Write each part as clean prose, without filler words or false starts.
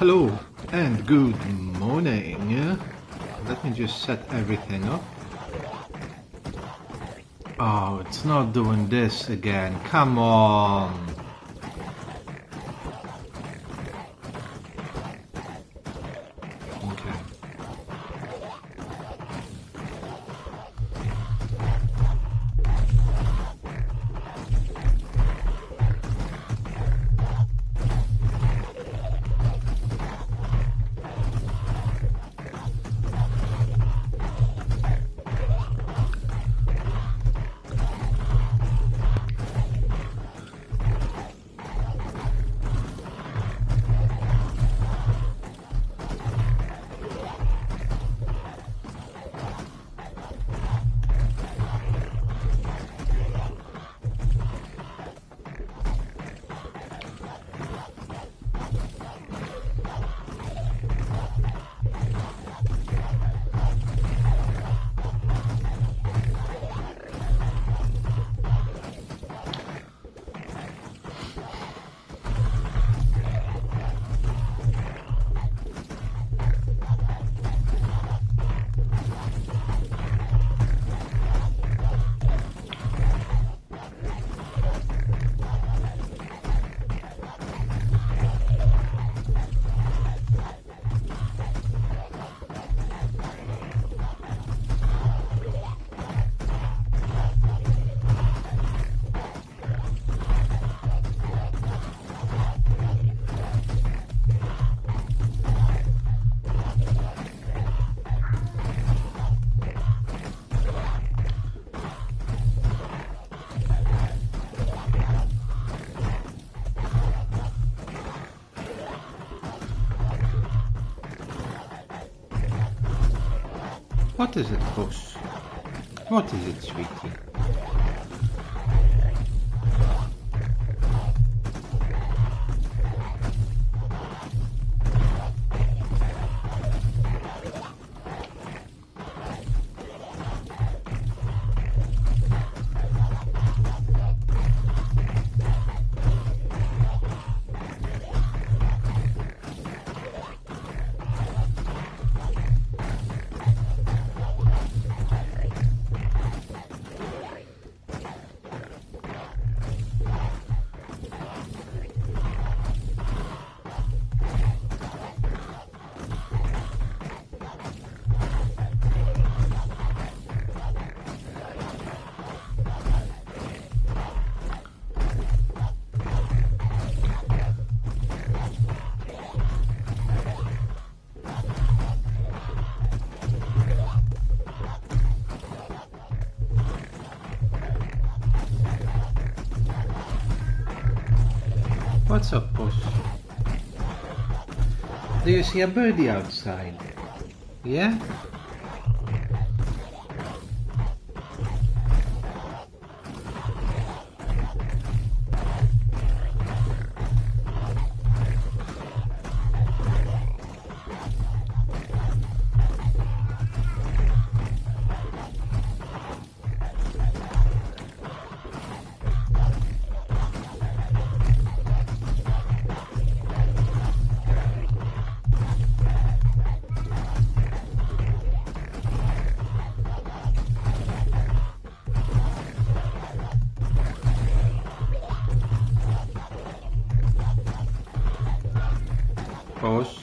Hello and good morning. Let me just set everything up. Oh, it's not doing this again. Come on. Okay. What is it, boss? What is it, sweetie? What's up, boss? Do you see a birdie outside? Yeah? Boss?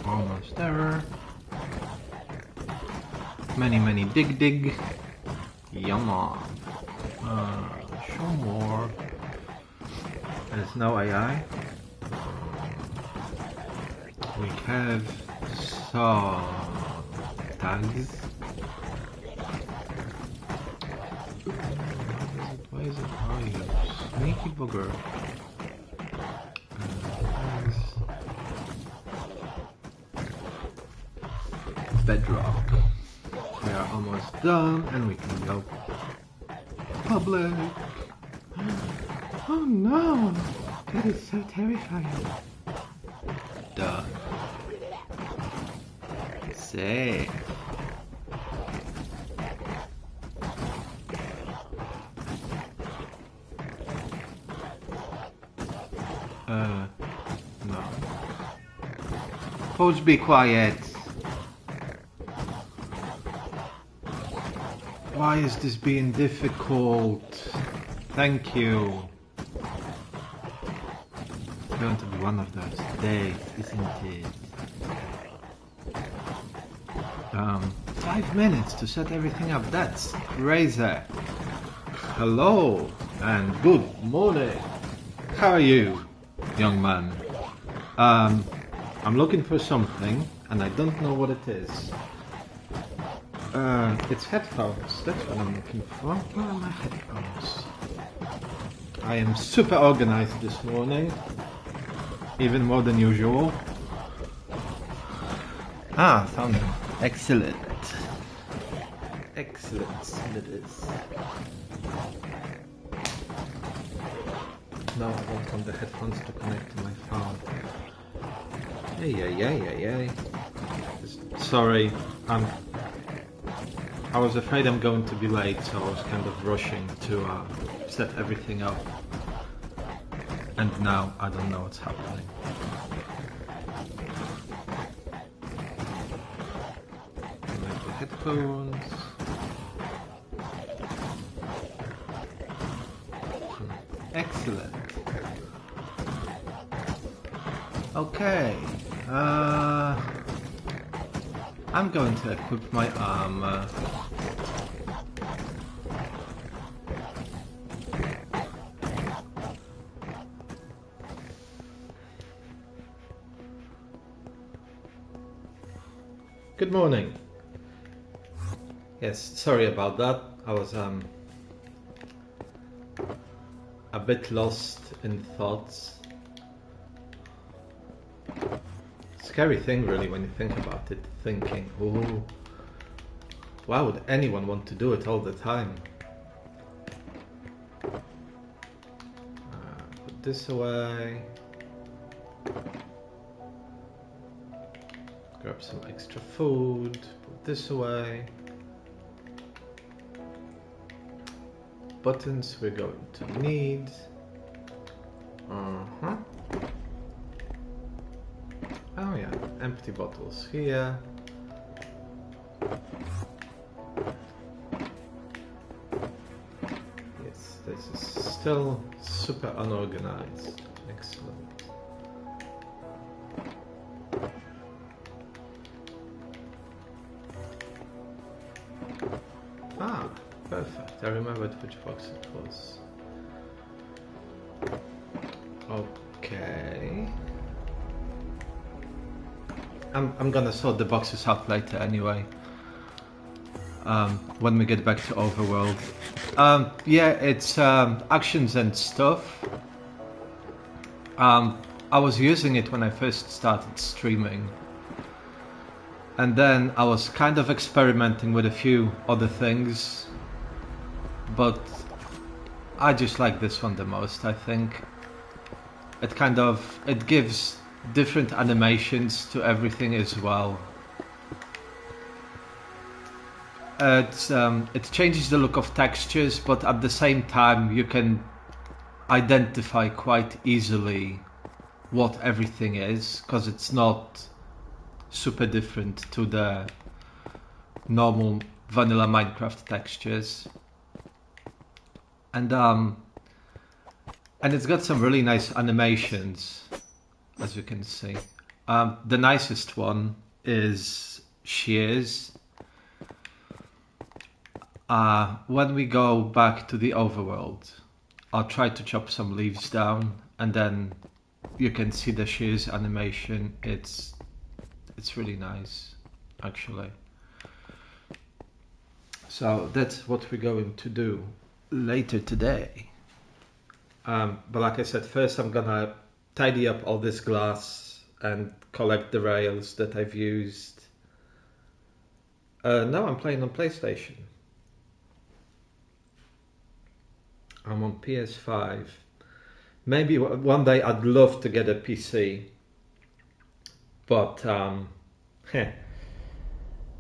Almost there. Many dig. Yama. Show more. There's no AI. We have some tags. Why is it? Oh, you sneaky bugger. Bedrock. We are almost done and we can go public. Oh no! That is so terrifying. Duh. Safe. No. Folks, be quiet. Why is this being difficult? Thank you. It's going to be one of those days, isn't it? 5 minutes to set everything up. That's crazy. Hello and good morning. How are you, young man? I'm looking for something and I don't know what it is. It's headphones. That's what I'm looking for. Where are my headphones? I am super organized this morning. Even more than usual. Ah, found them. Excellent. Excellent. It is. Now I don't want the headphones to connect to my phone. Hey. Sorry, I was afraid I'm going to be late, so I was kind of rushing to set everything up. And now I don't know what's happening. Connect the headphones. Excellent. Okay. I'm going to equip my armor. Good morning. Yes, sorry about that. I was a bit lost in thoughts. Scary thing really when you think about it, thinking, oh, why would anyone want to do it all the time? Put this away. Grab some extra food, put this away. Buttons we're going to need. Oh yeah, empty bottles here. Yes, this is still super unorganized. Excellent. Ah, perfect. I remembered which box it was. Okay. I'm gonna sort the boxes out later anyway. When we get back to Overworld. Yeah, it's actions and stuff. I was using it when I first started streaming. And then I was kind of experimenting with a few other things. But I just like this one the most, I think. It gives different animations to everything as well. It changes the look of textures, but at the same time you can identify quite easily what everything is, because it's not super different to the normal vanilla Minecraft textures. And it's got some really nice animations, as you can see. The nicest one is shears. When we go back to the Overworld, I'll try to chop some leaves down, and then you can see the shears animation. It's really nice, actually. So that's what we're going to do later today. But like I said, first I'm gonna tidy up all this glass and collect the rails that I've used. No, I'm playing on PlayStation. I'm on PS5. Maybe one day I'd love to get a PC, but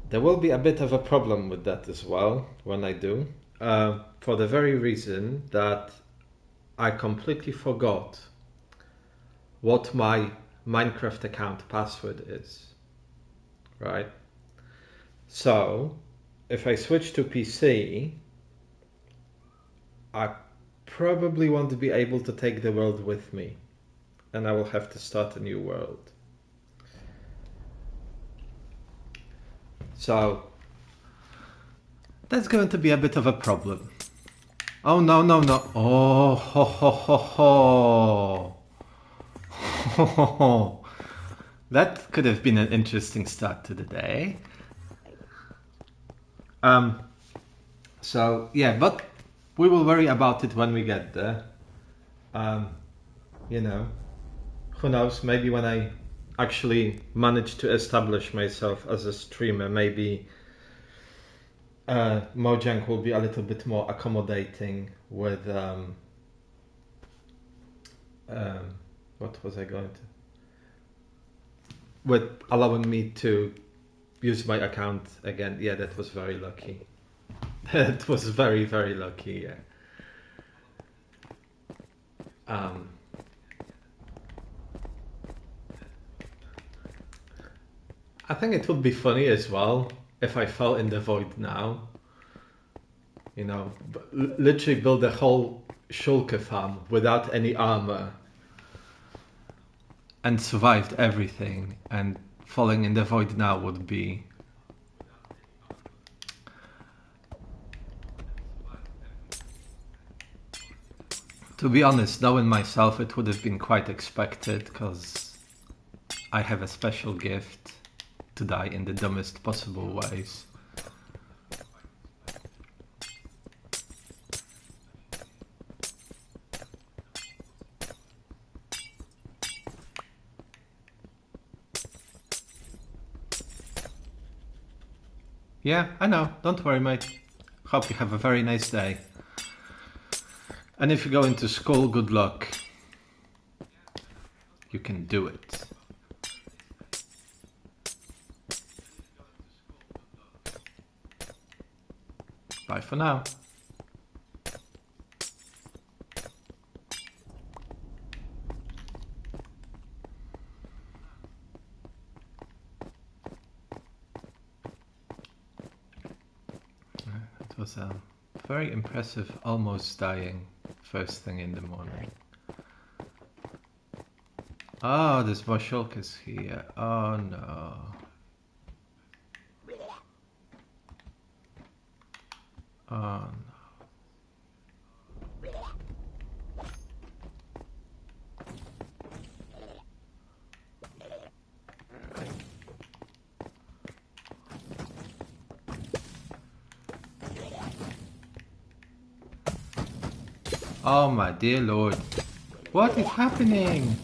there will be a bit of a problem with that as well when I do, for the very reason that I completely forgot what my Minecraft account password is, right? So if I switch to PC, I probably won't be able to take the world with me, and I will have to start a new world. So that's going to be a bit of a problem. Oh no, no, no. Oh, ho, ho, ho, ho. Ho, ho, ho. That could have been an interesting start to the day. So yeah, but we will worry about it when we get there. You know, who knows, maybe when I actually manage to establish myself as a streamer, maybe Mojang will be a little bit more accommodating with what was I going to, with allowing me to use my account again. Yeah, that was very lucky. That was very, very lucky. Yeah. I think it would be funny as well if I fell in the void now. You know, literally build a whole shulker farm without any armor and survived everything, and falling in the void now would be... To be honest, knowing myself, it would have been quite expected, because I have a special gift to die in the dumbest possible ways. Yeah, I know. Don't worry, mate. Hope you have a very nice day. And if you go into school, good luck. You can do it. Bye for now. It was a very impressive almost dying first thing in the morning. Oh, there's more shulkers here. Oh no. Oh no. Oh my dear lord. What is happening?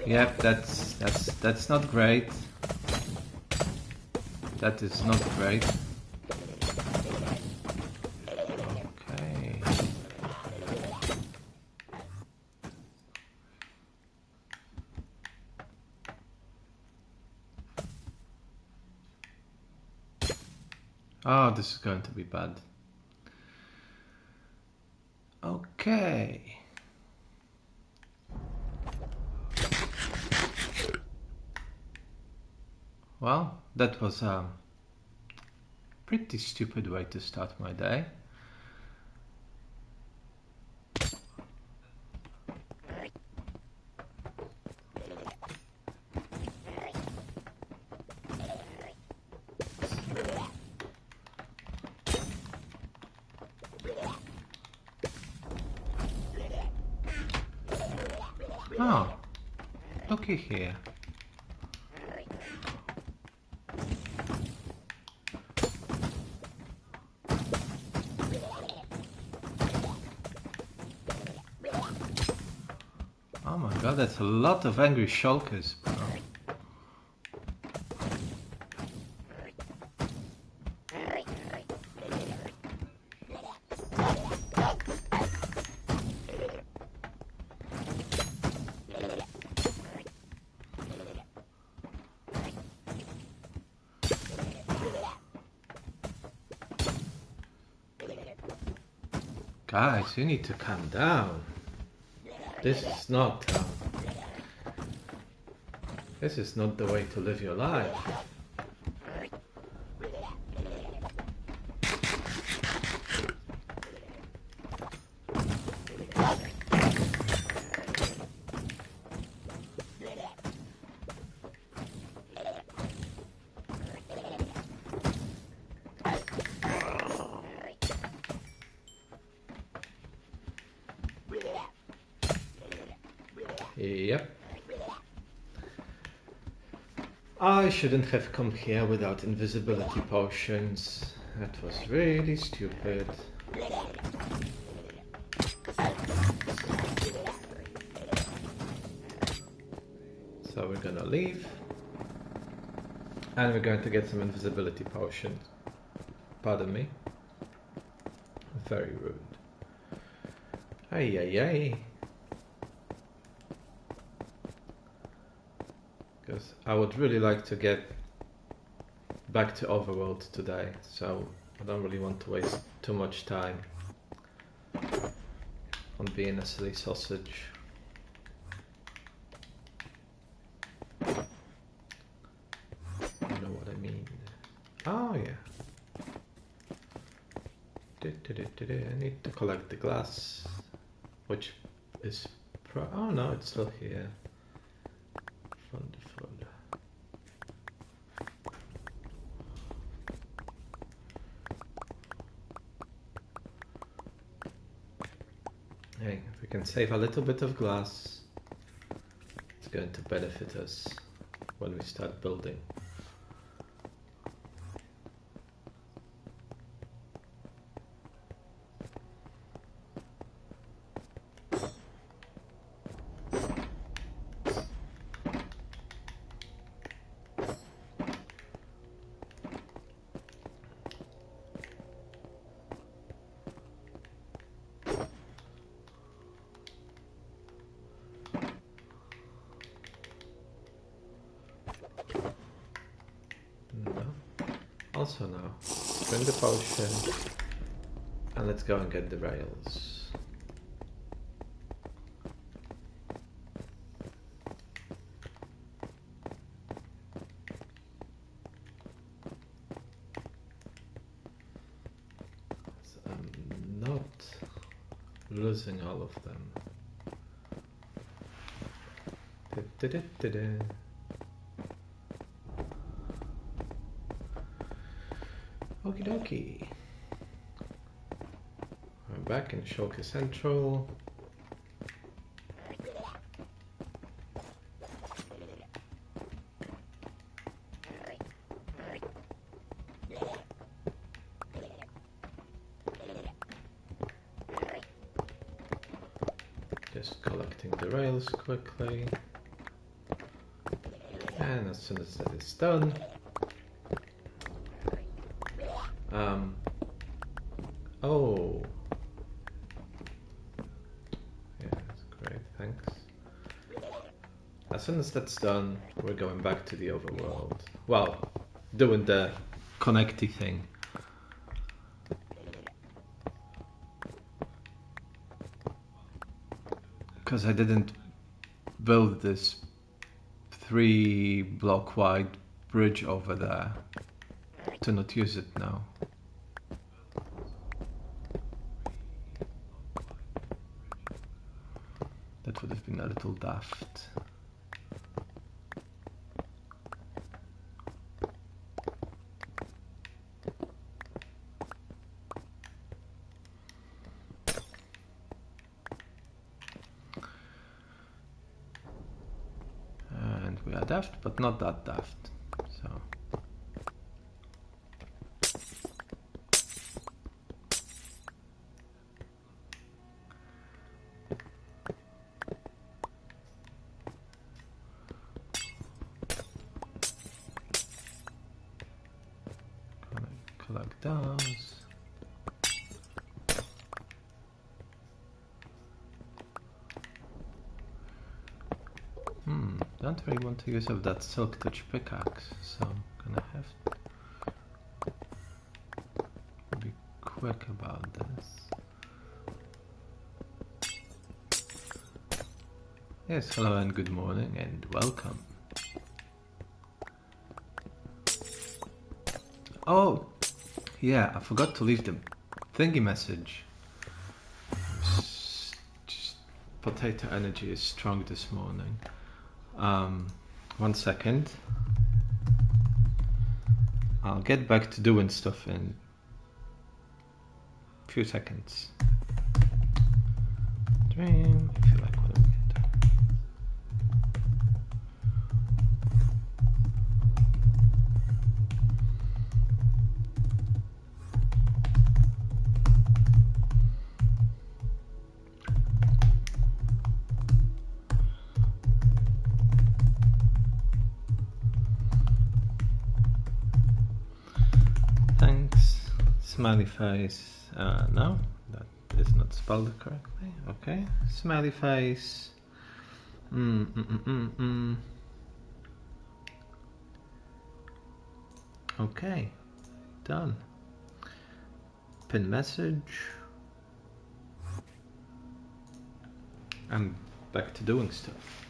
Yep, that's not great. That is not great. Okay. Oh, this is going to be bad. Okay. Well, that was a pretty stupid way to start my day. Oh, looky here. Oh my god, that's a lot of angry shulkers, bro. Guys, you need to calm down. This is not this is not the way to live your life. Yep. I shouldn't have come here without invisibility potions. That was really stupid. So we're gonna leave. And we're going to get some invisibility potions. Pardon me. Very rude. Ay ay ay. Because I would really like to get back to Overworld today, so I don't really want to waste too much time on being a silly sausage. You know what I mean? Oh yeah. I need to collect the glass, which is oh no, it's still here. Wonderful. Hey, if we can save a little bit of glass, it's going to benefit us when we start building. Also now, drink the potion and let's go and get the rails. So I'm not losing all of them. Okie dokie. I'm back in Shulker Central. Just collecting the rails quickly. And as soon as that is done, oh, yeah, that's great, thanks. As soon as that's done, we're going back to the overworld. Well, doing the connecty thing. Because I didn't build this 3-block wide bridge over there to not use it now. That would have been a little daft. of daft, but not that daft. So. Collect those. Don't really want to use of that silk touch pickaxe, so I'm gonna have to be quick about this. Yes, hello and good morning and welcome. Oh, yeah, I forgot to leave the thingy message. Just potato energy is strong this morning. 1 second. I'll get back to doing stuff in a few seconds. Dream, if you like what I'm doing. Smiley face, no, that is not spelled correctly. Okay, smiley face. Okay, done. Pin message. I'm back to doing stuff.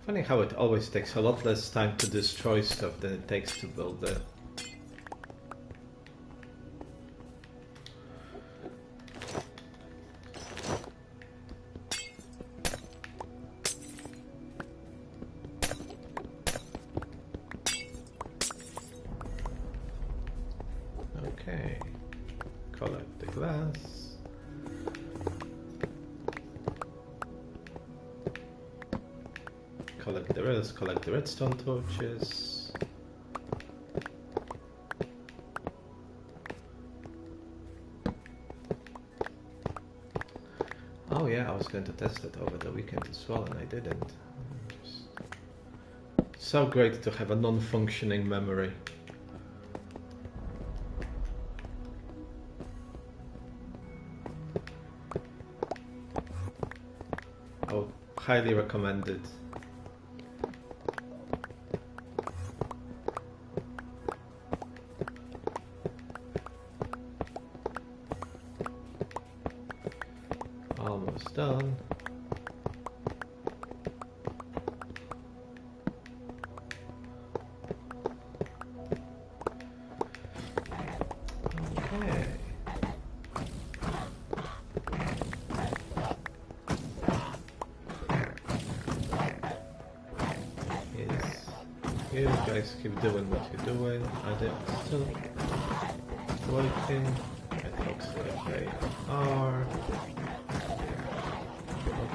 Funny how it always takes a lot less time to destroy stuff than it takes to build it. Okay, collect the glass. Collect the redstone torches. Oh yeah, I was going to test it over the weekend as well and I didn't. So great to have a non-functioning memory. I would highly recommend it. Almost done. Okay. Yes. You guys keep doing what you're doing. Are they still working? It looks like they are.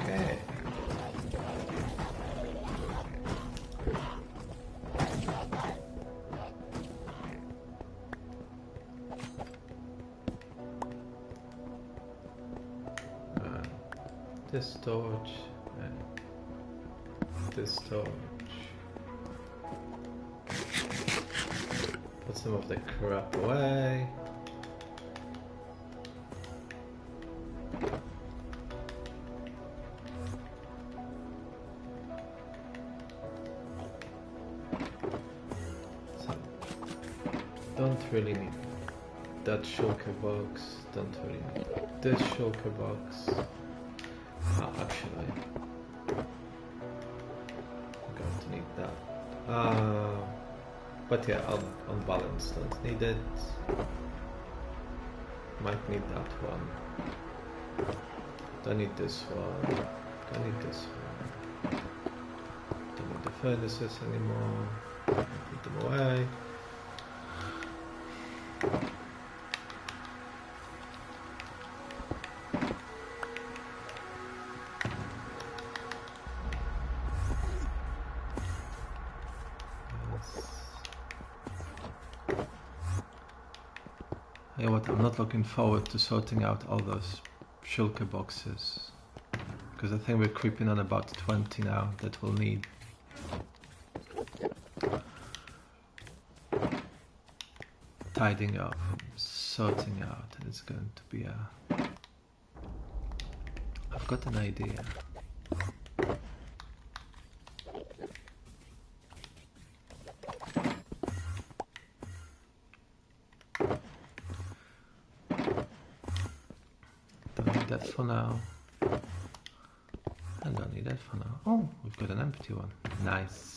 Okay. This torch and this torch. Put some of the crap away. Don't really need that shulker box, don't really need this shulker box. Actually, I'm going to need that. But yeah, on balance, don't need it. Might need that one. Don't need this one. Don't need this one. Don't need the furnaces anymore. Put them away. You know what, I'm not looking forward to sorting out all those shulker boxes, because I think we're creeping on about 20 now that we'll need. Tidying up, sorting out, and it's going to be a... I've got an idea. Don't need that for now. I don't need that for now. Oh, we've got an empty one. Nice.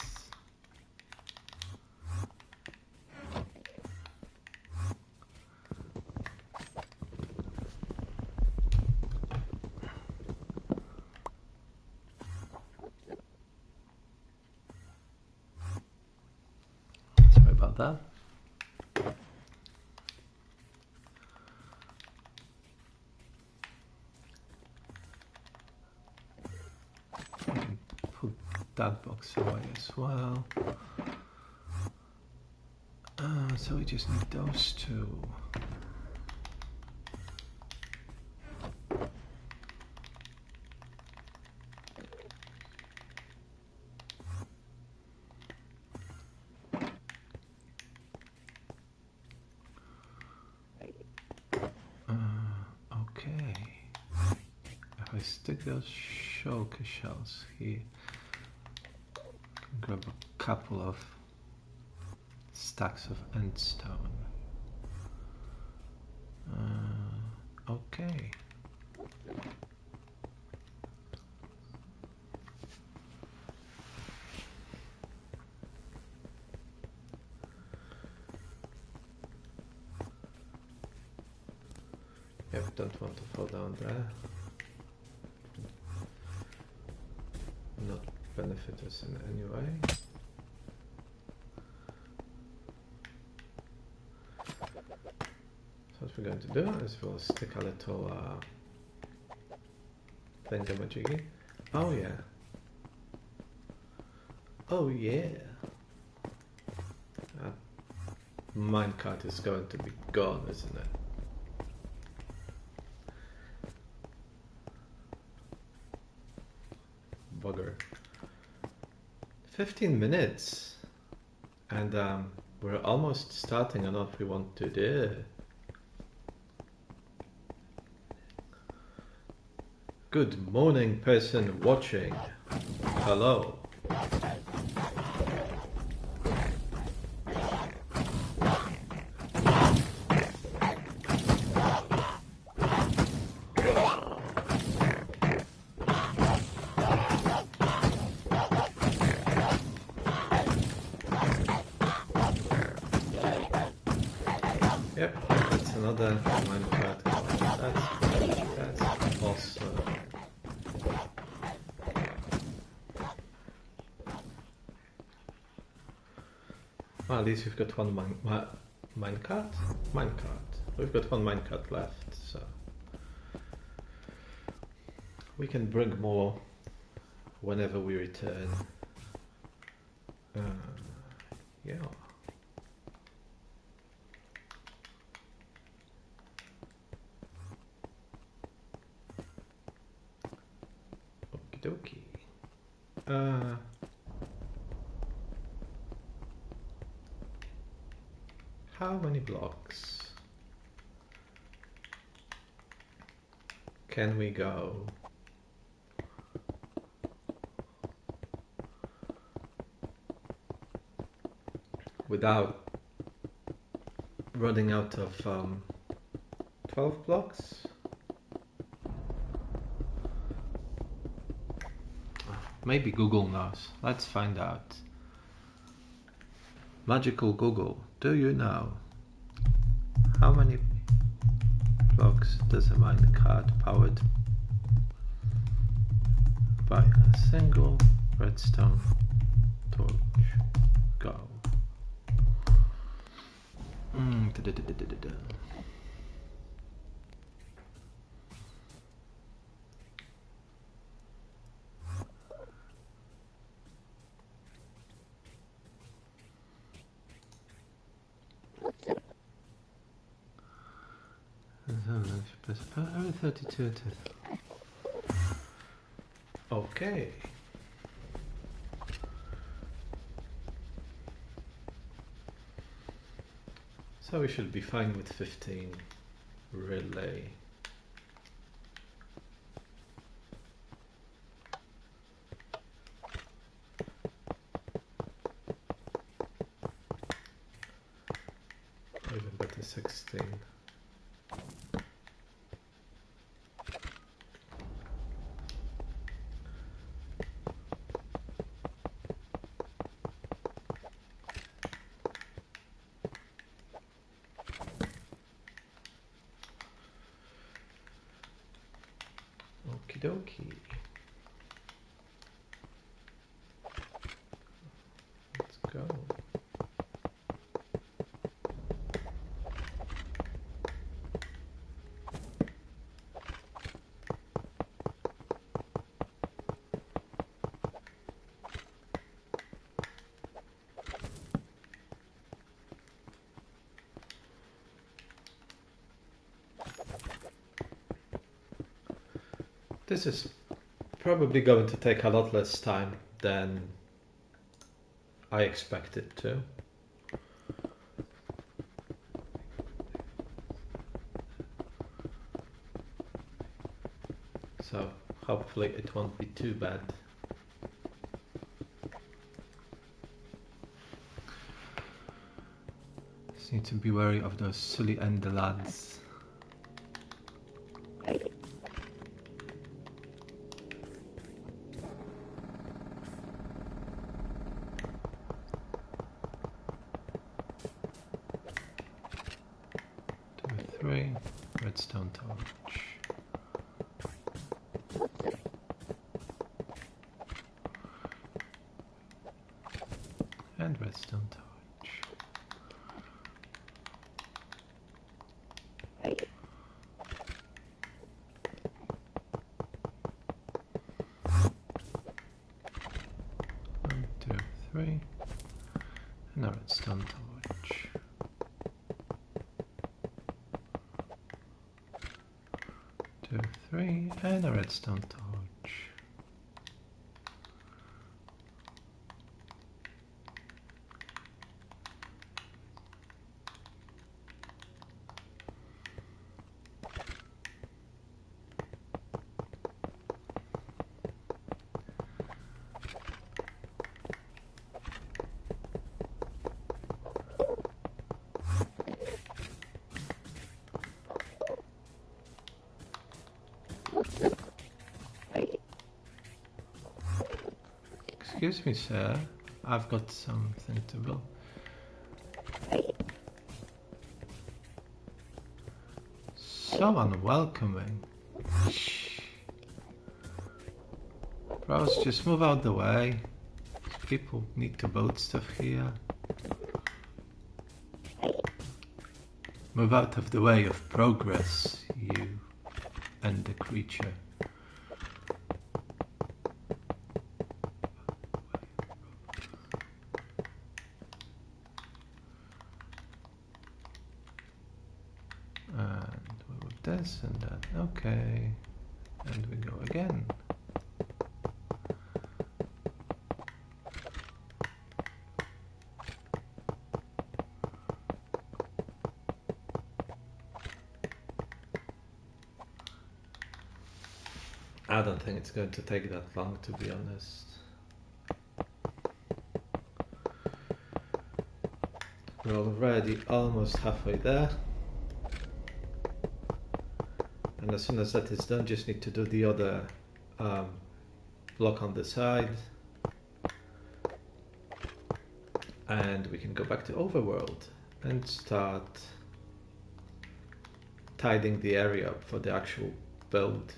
Sorry about that. Put that box away as well. So we just need those two. Okay. If I stick those shulker shells here, I can grab a couple of stacks of endstone. Okay. Yep, don't want to fall down there. Not benefit us in any way. So what we're going to do is we'll stick a little thingamajiggy. Oh yeah. Oh yeah. That minecart is going to be gone, isn't it? Bugger. 15 minutes. And we're almost starting on what we want to do. Good morning, person watching. Hello. Yep, that's another minecart. That's awesome. Well, at least we've got one minecart? Minecart. We've got one minecart left, so we can bring more whenever we return. Yeah. Okie dokie. How many blocks can we go without running out of 12 blocks? Maybe Google knows. Let's find out. Magical Google, do you know how many blocks does a minecart powered by a single redstone torch go? There's area 32 to... Okay. So we should be fine with 15 relay. Even better 16. Okie dokie. Let's go. This is probably going to take a lot less time than I expected to. So hopefully it won't be too bad. Just need to be wary of those silly ender lads. Redstone torch. And redstone torch. One, two, three. And a redstone torch. 2, 3, and a redstone torch. Excuse me, sir. I've got something to build. So unwelcoming. Bros, just move out the way. People need to build stuff here. Move out of the way of progress, you and the creature. This and that, okay, and we go again. I don't think it's going to take that long, to be honest. We're already almost halfway there. And as soon as that is done, just need to do the other block on the side. And we can go back to Overworld and start tidying the area up for the actual build.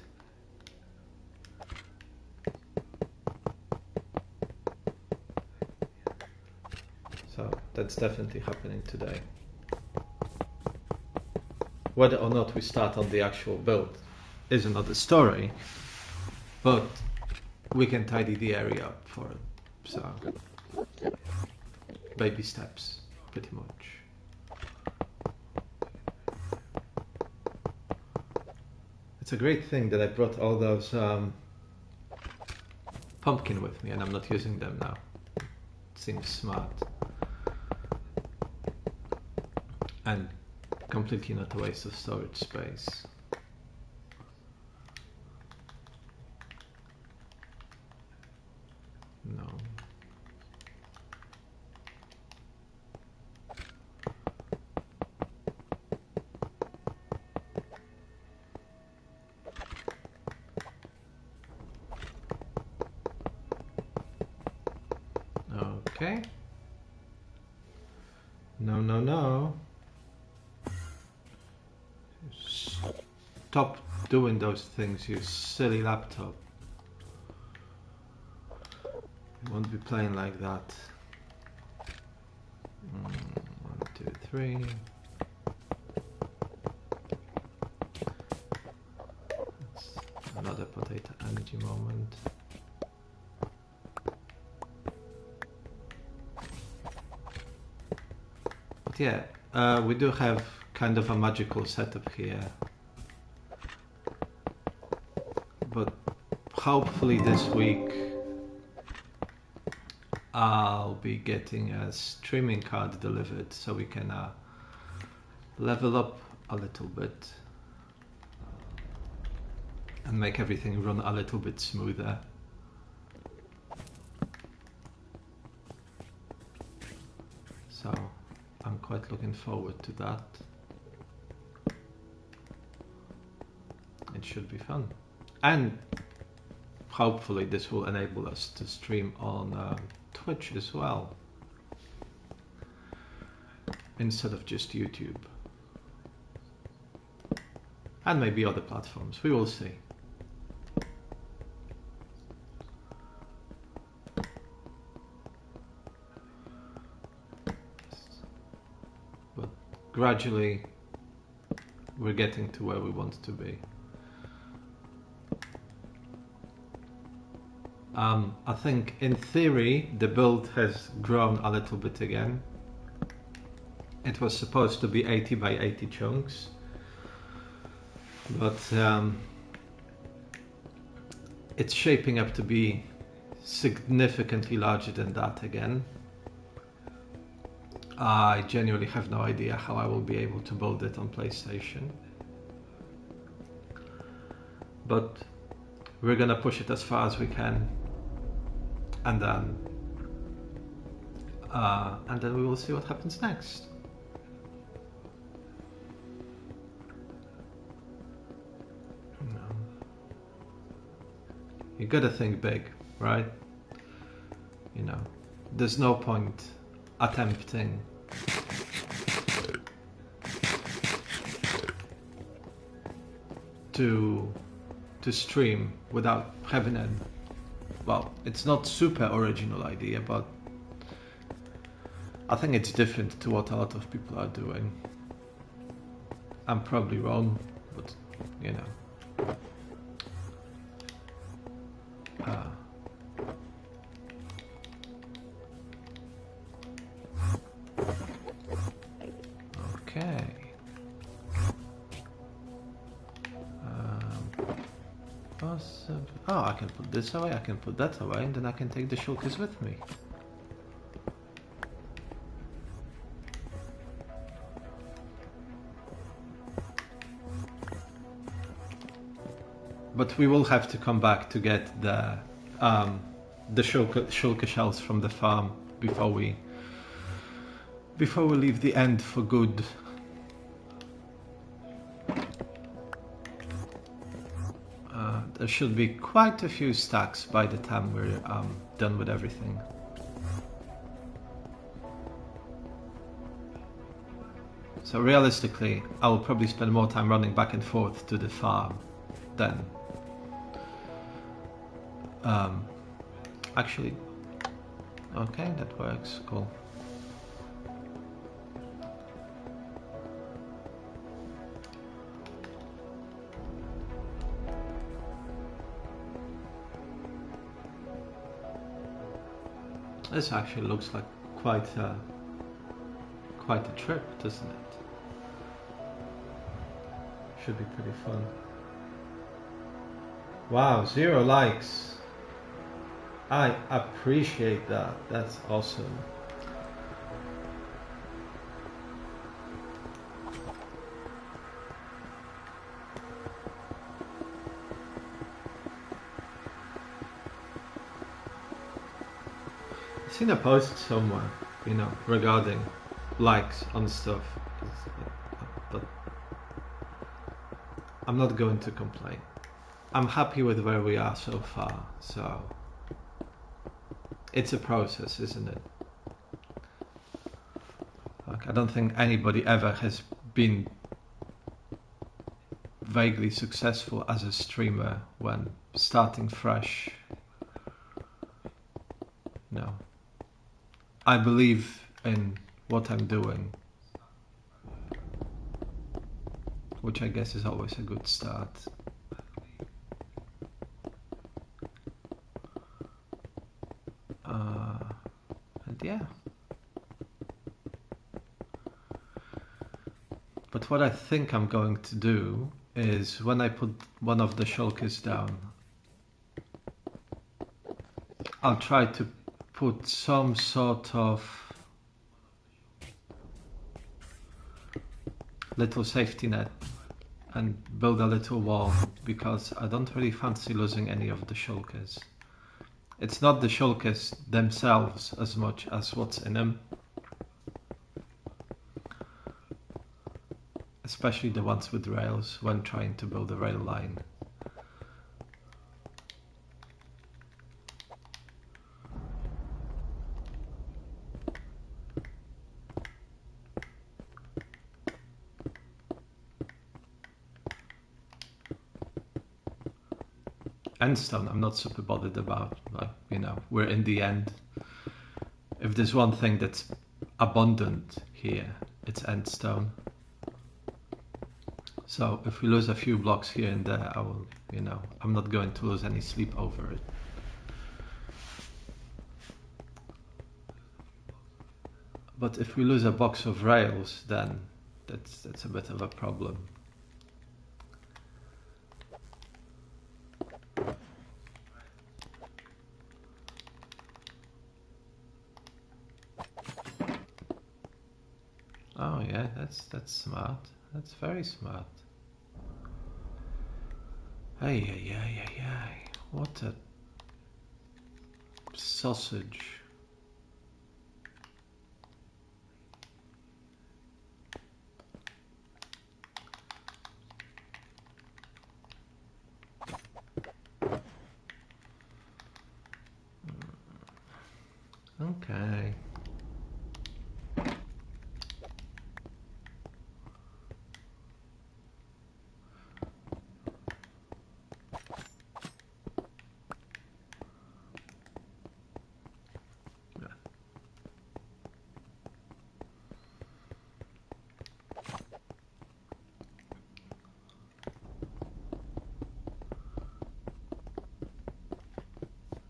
So that's definitely happening today. Whether or not we start on the actual build is another story, but we can tidy the area up for it. So, baby steps, pretty much. It's a great thing that I brought all those pumpkin with me and I'm not using them now. It seems smart. And completely not a waste of storage space. No. Okay. No, no, no. Stop doing those things, you silly laptop. You won't be playing like that. 1, 2, 3. That's another potato energy moment. But yeah, we do have kind of a magical setup here. But hopefully this week I'll be getting a streaming card delivered so we can level up a little bit and make everything run a little bit smoother. So I'm quite looking forward to that. It should be fun. And hopefully this will enable us to stream on Twitch as well, instead of just YouTube. And maybe other platforms, we will see. But gradually we're getting to where we want to be. I think in theory the build has grown a little bit again. It was supposed to be 80 by 80 chunks, but it's shaping up to be significantly larger than that again. I genuinely have no idea how I will be able to build it on PlayStation, but we're gonna push it as far as we can, and then we will see what happens next. You gotta think big, right? You know, there's no point attempting to stream without having a, well, it's not super original idea, but I think it's different to what a lot of people are doing. I'm probably wrong, but you know. Okay. Oh, I can put this away, I can put that away, and then I can take the shulkers with me. But we will have to come back to get the shulker shells from the farm before we leave the end for good. There should be quite a few stacks by the time we're done with everything. So realistically, I will probably spend more time running back and forth to the farm than actually. Okay, that works. Cool. This actually looks like quite a trip, doesn't it? Should be pretty fun. Wow, 0 likes. I appreciate that. That's awesome. I've seen a post somewhere, you know, regarding likes on stuff, but I'm not going to complain. I'm happy with where we are so far, so it's a process, isn't it? Like, I don't think anybody ever has been vaguely successful as a streamer when starting fresh. No. I believe in what I'm doing, which I guess is always a good start. And yeah. But what I think I'm going to do is when I put one of the shulkers down, I'll try to put some sort of little safety net and build a little wall, because I don't really fancy losing any of the shulkers. It's not the shulkers themselves as much as what's in them, especially the ones with rails when trying to build a rail line. Endstone I'm not super bothered about, like, you know, we're in the end. If there's one thing that's abundant here, it's endstone. So if we lose a few blocks here and there, I will, you know, I'm not going to lose any sleep over it. But if we lose a box of rails, then that's a bit of a problem. Oh yeah, that's smart. That's very smart. Hey, what a sausage. Okay.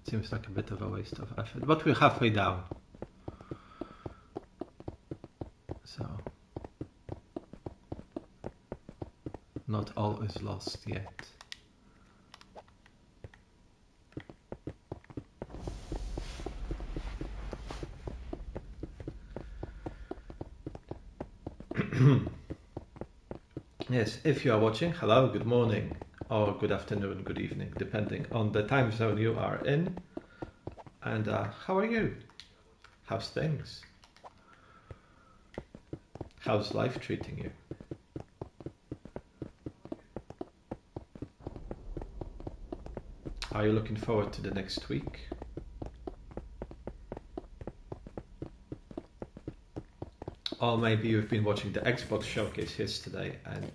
Seems like a bit of a waste of effort, but we're halfway down. So, not all is lost yet. Yes, if you are watching, hello, good morning, or good afternoon, good evening, depending on the time zone you are in. And how are you? How's things? How's life treating you? Are you looking forward to the next week? Or maybe you've been watching the Xbox showcase yesterday and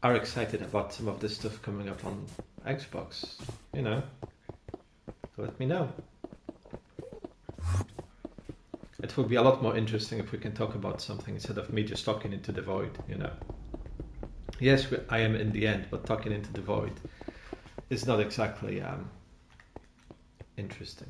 are excited about some of the stuff coming up on Xbox. You know, let me know. It would be a lot more interesting if we can talk about something instead of me just talking into the void, you know. Yes, I am in the end, but talking into the void is not exactly interesting.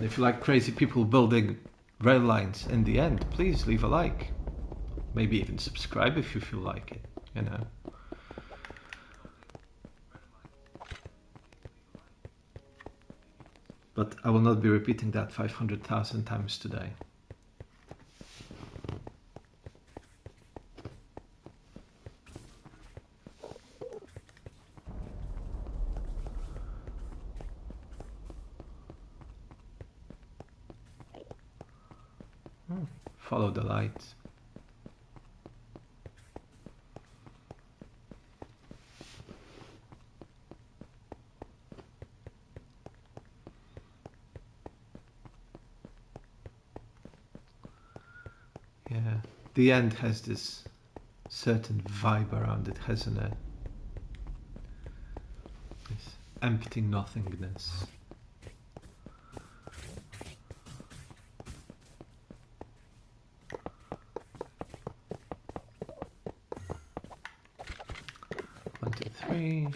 if you like crazy people building rail lines in the end, please leave a like. Maybe even subscribe if you feel like it, you know. But I will not be repeating that 500,000 times today. Follow the light. Yeah, the end has this certain vibe around it, hasn't it? This empty nothingness. One, two, three.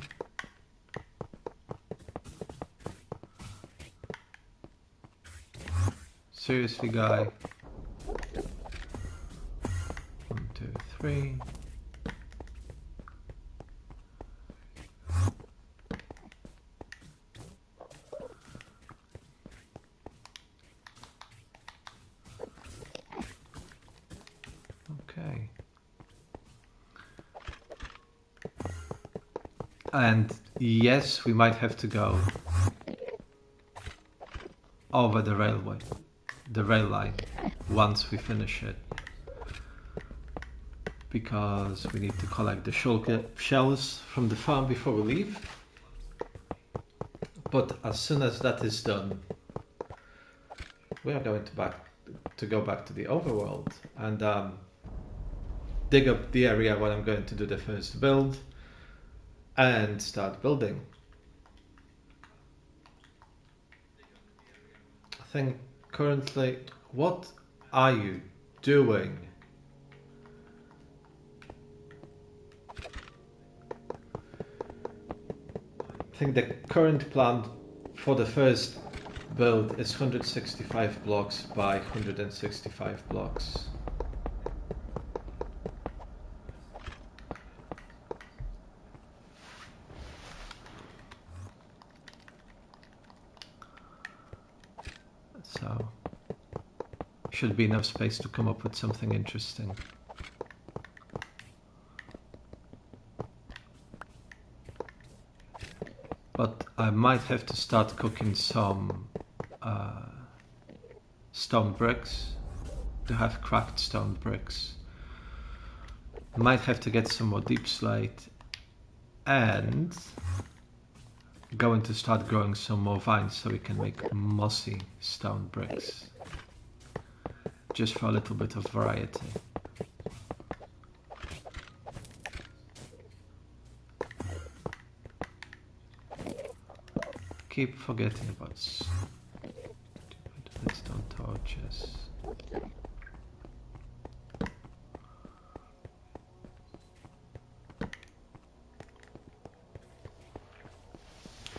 Seriously, guy. 1, 2, 3. Okay. And yes, we might have to go over the railway, the rail line, once we finish it. Because we need to collect the shulker shells from the farm before we leave. But as soon as that is done, we are going to go back to the overworld and dig up the area where I'm going to do the first build and start building. I think currently, what are you doing? I think the current plan for the first build is 165 blocks by 165 blocks. So should be enough space to come up with something interesting. But I might have to start cooking some stone bricks, to have cracked stone bricks. Might have to get some more deep slate and going to start growing some more vines so we can make mossy stone bricks, just for a little bit of variety. Keep forgetting about redstone torches.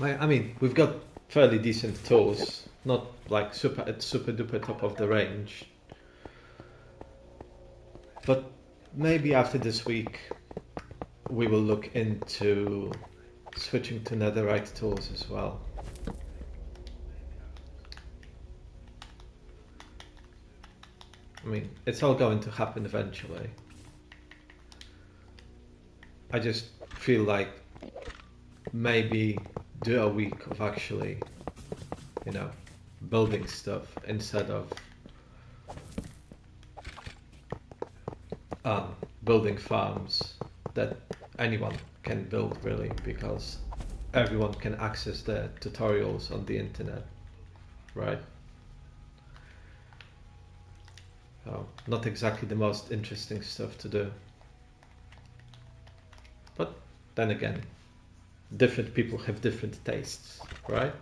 I mean, we've got fairly decent tools, not like super duper top of the range. But maybe after this week, we will look into switching to netherite tools as well. I mean, it's all going to happen eventually. I just feel like maybe do a week of actually, you know, building stuff instead of building farms that anyone can build, really, because everyone can access the tutorials on the internet, right? So not exactly the most interesting stuff to do. But then again, different people have different tastes, right?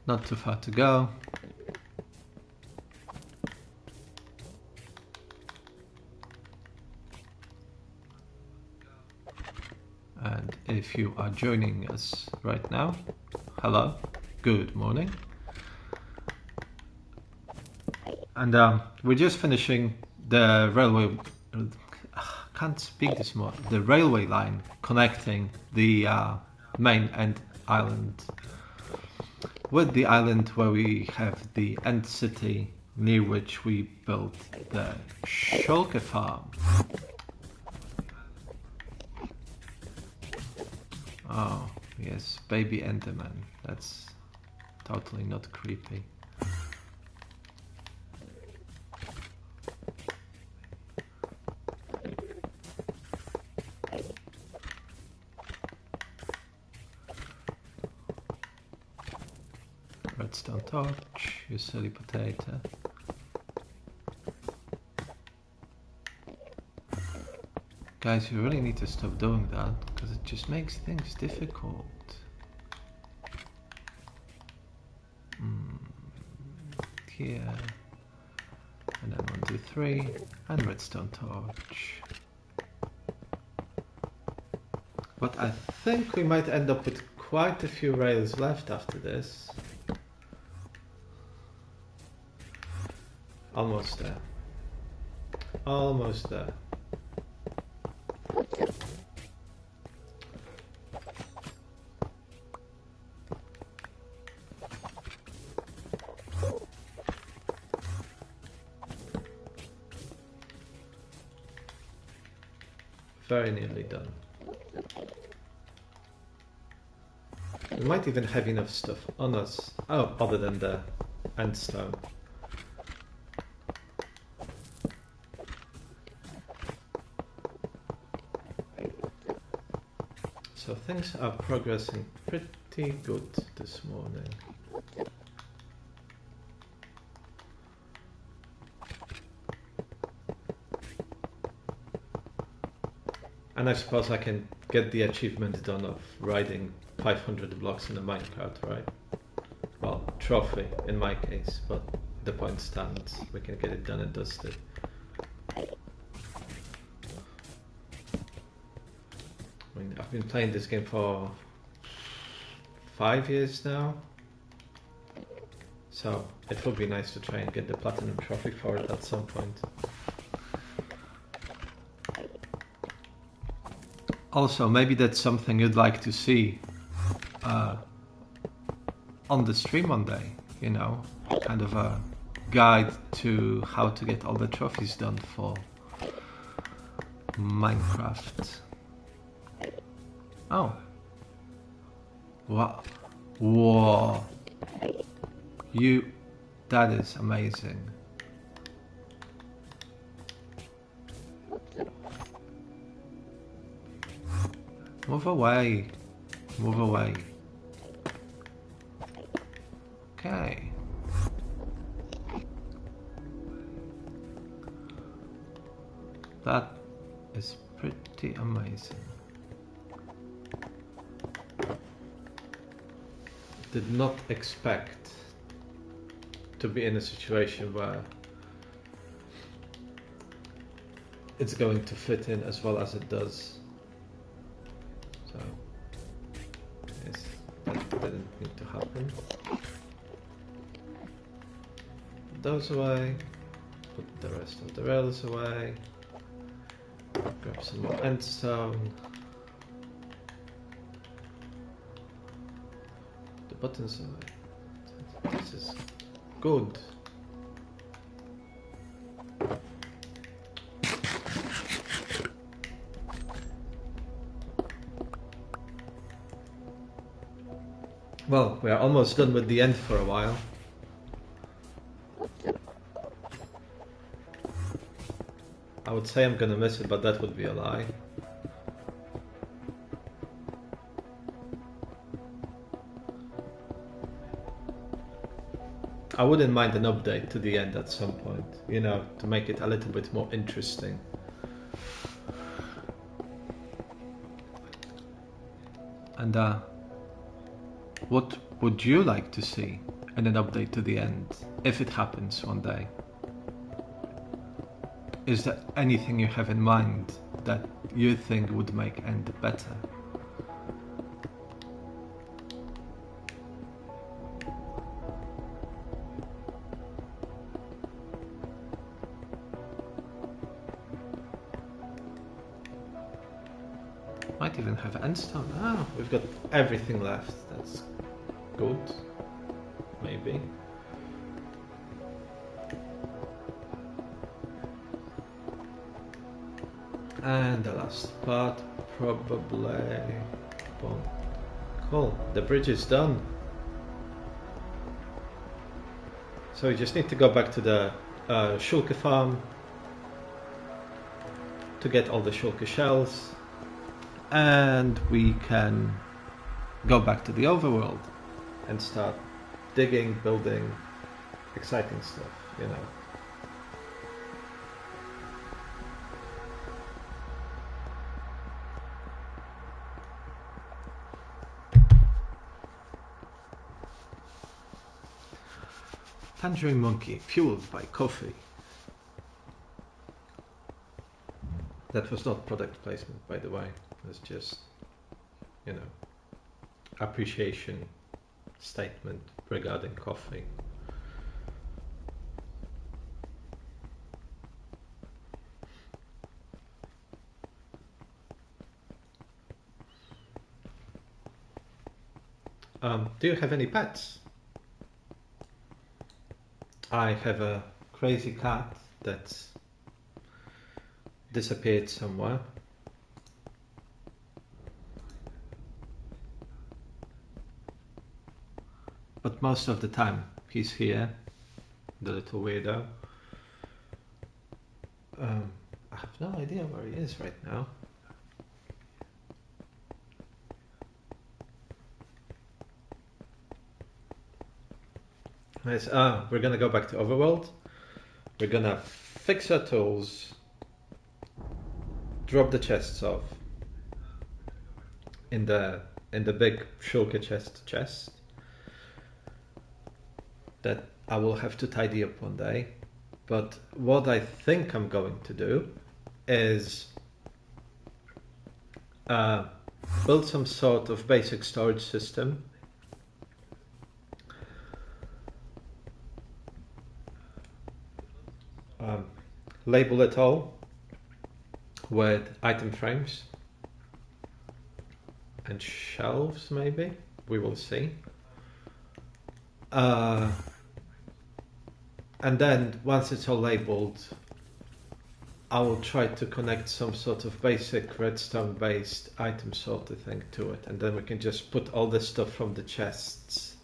Not too far to go. if you are joining us right now. Hello, good morning. And we're just finishing the railway. Can't speak this more. The railway line connecting the main end island with the island where we have the end city, near which we built the shulker farm. Oh yes, baby Enderman. That's totally not creepy. Redstone torch, you silly potato. Guys, you really need to stop doing that, because it just makes things difficult. Here, and then 1, 2, 3, and redstone torch. But I think we might end up with quite a few rails left after this. Almost there. Almost there. Very nearly done. We might even have enough stuff on us. Oh, other than the end stone. So things are progressing pretty good this morning. And I suppose I can get the achievement done of riding 500 blocks in a minecart, right? Well, trophy in my case, but the point stands. We can get it done and dusted. I mean, I've been playing this game for 5 years now, so it would be nice to try and get the platinum trophy for it at some point. Also, maybe that's something you'd like to see on the stream one day, you know, kind of a guide to how to get all the trophies done for Minecraft. Oh. Wow. Whoa. That is amazing. Move away. Move away. Okay. That is pretty amazing. Did not expect to be in a situation where it's going to fit in as well as it does. So, yes, that didn't need to happen. Put those away, put the rest of the rails away, grab some more endstone, the buttons away. This is good. Well, we are almost done with the end for a while. I would say I'm gonna miss it, but that would be a lie. I wouldn't mind an update to the end at some point, you know, to make it a little bit more interesting. And what would you like to see in an update to the end, if it happens one day? Is there anything you have in mind that you think would make end better? Might even have endstone. Ah, we've got everything left. That's good. Maybe. And the last part, probably. Boom. Cool. The bridge is done. So we just need to go back to the shulker farm to get all the shulker shells, and we can go back to the overworld and start digging, building, exciting stuff, you know. Tangerine Monkey, fueled by coffee. That was not product placement, by the way. It's just, you know, appreciation statement regarding coffee. Do you have any pets? I have a crazy cat that's disappeared somewhere. But most of the time he's here, the little weirdo. I have no idea where he is right now. Yes, we're gonna go back to Overworld. We're gonna fix our tools, drop the chests off in the big shulker chest that I will have to tidy up one day. But what I think I'm going to do is build some sort of basic storage system. Label it all with item frames and shelves, maybe. We will see. And then once it's all labeled, I will try to connect some sort of basic redstone based item sorter thing to it, and then we can just put all the stuff from the chests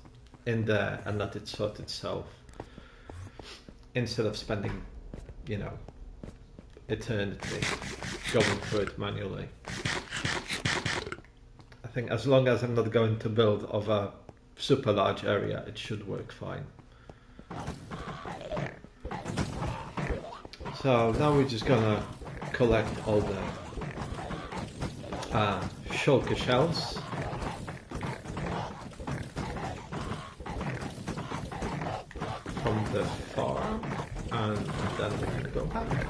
in there and let it sort itself, instead of spending, you know, eternity going through it manually. I think as long as I'm not going to build of a super large area, it should work fine. So now we're just gonna collect all the shulker shells. From the farm, and then we can go back.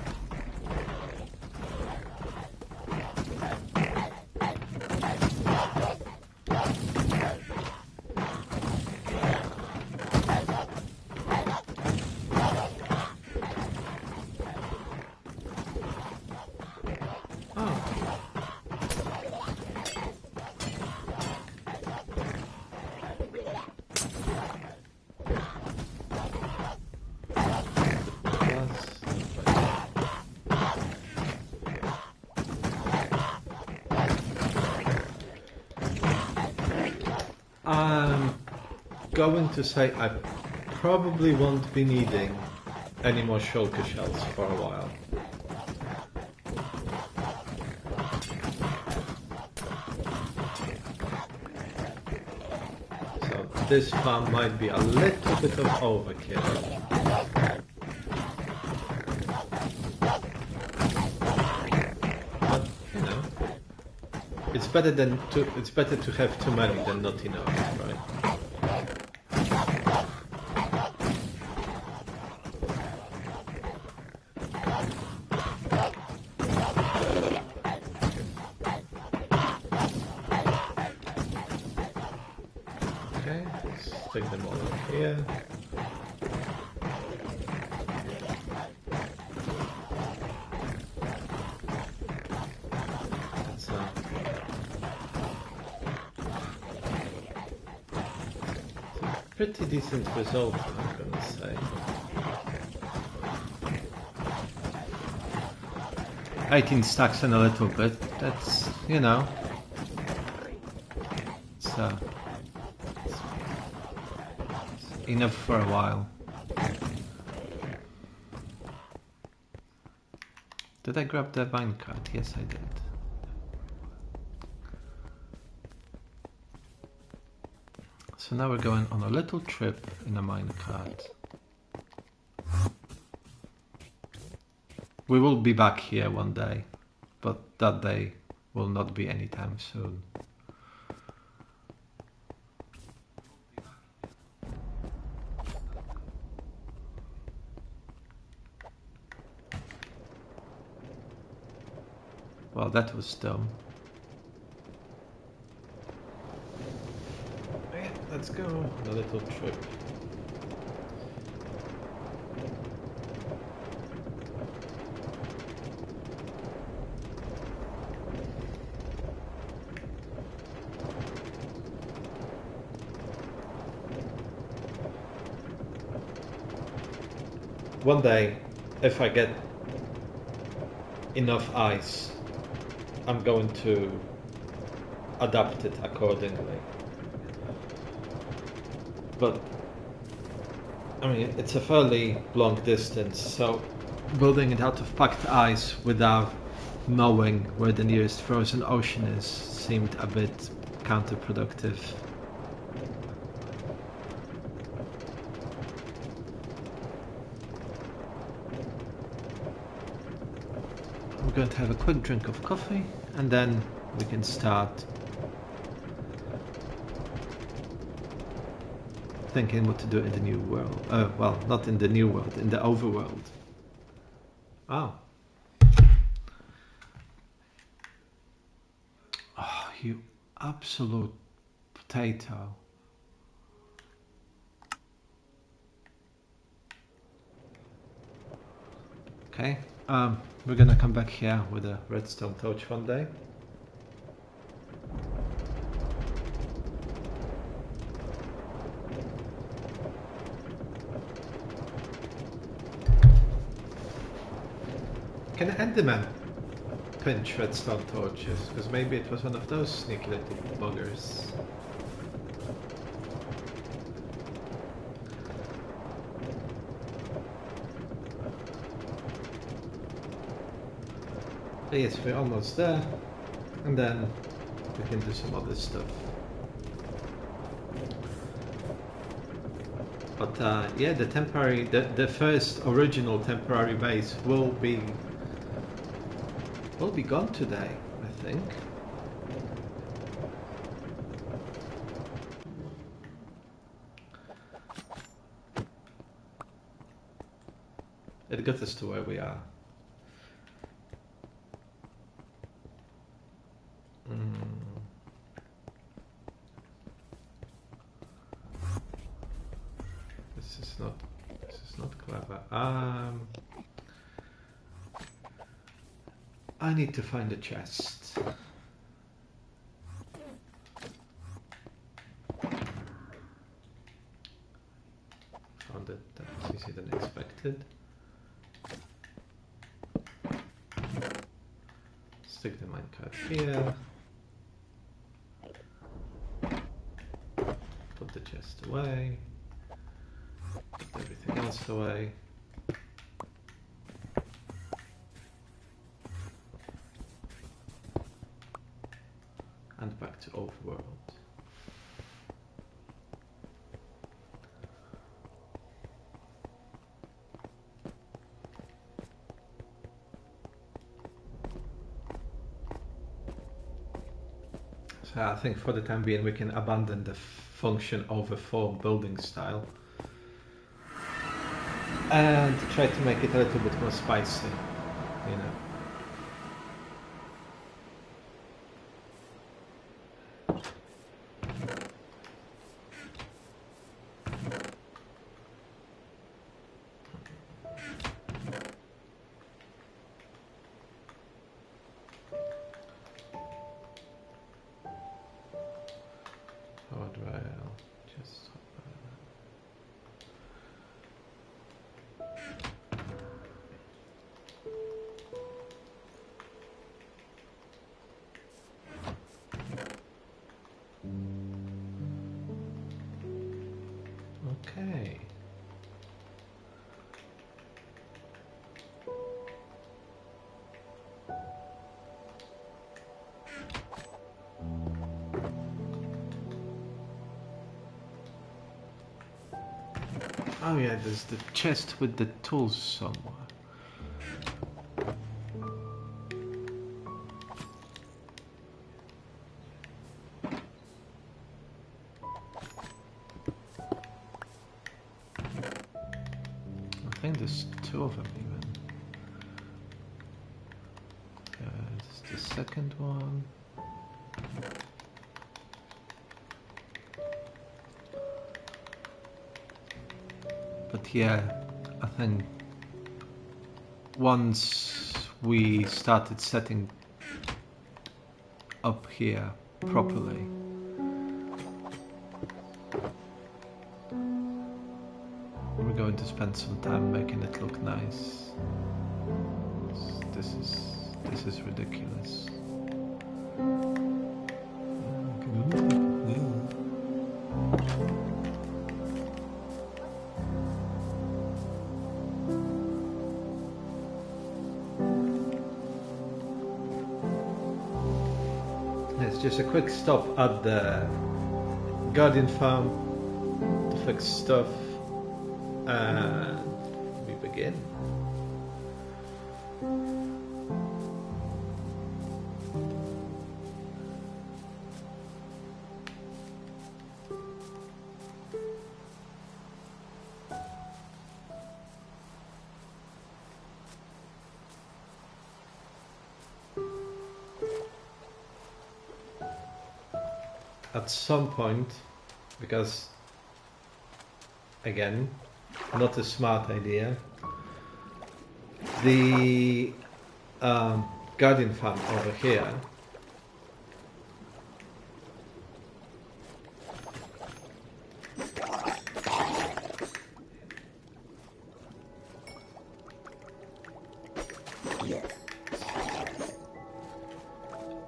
I'm going to say I probably won't be needing any more shulker shells for a while. So this farm might be a little bit of overkill. But, you know, it's better to have too many than not enough, right? Okay, let's take them all in here. Pretty decent result, I'm gonna say. 18 stacks and a little bit. That's, you know, it's enough for a while. Did I grab the minecart? Yes, I did. So now we're going on a little trip in a minecart. We will be back here one day, but that day will not be anytime soon. Well, that was dumb. Yeah, let's go on a little trip. One day, if I get enough ice, I'm going to adapt it accordingly. But, I mean, it's a fairly long distance, so building it out of packed ice without knowing where the nearest frozen ocean is seemed a bit counterproductive. I'm going to have a quick drink of coffee and then we can start thinking what to do in the new world. Well, not in the new world, in the overworld. Oh. Oh, you absolute potato. Okay, we're gonna come back here with a redstone torch one day. Can Enderman pinch redstone torches? Because maybe it was one of those sneaky little buggers. But yes, we're almost there, and then we can do some other stuff. But yeah, the first original temporary base will be gone today, I think. It got us to where we are. This is not clever. I need to find a chest. Found it. That was easier than expected. Stick the minecart here. Put the chest away. Put everything else away. And back to Overworld. So I think for the time being we can abandon the function over form building style and try to make it a little bit more spicy, you know. Powered rail, just Oh yeah, there's the chest with the tools somewhere. I think there's two of them even. This is the second one. But yeah, I think once we started setting up here properly, we're going to spend some time making it look nice. This is ridiculous. It's just a quick stop at the garden farm to fix stuff, and we begin. At some point, because again, not a smart idea, the garden farm over here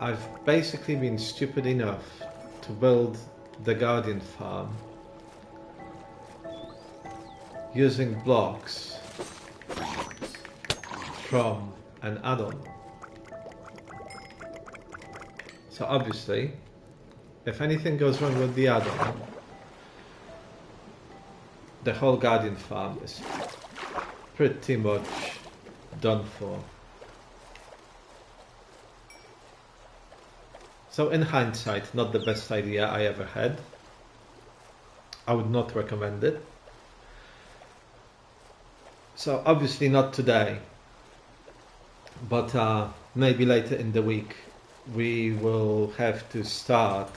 I've basically been stupid enough to build the garden farm using blocks from an add-on. So obviously, if anything goes wrong with the add-on, the whole garden farm is pretty much done for. So in hindsight, not the best idea I ever had. I would not recommend it. So obviously not today, but maybe later in the week we will have to start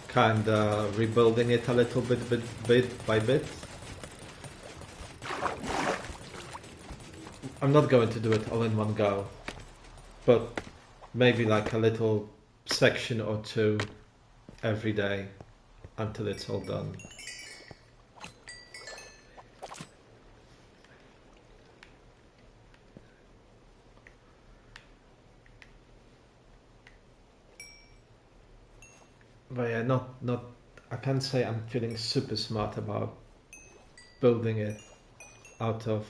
kind of rebuilding it a little bit by bit. I'm not going to do it all in one go, but maybe like a little section or two every day until it's all done. But yeah, not I can't say I'm feeling super smart about building it out of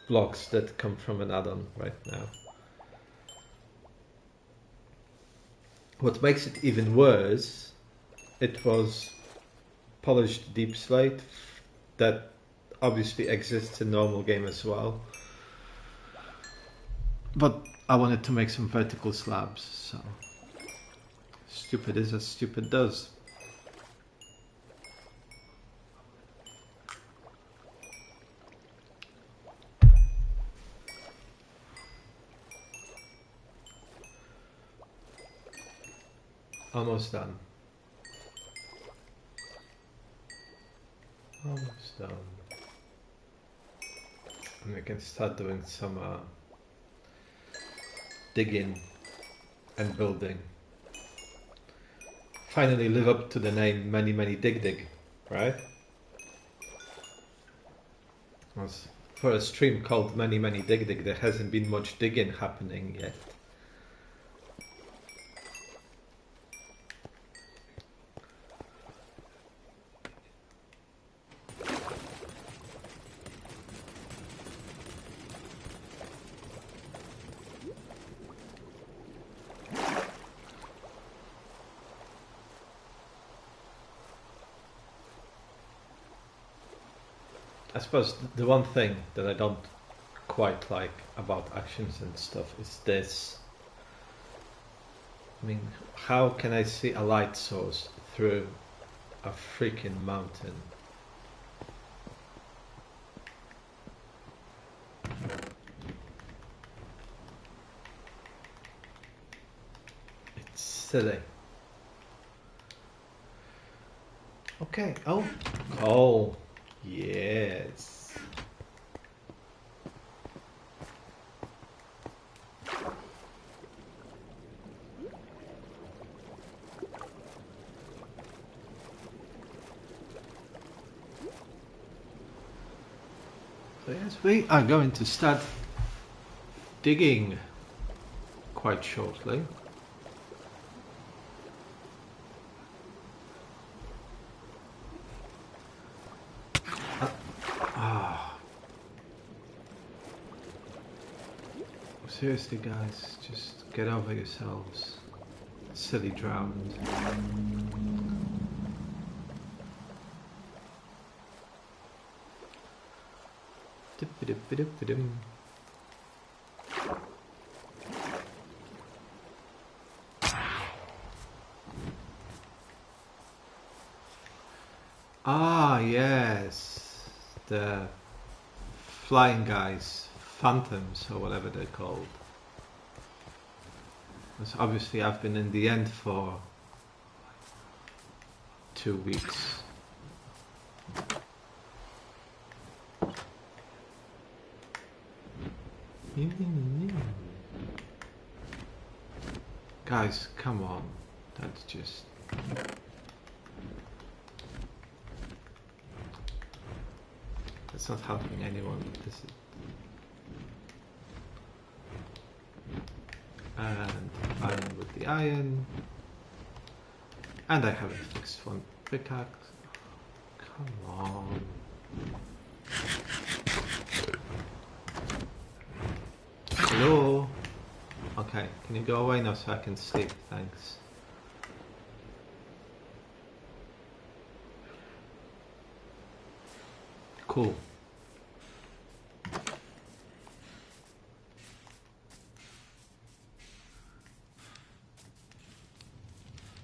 blocks that come from an add-on right now. What makes it even worse, it was polished deep slate that obviously exists in normal game as well. But I wanted to make some vertical slabs, so stupid is as stupid does. Almost done. Almost done. And we can start doing some digging and building. Finally live up to the name Many Dig, right? As for a stream called Many Dig, there hasn't been much digging happening yet. I suppose the one thing that I don't quite like about actions and stuff is this. I mean, how can I see a light source through a freaking mountain? It's silly. Okay. Oh, coal. Yes. So yes, we are going to start digging quite shortly. Seriously, guys, just get over yourselves. Silly drowned. Ah, yes, the flying guys, phantoms or whatever they're called. Because obviously I've been in the end for 2 weeks. Guys, come on, that's just... That's not helping anyone. This is... And iron with the iron. And I haven't fixed one pickaxe. Come on. Hello? Okay, can you go away now so I can sleep? Thanks. Cool.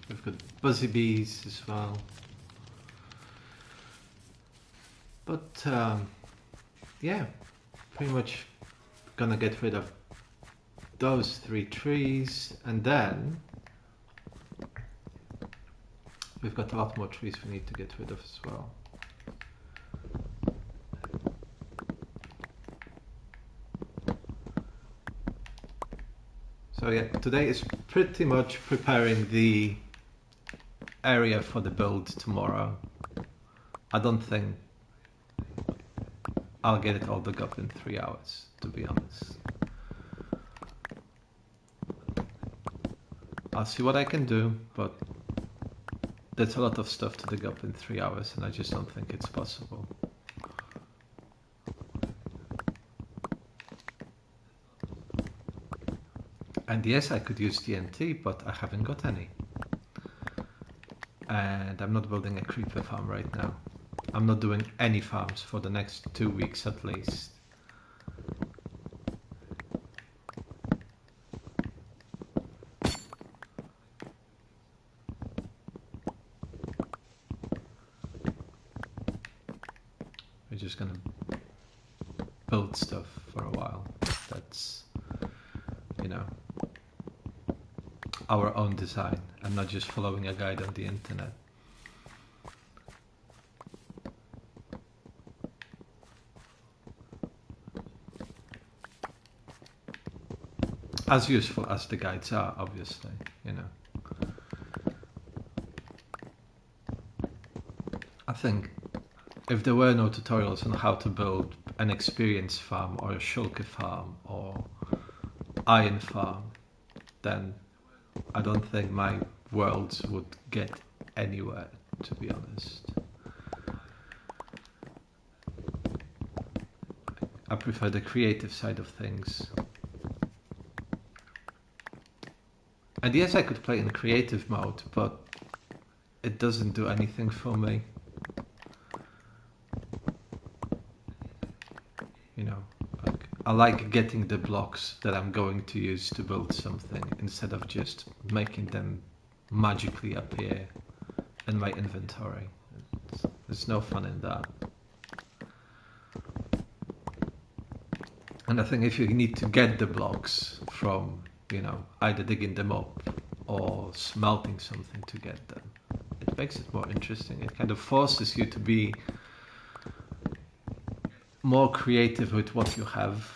We've got buzzy bees as well. But yeah, pretty much gonna get rid of those 3 trees, and then we've got a lot more trees we need to get rid of as well. So yeah, today is pretty much preparing the area for the build tomorrow. I don't think I'll get it all dug up in 3 hours, to be honest. I'll see what I can do, but there's a lot of stuff to dig up in 3 hours, and I just don't think it's possible. And yes, I could use TNT, but I haven't got any. And I'm not building a creeper farm right now. I'm not doing any farms for the next 2 weeks at least. We're just gonna build stuff for a while. That's, you know, our own design. I'm not just following a guide on the internet. As useful as the guides are, obviously, you know. I think if there were no tutorials on how to build an experience farm or a shulker farm or iron farm, then I don't think my worlds would get anywhere, to be honest. I prefer the creative side of things. And yes, I could play in creative mode, but it doesn't do anything for me. I like getting the blocks that I'm going to use to build something instead of just making them magically appear in my inventory. There's no fun in that. And I think if you need to get the blocks from, you know, either digging them up or smelting something to get them, it makes it more interesting. It kind of forces you to be more creative with what you have.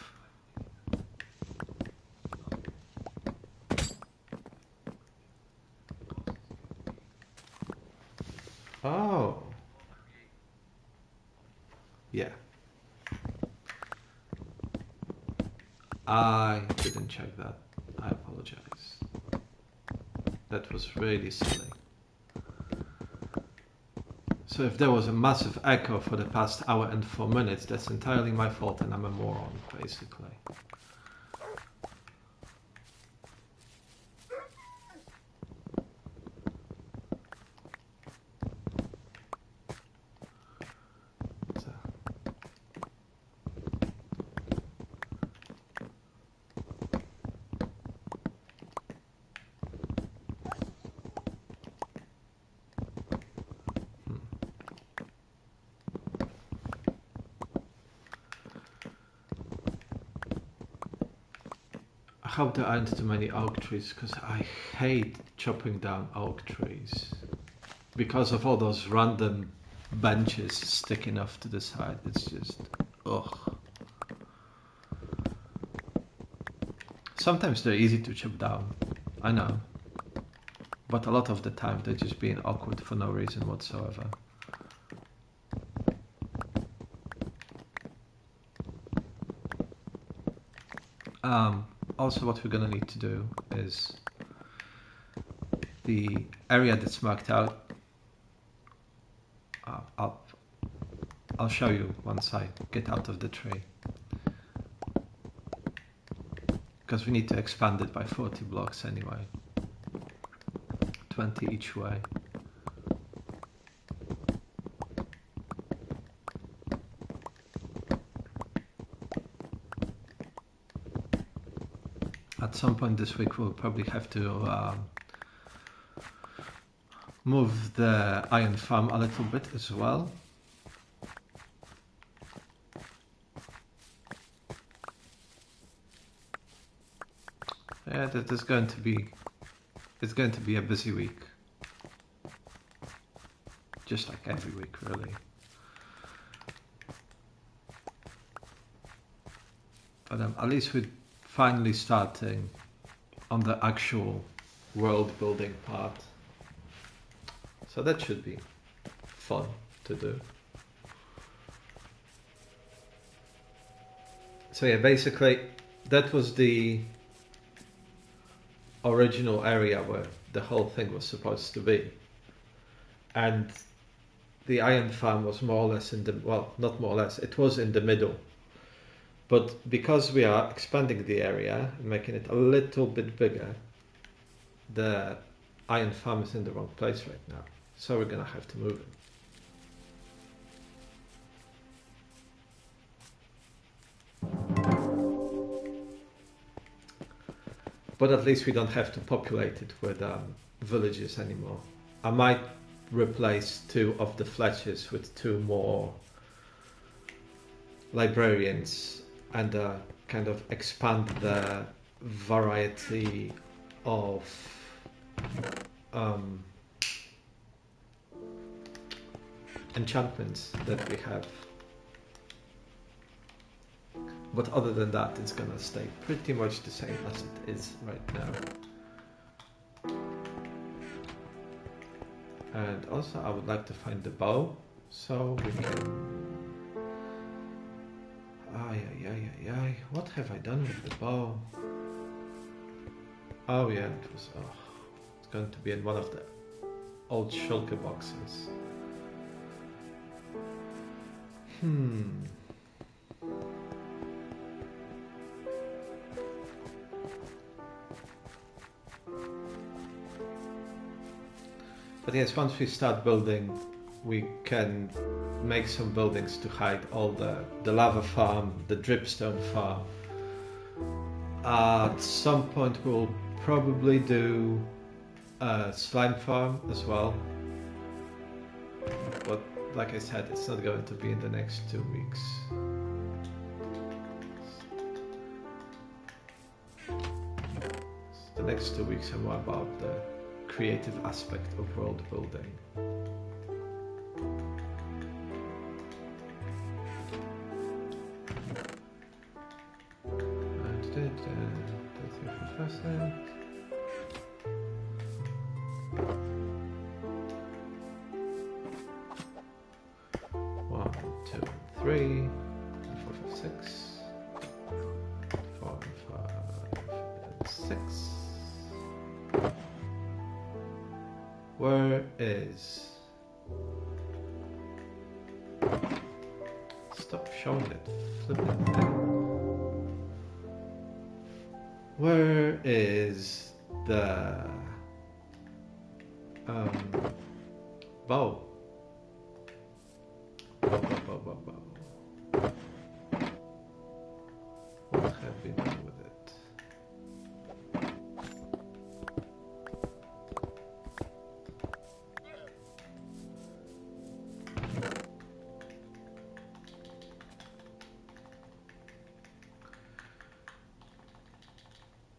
Oh. Yeah. I didn't check that. I apologize. That was really silly. So if there was a massive echo for the past hour and 4 minutes, that's entirely my fault and I'm a moron, basically. I hope there aren't too many oak trees because I hate chopping down oak trees because of all those random benches sticking off to the side. It's just ugh. Sometimes they're easy to chop down, I know, but a lot of the time they're just being awkward for no reason whatsoever. Also, what we're gonna need to do is the area that's marked out. I'll show you once I get out of the tree, because we need to expand it by 40 blocks anyway, 20 each way. At some point this week we'll probably have to move the iron farm a little bit as well. Yeah, it's going to be a busy week, just like every week really. But at least we're finally starting on the actual world building part, so that should be fun to do. So yeah, basically that was the original area where the whole thing was supposed to be, and the iron farm was more or less in the, well, not more or less, it was in the middle. But because we are expanding the area and making it a little bit bigger, the iron farm is in the wrong place right now. So we're gonna have to move it. But at least we don't have to populate it with villages anymore. I might replace 2 of the Fletchers with 2 more librarians and kind of expand the variety of enchantments that we have. But other than that, it's gonna stay pretty much the same as it is right now. And also I would like to find the bow so we can... What have I done with the bow? Oh yeah, it's going to be in one of the old shulker boxes. But yes, once we start building, we can make some buildings to hide all the lava farm, the dripstone farm, At some point we'll probably do a slime farm as well. But like I said, it's not going to be in the next 2 weeks. The next 2 weeks are more about the creative aspect of world building. One, two, three, 4, 5, 6. 4, 5, and 6. Where is? Stop showing it. Flipping thing. Where is the bow? Bow. What have we done with it?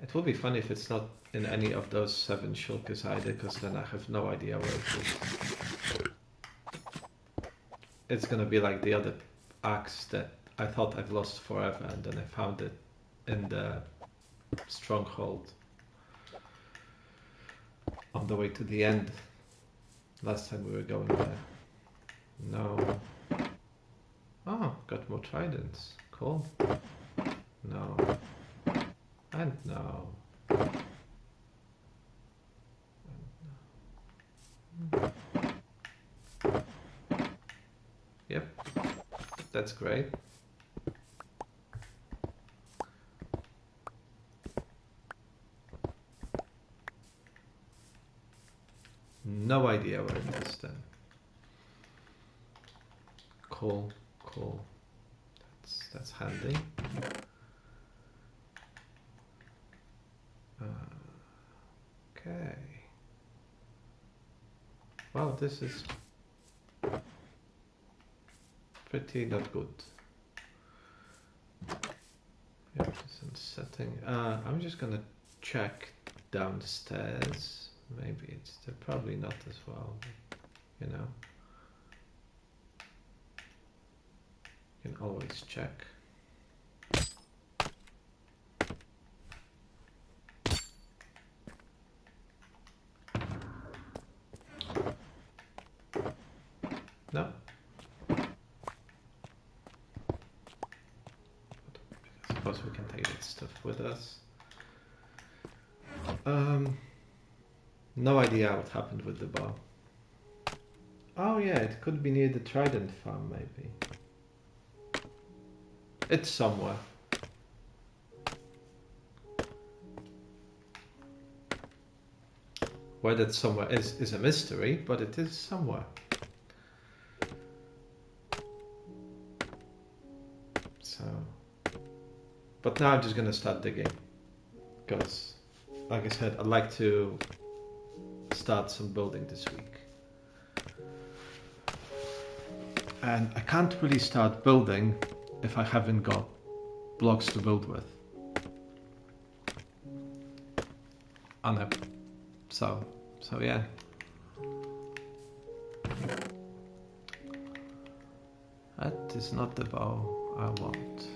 It will be funny if it's not in any of those 7 shulkers either, because then I have no idea where it is. It's gonna be like the other axe that I thought I've lost forever, and then I found it in the stronghold on the way to the end. Last time we were going there. No. Oh, got more tridents. Cool. No. And no. Yep, that's great. No idea where it is then. Cool. That's handy. Okay. Well, this is pretty not good. Yeah, some setting. I'm just gonna check downstairs. Maybe it's probably not as well. But, you know, you can always check. No. I suppose we can take that stuff with us. No idea what happened with the bow. Oh yeah, it could be near the trident farm maybe. It's somewhere. Where that somewhere is a mystery, but it is somewhere. So, but now I'm just gonna start digging, because, like I said, I'd like to start some building this week. And I can't really start building if I haven't got blocks to build with. So yeah. That is not the bow I want.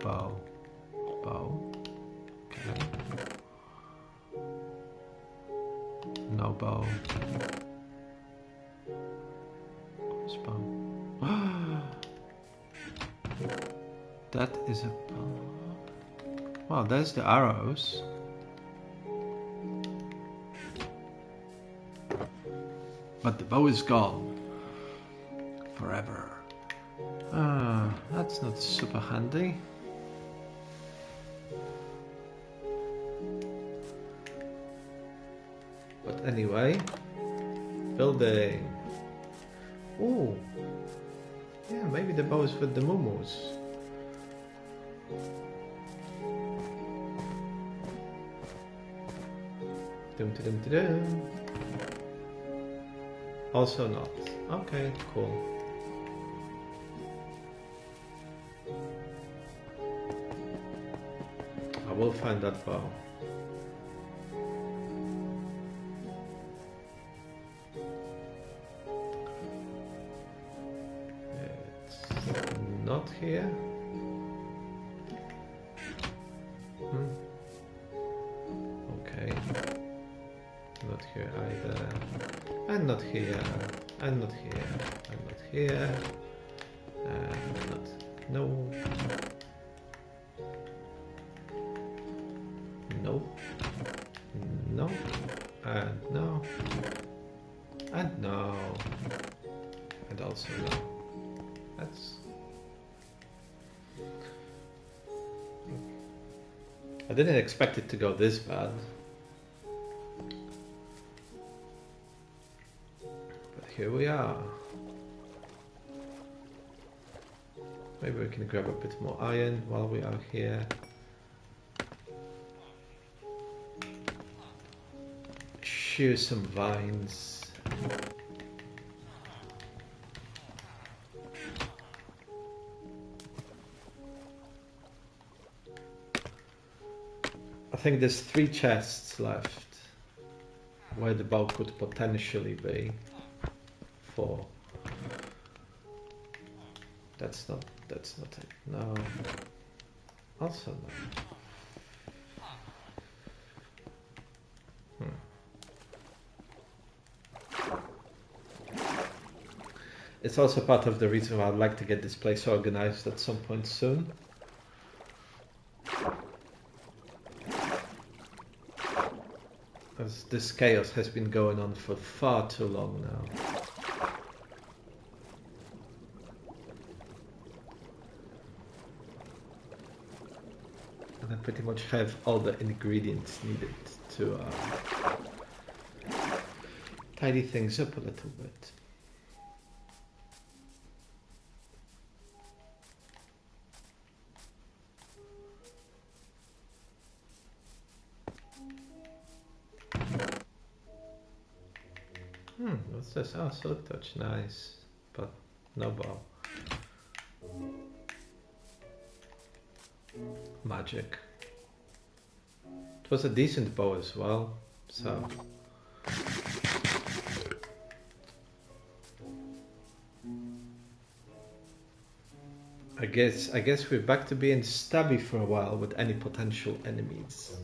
Bow. Okay. No bow. Crossbow. That is a bow. Wow, there's the arrows. But the bow is gone. Forever. That's not super handy. But anyway, building. Ooh, yeah, maybe the bow is with the mumus. Dum dum dum. Also not. Okay, cool. I will find that bow. It's not here. Okay. Not here either. And not here. And not here. And not here. And not. No. No. No. And no. And no. And also no. That's... I didn't expect it to go this bad. But here we are. Maybe we can grab a bit more iron while we are here. Shear some vines. I think there's 3 chests left where the bow could potentially be. 4. That's not it. No. Also no. It's also part of the reason why I'd like to get this place organized at some point soon. As this chaos has been going on for far too long now. And I pretty much have all the ingredients needed to tidy things up a little bit. What's this? Oh, silk touch, nice, but no bow. Magic. It was a decent bow as well, so. I guess we're back to being stabby for a while with any potential enemies.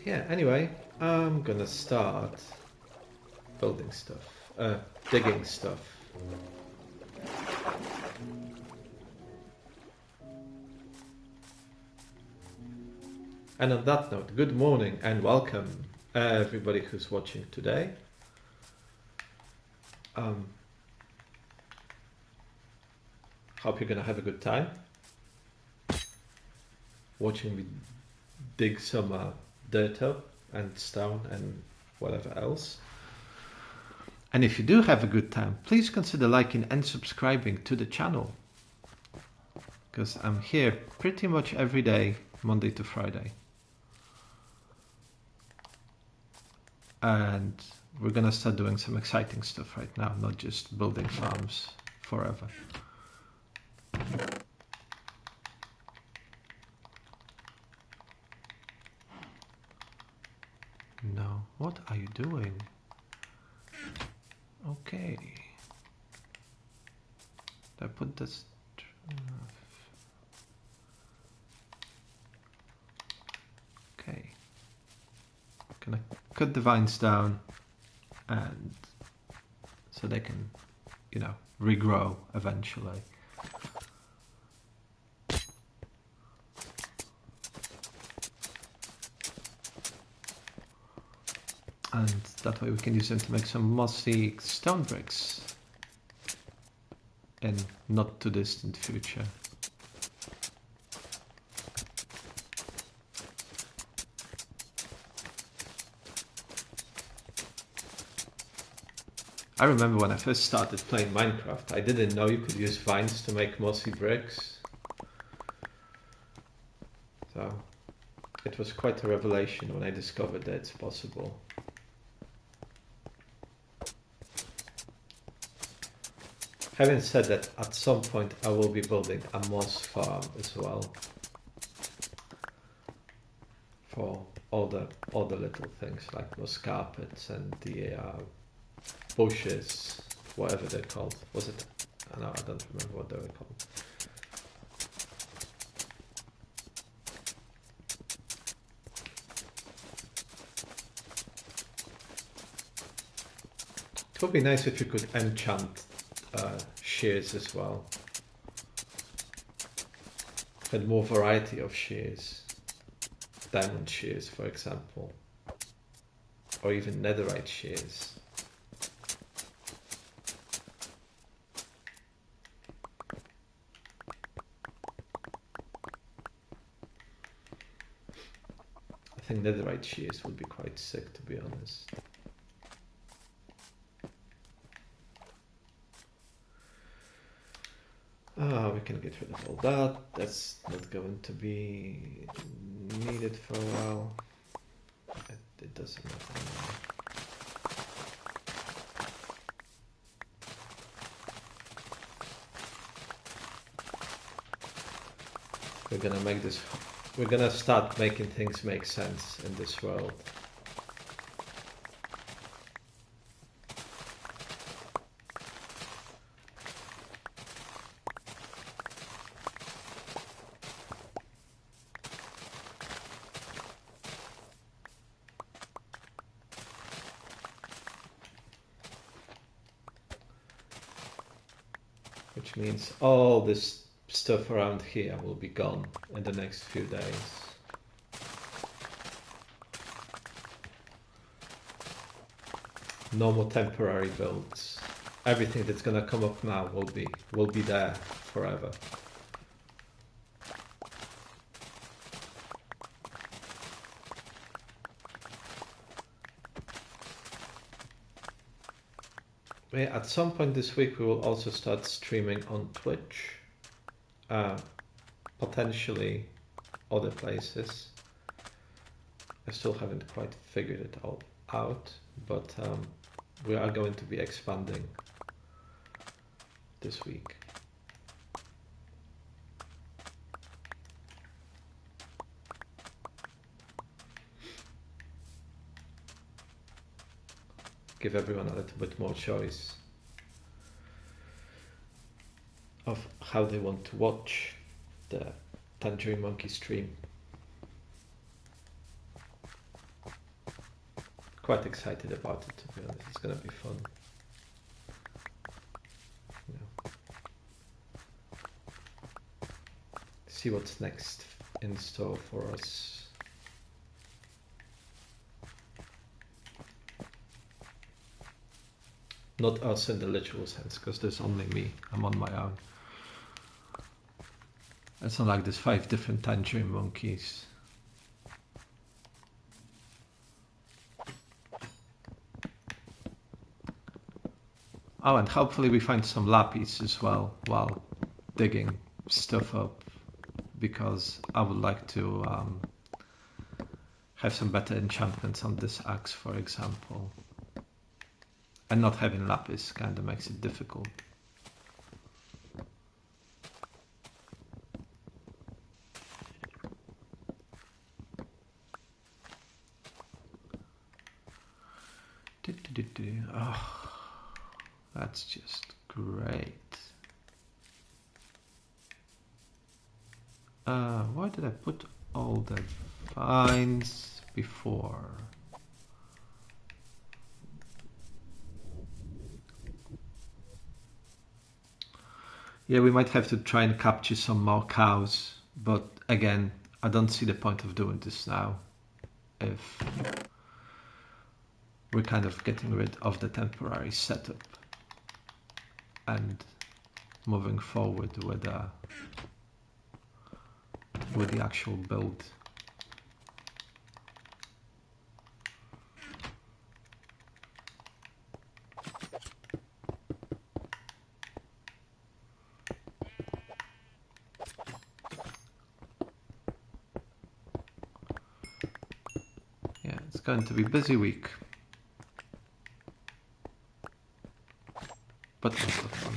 Yeah, anyway, I'm gonna start building stuff, digging stuff. And on that note, good morning and welcome everybody who's watching today. Hope you're gonna have a good time watching me dig some dirt up and stone and whatever else. And if you do have a good time, please consider liking and subscribing to the channel, because I'm here pretty much every day, Monday to Friday. And we're gonna start doing some exciting stuff right now, not just building farms forever. No, what are you doing? Okay. I put this. Okay. Can I cut the vines down, and so they can, you know, regrow eventually. And that way we can use them to make some mossy stone bricks in not too distant future. I remember when I first started playing Minecraft, I didn't know you could use vines to make mossy bricks. So it was quite a revelation when I discovered that it's possible. Having said that, at some point I will be building a moss farm as well. For all the little things like moss carpets and the bushes, whatever they're called. Was it? No, I don't remember what they were called. It would be nice if you could enchant shears as well. And more variety of shears. Diamond shears, for example. Or even netherite shears. I think netherite shears would be quite sick, to be honest. We can get rid of all that. That's not going to be needed for a while. It doesn't matter anymore. We're gonna start making things make sense in this world. Which means all this stuff around here will be gone in the next few days. No more temporary builds. Everything that's gonna come up now will be there forever. At some point this week we will also start streaming on Twitch, potentially other places. I still haven't quite figured it all out, but we are going to be expanding this week. Give everyone a little bit more choice of how they want to watch the Tangerine Monkey stream. Quite excited about it, to be honest. It's gonna be fun. Yeah. See what's next in store for us. Not us in the literal sense, because there's only me. I'm on my own. It's not like there's 5 different tangerine monkeys. Oh, and hopefully we find some lapis as well while digging stuff up, because I would like to have some better enchantments on this axe, for example. And not having lapis kind of makes it difficult. Oh, that's just great. Why did I put all the vines before? Yeah, we might have to try and capture some more cows, but again, I don't see the point of doing this now if we're kind of getting rid of the temporary setup and moving forward with the actual build. Yeah, it's going to be a busy week, but lots of fun.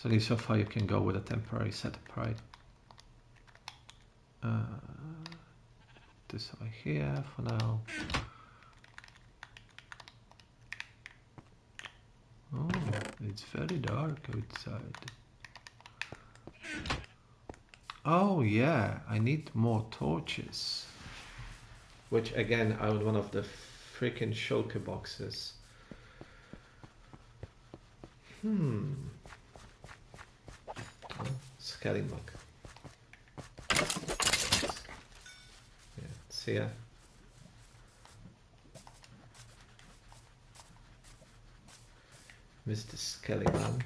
So so far you can go with a temporary setup, right? This over here for now. Oh, it's very dark outside. Oh yeah, I need more torches. Which again are one of the freaking shulker boxes. Oh, scaling bug. Yeah, see ya. Mr. Skellyman.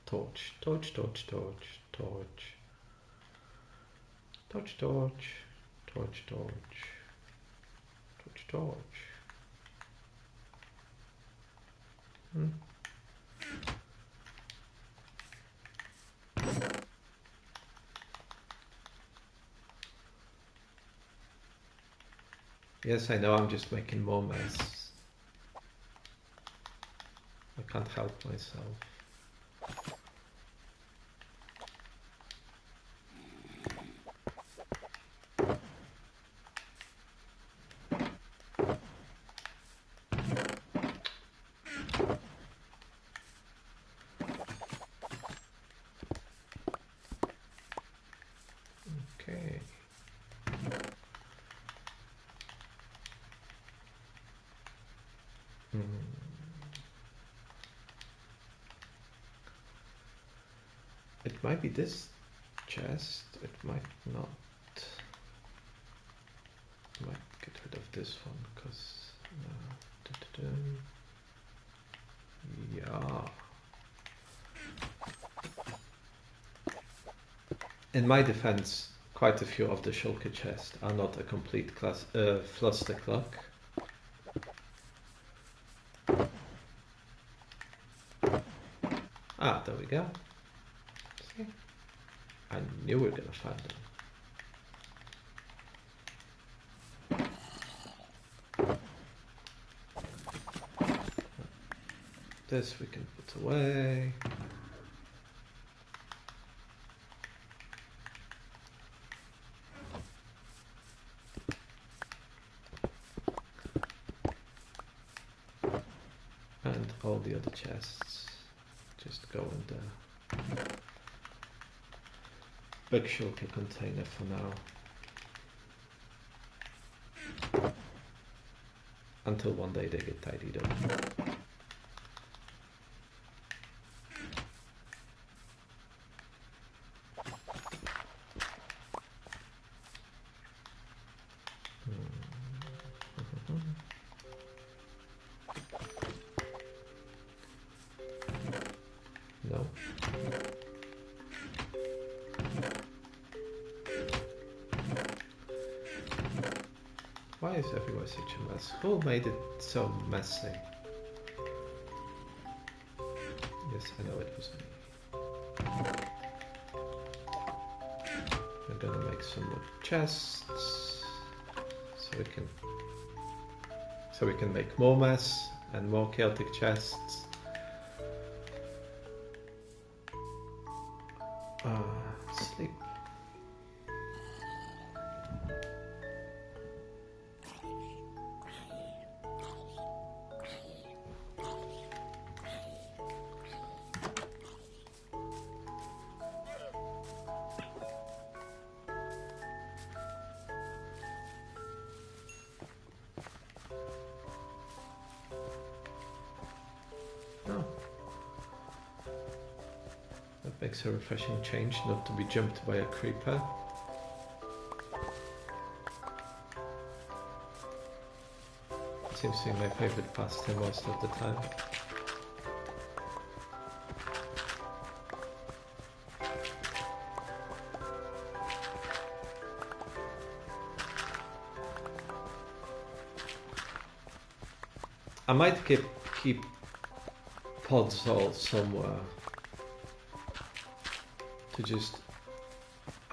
Torch, torch, torch, torch, torch. Torch, torch, torch, torch, torch, torch. Yes, I know, I'm just making more mess. I can't help myself. Okay. It might be this chest, it might not. I might get rid of this one because yeah. In my defense, quite a few of the shulker chests are not a complete class fluster clock. Ah, there we go. See? I knew we were gonna find them. This we can put away. And all the other chests just go in the big shulker container for now. Until one day they get tidied up. No. Why is everywhere such a mess? Who made it so messy? Yes, I know it was me. We're gonna make some more chests so we can make more mess and more chaotic chests. Sleep. Makes a refreshing change not to be jumped by a creeper. seems to be my favorite pastime most of the time. I might keep pods all somewhere to just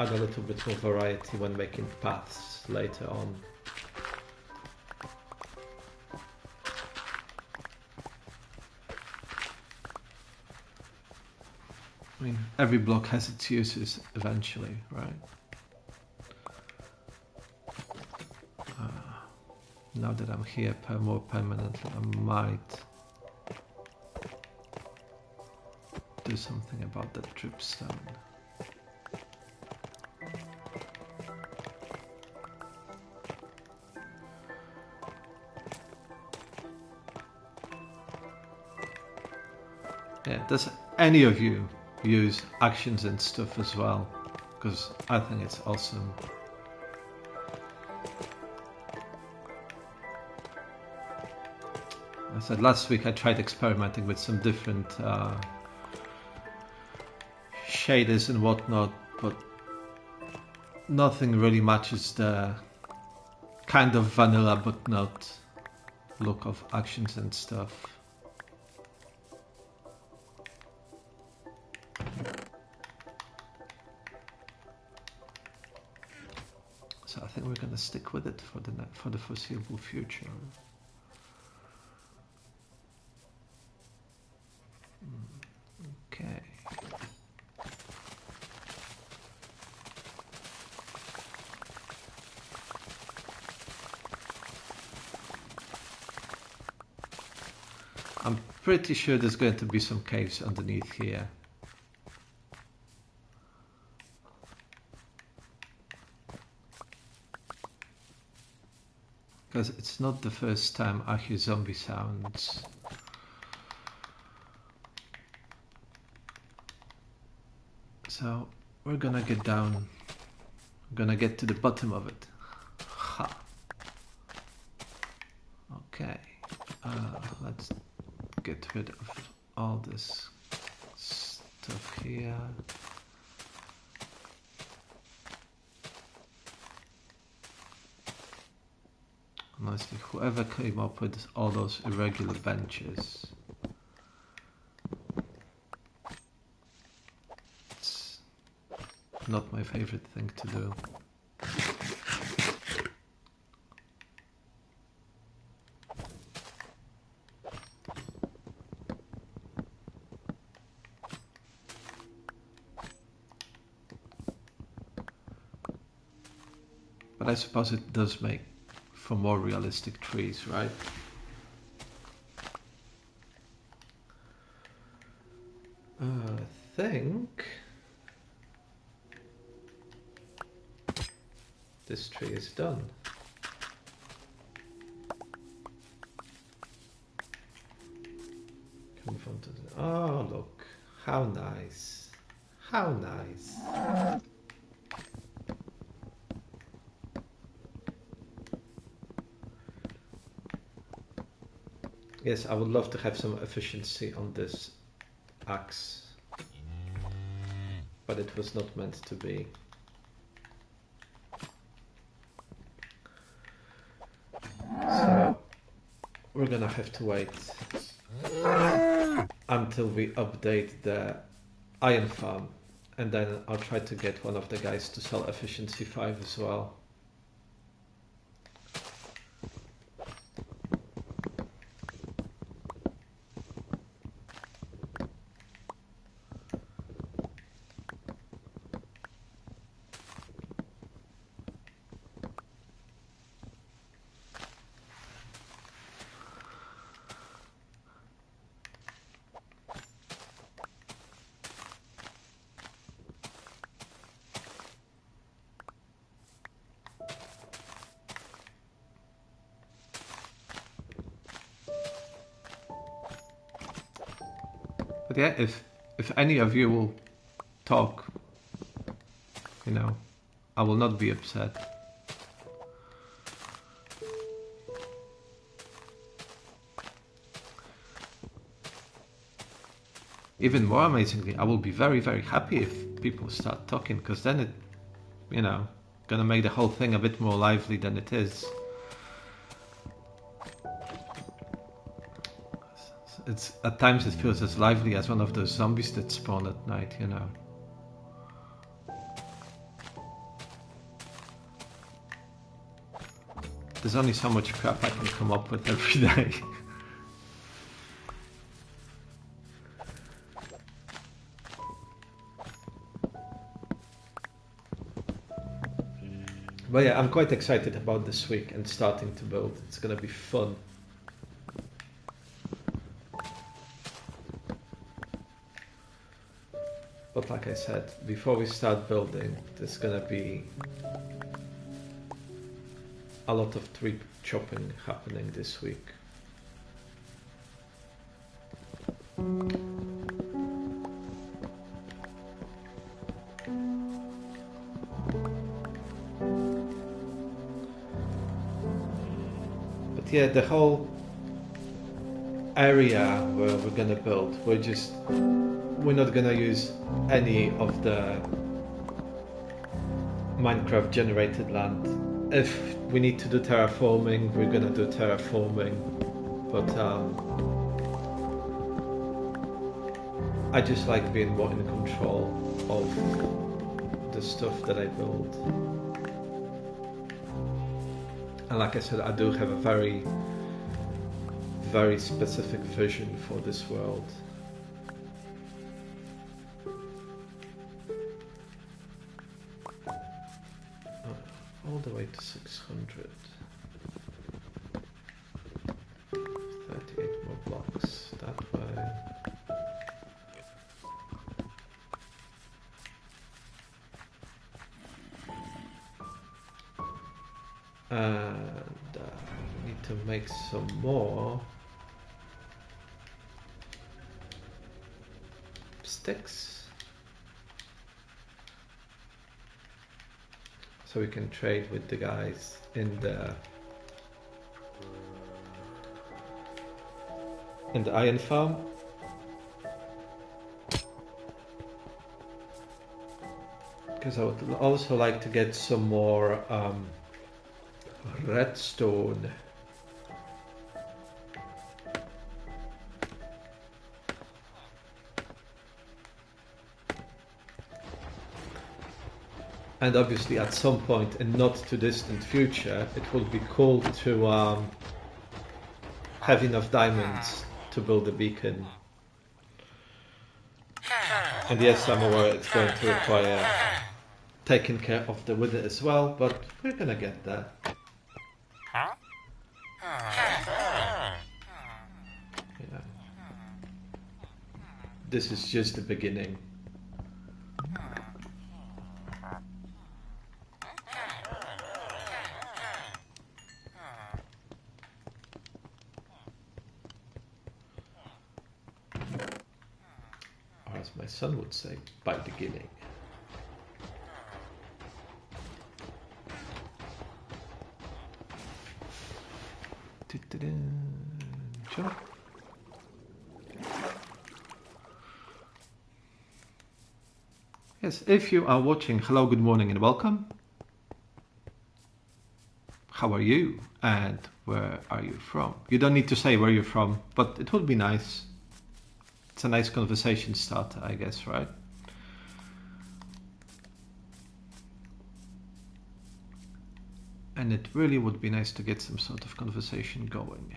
add a little bit more variety when making paths later on. I mean, every block has its uses eventually, right? Now that I'm here more permanently, I might do something about that dripstone. Yeah, does any of you use actions and stuff as well? Because I think it's awesome. I said last week I tried experimenting with some different shaders and whatnot, but nothing really matches the kind of vanilla but not look of actions and stuff. So I think we're going to stick with it for the foreseeable future. Okay. I'm pretty sure there's going to be some caves underneath here. Because it's not the first time I hear zombie sounds. So we're gonna get down. We're gonna get to the bottom of it. Ha. Okay. Let's get rid of all this stuff here. Honestly, whoever came up with all those irregular benches, it's not my favorite thing to do. But I suppose it does make for more realistic trees, right? I think this tree is done. Come from to the... Oh, look, how nice, how nice. Yes, I would love to have some efficiency on this axe, but it was not meant to be. So we're gonna have to wait until we update the iron farm, and then I'll try to get one of the guys to sell efficiency 5 as well. But yeah, if any of you will talk, you know, I will not be upset. even more amazingly, I will be very, very happy if people start talking, because then it, you know, gonna make the whole thing a bit more lively than it is. It's at times it feels as lively as one of those zombies that spawn at night, you know. There's only so much crap I can come up with every day. But yeah, I'm quite excited about this week and starting to build. It's gonna be fun. But like I said, before we start building, there's gonna be a lot of tree chopping happening this week. But yeah, the whole area where we're gonna build, we're not gonna use any of the Minecraft generated land. If we need to do terraforming, we're gonna do terraforming, but I just like being more in control of the stuff that I build. And like I said, I do have a very, very specific vision for this world. All the way to 600. 38 more blocks that way. And we need to make some more sticks. So we can trade with the guys in the iron farm. Because I would also like to get some more redstone. And obviously at some point in not too distant future, it will be cool to have enough diamonds to build a beacon. And yes, I'm aware it's going to require taking care of the wither as well, but we're gonna get there. Yeah. This is just the beginning. As my son would say, by beginning. Sure. Yes, if you are watching, hello, good morning and welcome. How are you and where are you from? You don't need to say where you're from, but it would be nice. It's a nice conversation starter, I guess, right? And it really would be nice to get some sort of conversation going.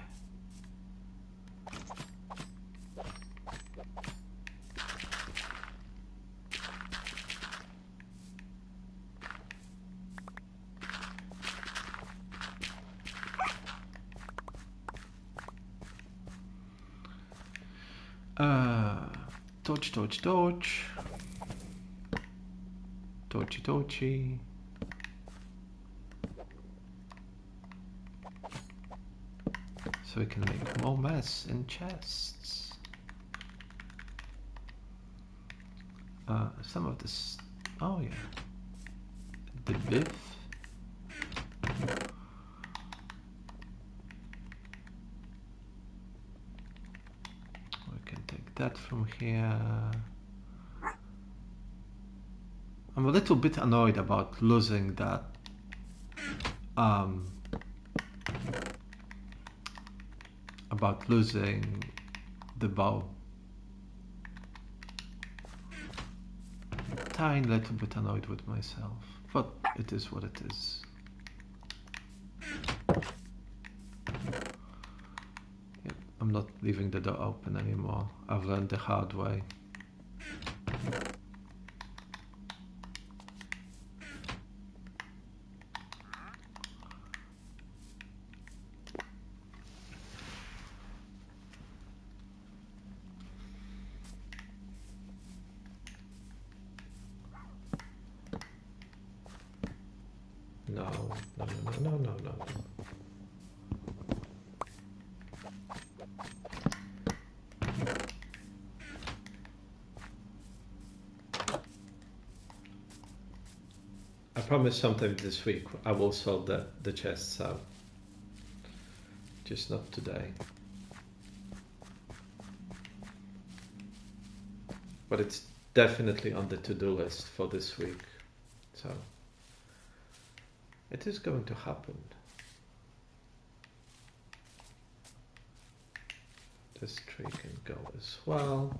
Torch. Torchy. So we can make more mess in chests. Some of this, oh yeah, the biff. We can take that from here. I'm a little bit annoyed about losing that about losing the bow. Tiny little bit annoyed with myself, but it is what it is. Yep, I'm not leaving the door open anymore. I've learned the hard way. No. I promise sometime this week I will sort the chests out. Just not today. But it's definitely on the to-do list for this week. So it is going to happen. This tree can go as well.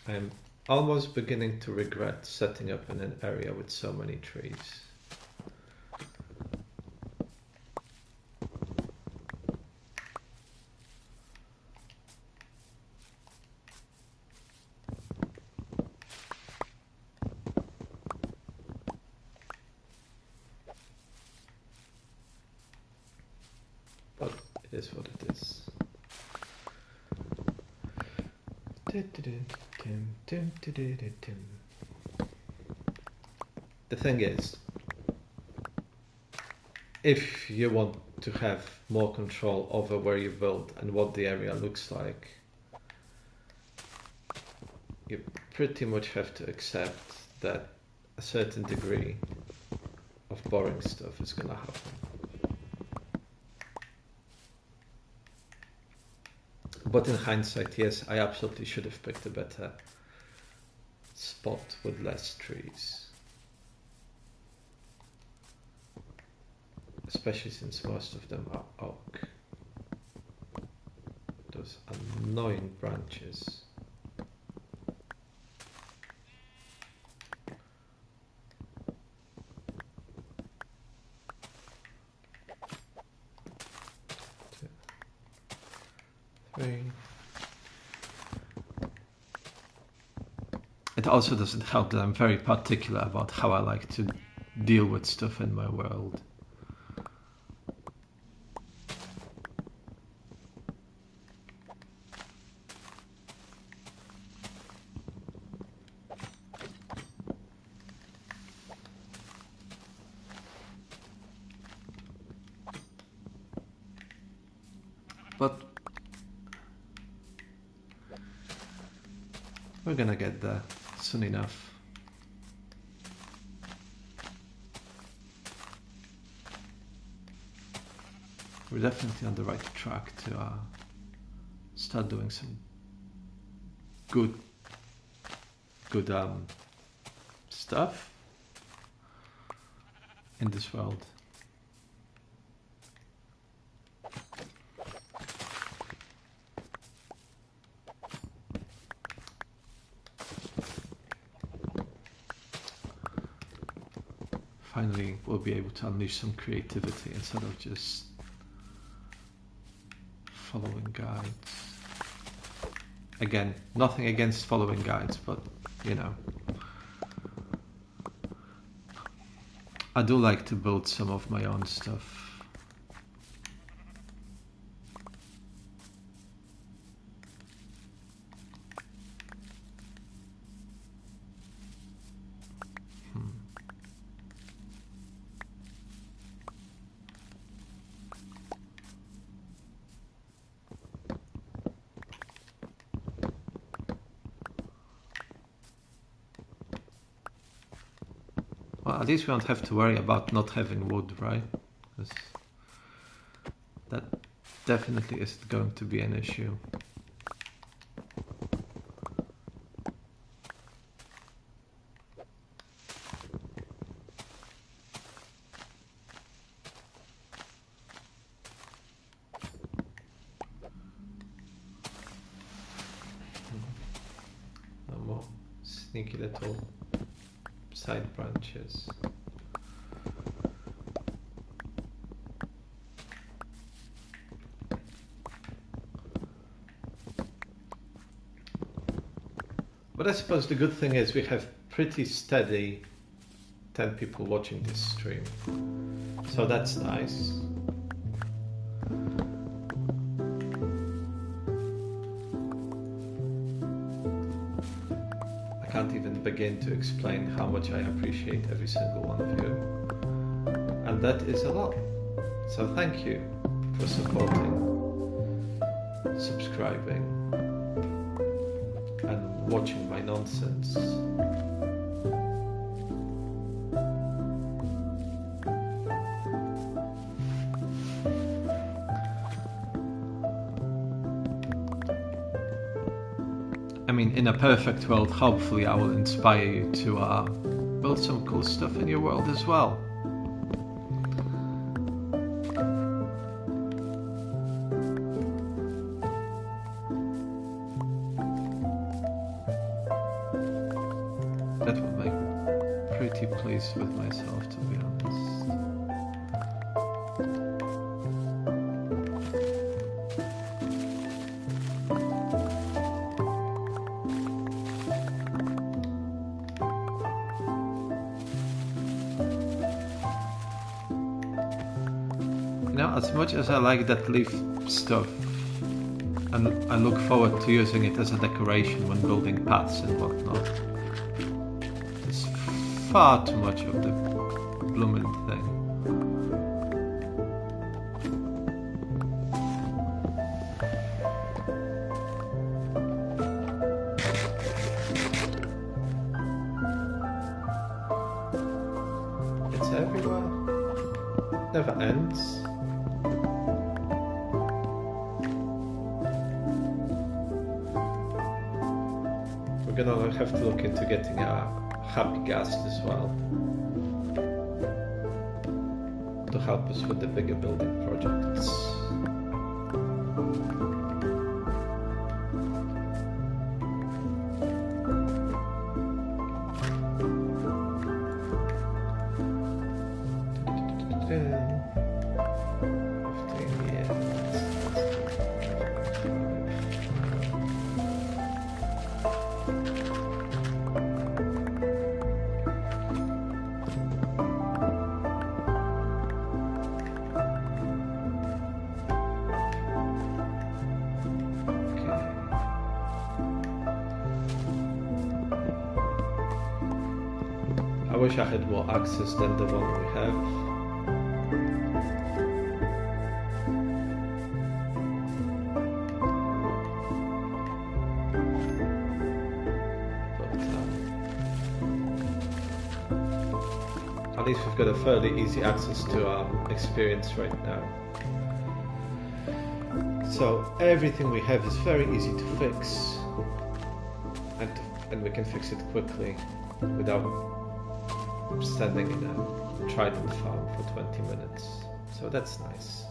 I'm almost beginning to regret setting up in an area with so many trees. But it is what it is. The thing is, if you want to have more control over where you build and what the area looks like, you pretty much have to accept that a certain degree of boring stuff is gonna happen. But in hindsight, yes, I absolutely should have picked a better spot with less trees. Especially since most of them are oak. Those annoying branches. Two, three. It also doesn't help that I'm very particular about how I like to deal with stuff in my world. But we're gonna get there soon enough. We're definitely on the right track to start doing some good stuff in this world. Finally, we'll be able to unleash some creativity instead of just following guides. Again, nothing against following guides, but you know, I do like to build some of my own stuff. Well, at least we don't have to worry about not having wood, right? 'Cause that definitely isn't going to be an issue. No more sneaky little side branches. But I suppose the good thing is we have pretty steady 10 people watching this stream, so that's nice. I can't even begin to explain how much I appreciate every single one of you, and that is a lot. So thank you for supporting, subscribing, and watching my nonsense. I mean, in a perfect world, hopefully I will inspire you to build some cool stuff in your world as well. That would make me pretty pleased with myself, to be honest. You know, as much as I like that leaf stuff, and I look forward to using it as a decoration when building paths and whatnot, there's far too much of the blooming thing. It's everywhere. Never ends. We're gonna have to look into getting a happy ghast as well to help us with the bigger building projects. I wish I had more access than the one we have. But at least we've got a fairly easy access to our experience right now. So everything we have is very easy to fix, and we can fix it quickly without standing in a trident farm for 20 minutes. So that's nice.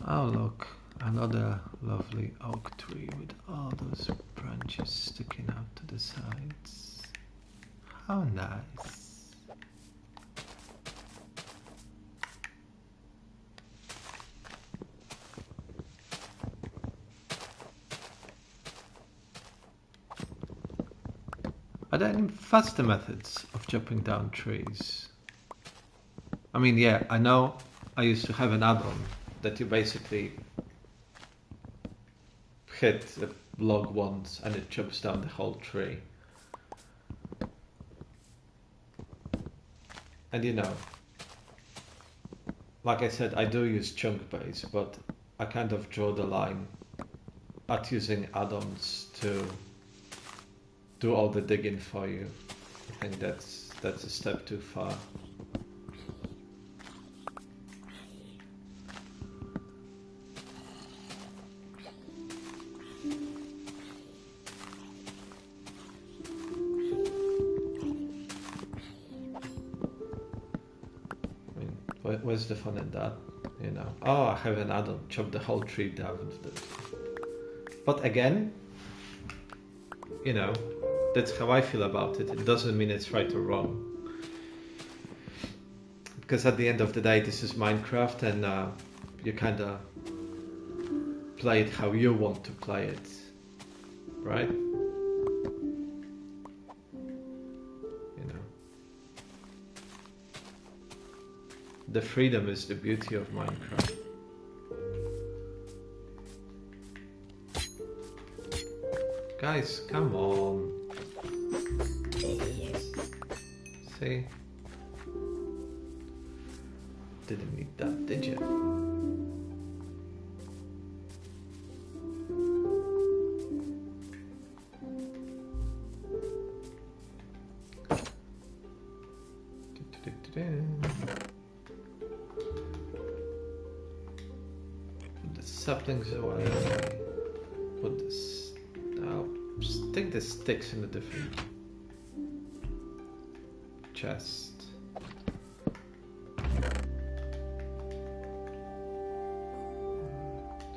Oh look, another lovely oak tree with all those branches sticking out to the sides. How nice. Are there any faster methods of chopping down trees? I mean, yeah, I know I used to have an add-on that you basically hit the log once and it chops down the whole tree. And you know, like I said, I do use chunk base, but I kind of draw the line at using add-ons to do all the digging for you. I think that's a step too far. Where's the fun in that? You know, oh, I have an add-on, chop the whole tree down. But again, you know, that's how I feel about it. It doesn't mean it's right or wrong. Because at the end of the day, this is Minecraft, and you kind of play it how you want to play it, right? The freedom is the beauty of Minecraft. Guys, come on. See? Didn't need that, did you? Saplings away. Put this. I'll stick the sticks in a different chest.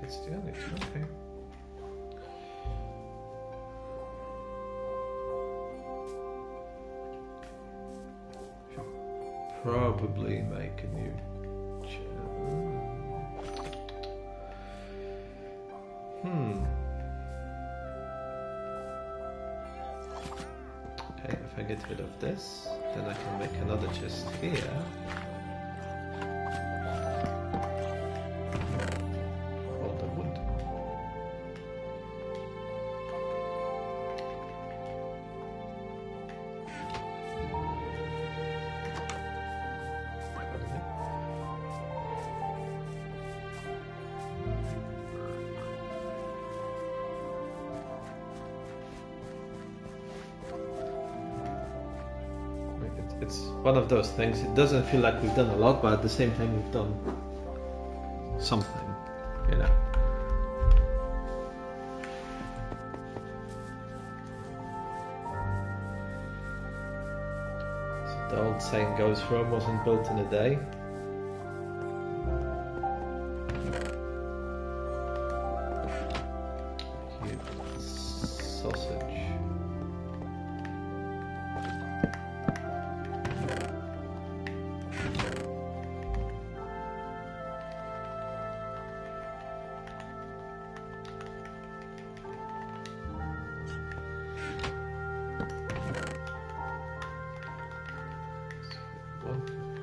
That's the only two. Okay. Should probably make a new chest. Okay, if I get rid of this, then I can make another chest here. All the wood. It's one of those things, it doesn't feel like we've done a lot, but at the same time we've done something, you know. So the old saying goes, Rome wasn't built in a day. Sausage.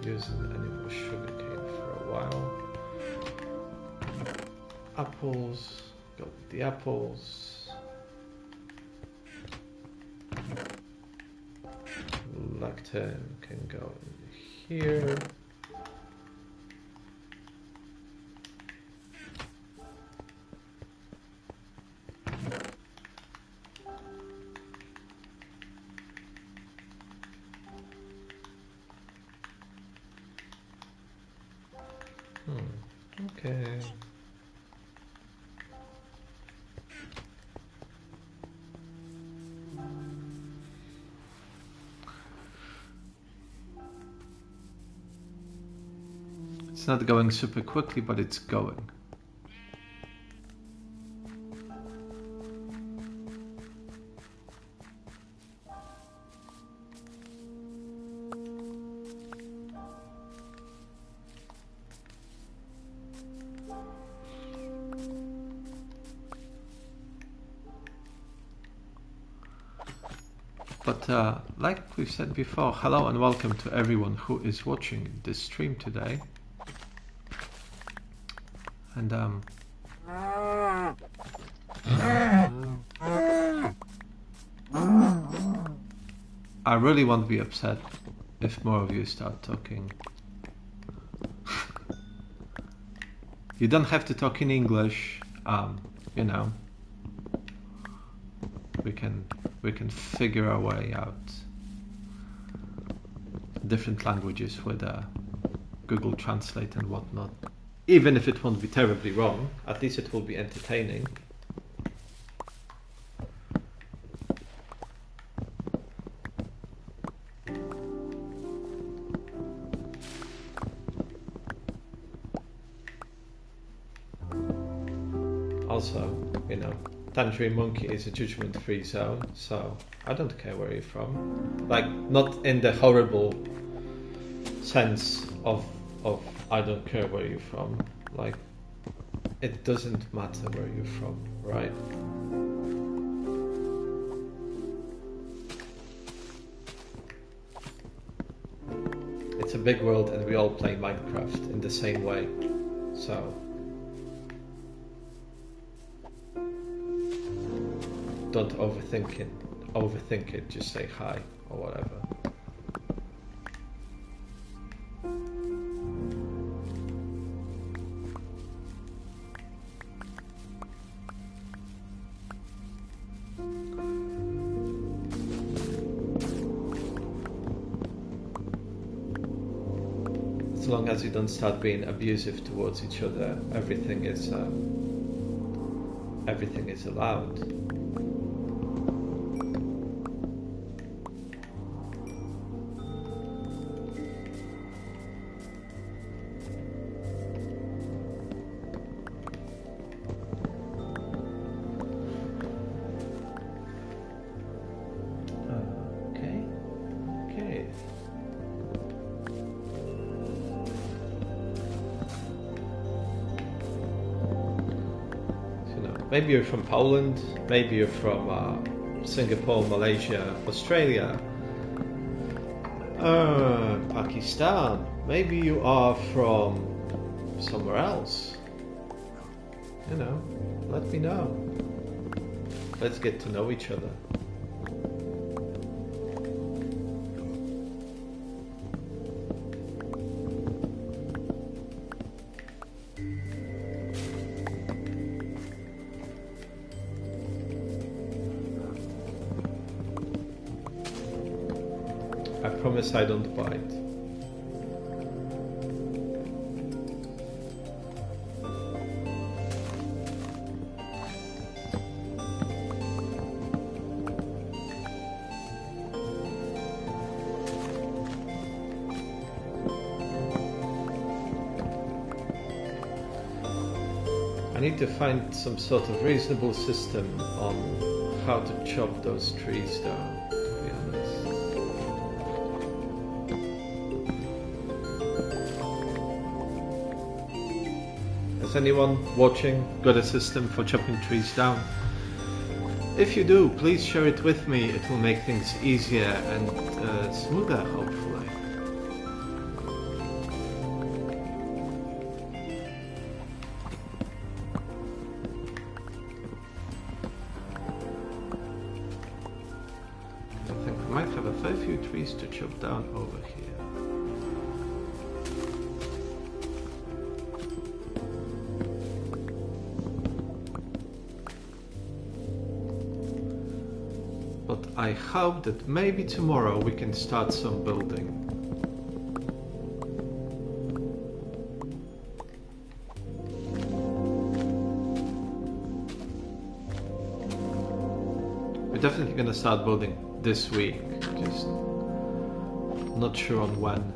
Using any more sugarcane for a while. Apples, go with the apples. Lactan can go in here. Okay. It's not going super quickly, but it's going. But like we've said before, hello and welcome to everyone who is watching this stream today. And I really won't be upset if more of you start talking. You don't have to talk in English, you know. We can figure our way out. Different languages with Google Translate and whatnot. Even if it won't be terribly wrong, at least it will be entertaining. Also, you know, Tangerine Monkey is a judgment-free zone, so I don't care where you're from. Like, not in the horrible sense of I don't care where you're from. Like, it doesn't matter where you're from, right? It's a big world and we all play Minecraft in the same way, so don't overthink it, just say hi or whatever. As long as you don't start being abusive towards each other, everything is allowed. Maybe you're from Poland, maybe you're from Singapore, Malaysia, Australia, Pakistan, maybe you are from somewhere else. You know, let me know. Let's get to know each other. I promise I don't bite. I need to find some sort of reasonable system on how to chop those trees down, to be honest. Has anyone watching got a system for chopping trees down? If you do, please share it with me. It will make things easier and smoother, hopefully. I think we might have a fair few trees to chop down over here. But I hope that maybe tomorrow we can start some building. We're definitely gonna start building this week, just not sure on when.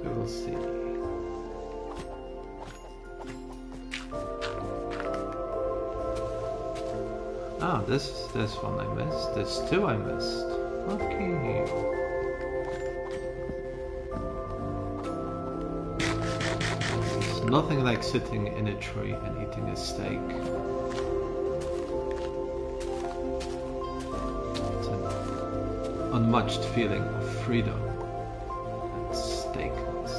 We'll see. Ah, there's one I missed. There's two I missed. Okay. It's nothing like sitting in a tree and eating a steak. unmatched feeling of freedom and stakeness.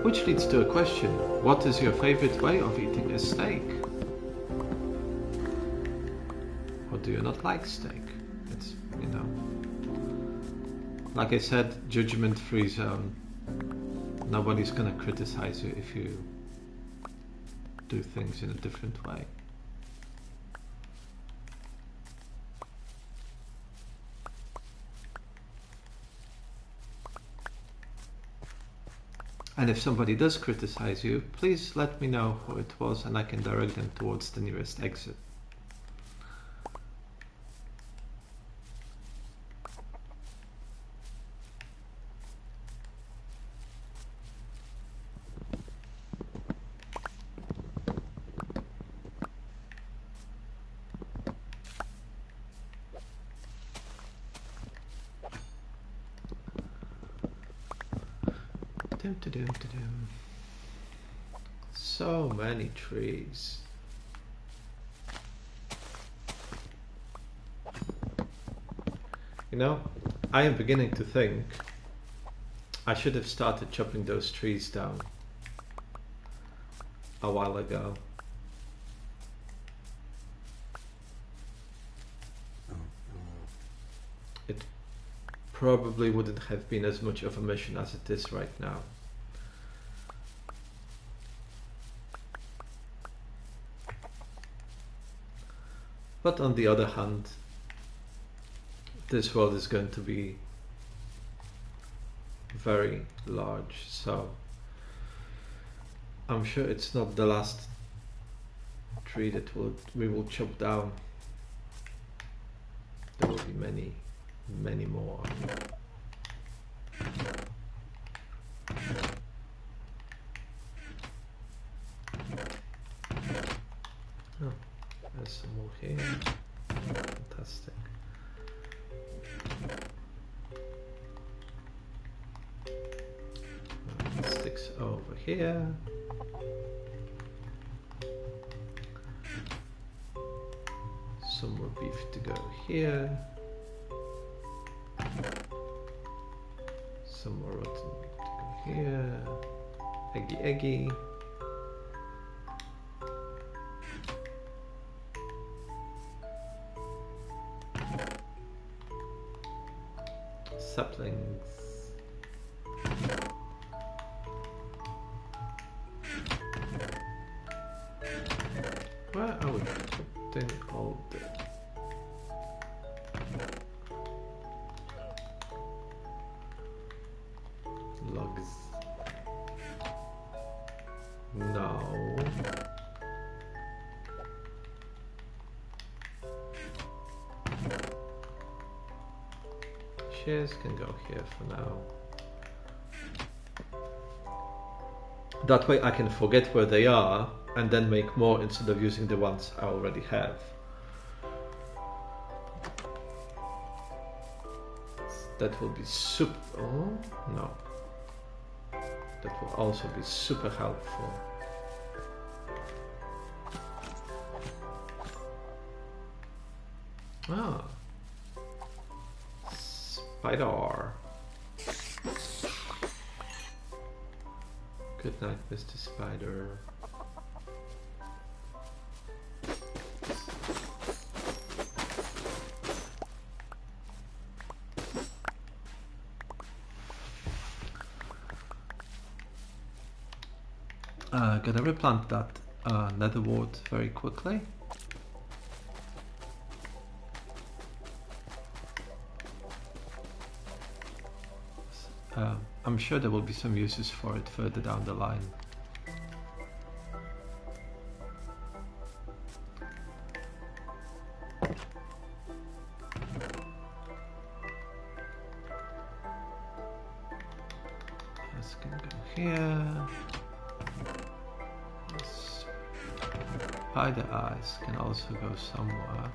Which leads to a question: what is your favorite way of eating a steak? Or do you not like steak? It's, you know, like I said, judgment-free zone. Nobody's gonna criticize you if you do things in a different way. And if somebody does criticize you, please let me know who it was and I can direct them towards the nearest exit. So many trees. You know, I am beginning to think I should have started chopping those trees down a while ago. It probably wouldn't have been as much of a mission as it is right now. But on the other hand, this world is going to be very large, so I'm sure it's not the last tree that we will chop down. There will be many, many more. Oh, there's some more here. Fantastic. Sticks over here. Some more beef to go here. Some more rotten meat to go here. Eggy, eggy. Saplings. Where are we putting all the logs? No. Shears can go here for now. That way I can forget where they are and then make more instead of using the ones I already have. That will be super... oh, no. That will also be super helpful. Ah. Spider. Good night, Mr. Spider. Gonna replant that nether wart very quickly. I'm sure there will be some uses for it further down the line. This can go here. This spider eyes can also go somewhere.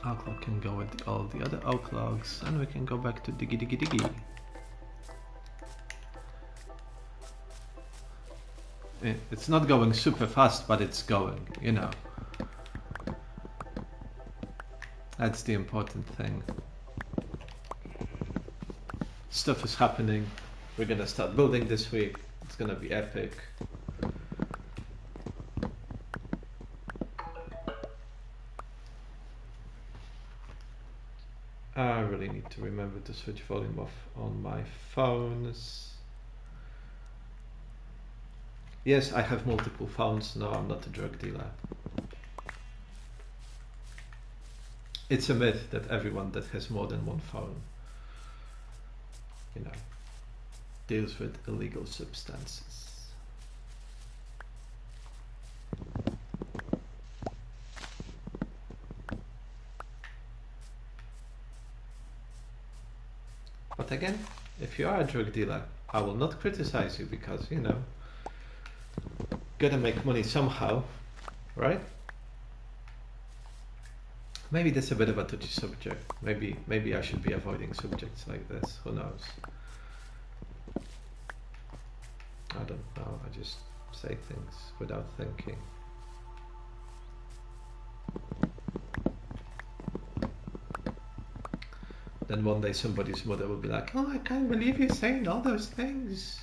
Oak log can go with all the other oak logs, and we can go back to diggy diggy diggy. It's not going super fast, but it's going, you know. That's the important thing. Stuff is happening. We're gonna start building this week. It's gonna be epic. I really need to remember to switch volume off on my phones. Yes, I have multiple phones. No, I'm not a drug dealer. It's a myth that everyone that has more than one phone, you know, deals with illegal substances. But again, if you are a drug dealer, I will not criticize you because, you know, gotta make money somehow, right? Maybe that's a bit of a touchy subject. Maybe I should be avoiding subjects like this. Who knows? I don't know. I just say things without thinking. Then one day somebody's mother will be like, "Oh, I can't believe you're saying all those things."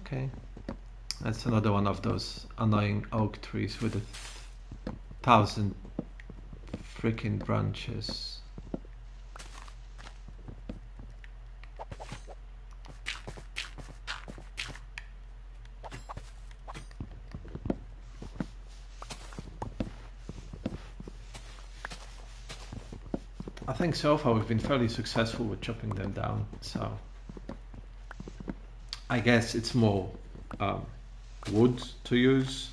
Okay. That's another one of those annoying oak trees with 1,000 freaking branches. I think so far we've been fairly successful with chopping them down, so I guess it's more wood to use.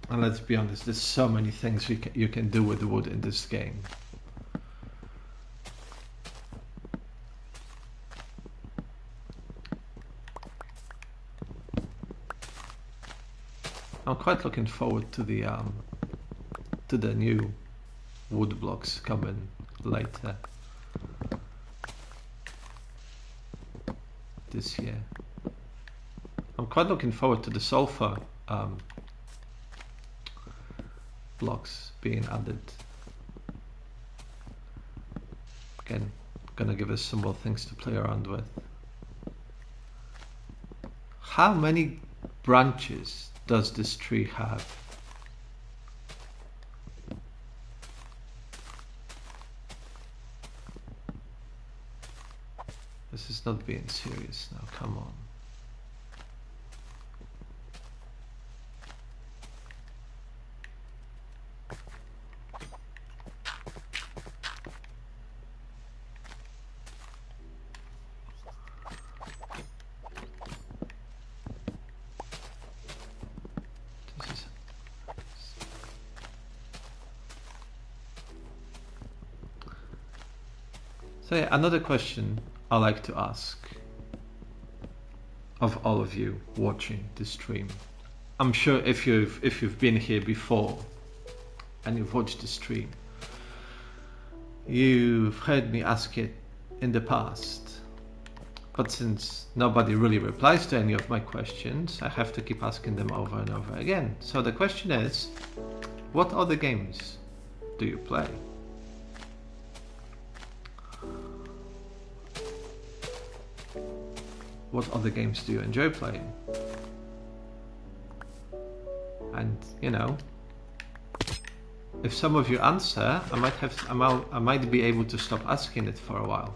And let's be honest, there's so many things you can do with wood in this game. I'm quite looking forward to the new wood blocks coming later this year. I'm quite looking forward to the sulfur blocks being added. Again, gonna give us some more things to play around with. How many branches does this tree have? This is not being serious now, come on. So yeah, another question I like to ask of all of you watching the stream. I'm sure if you've been here before and you've watched the stream, you've heard me ask it in the past. But since nobody really replies to any of my questions, I have to keep asking them over and over again. So the question is, what other games do you play? What other games do you enjoy playing? And you know, if some of you answer, I might be able to stop asking it for a while.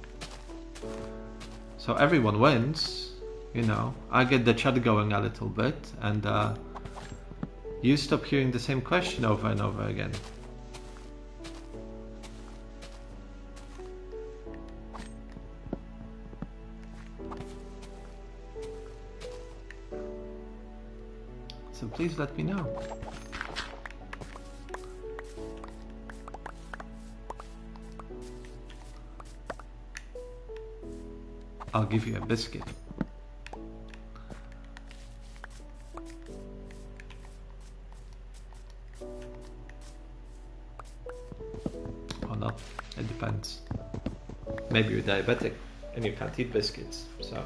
So everyone wins, you know. I get the chat going a little bit, and you stop hearing the same question over and over again. So please let me know. I'll give you a biscuit. Or not, it depends. Maybe you're diabetic and you can't eat biscuits, so.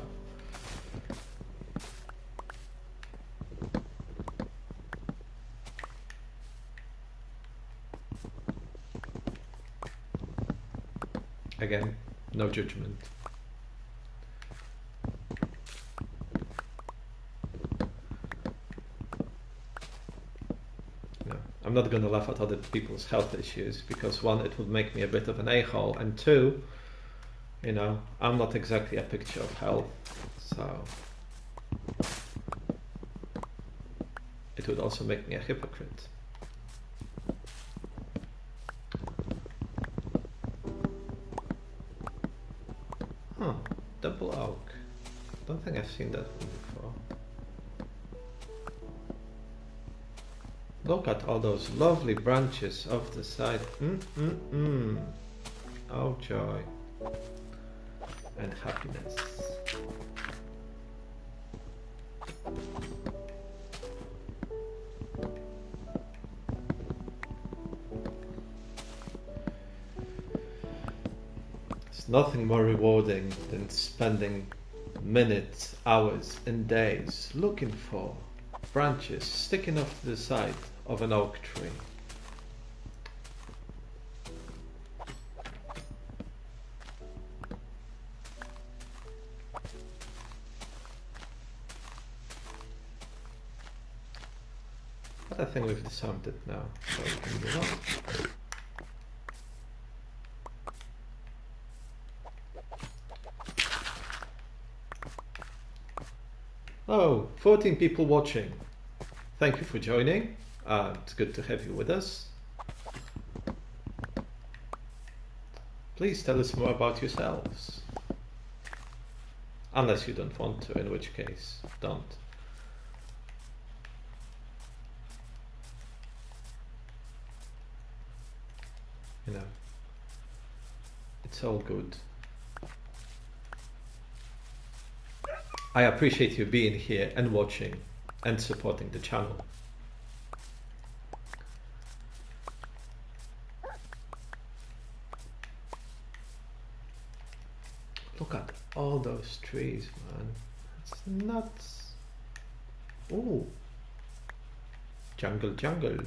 Again, no judgment. No, I'm not going to laugh at other people's health issues because one, it would make me a bit of an a-hole, and two, you know, I'm not exactly a picture of health, so it would also make me a hypocrite. Huh, double oak. Don't think I've seen that one before. Look at all those lovely branches off the side. Oh joy and happiness. There's nothing more rewarding than spending minutes, hours and days looking for branches sticking off to the side of an oak tree. But I think we've disarmed it now, so we can move on. Oh, 14 people watching. Thank you for joining. It's good to have you with us. Please tell us more about yourselves. Unless you don't want to, in which case, don't. You know, it's all good. I appreciate you being here and watching and supporting the channel. Look at all those trees, man. It's nuts. Ooh. Jungle, jungle.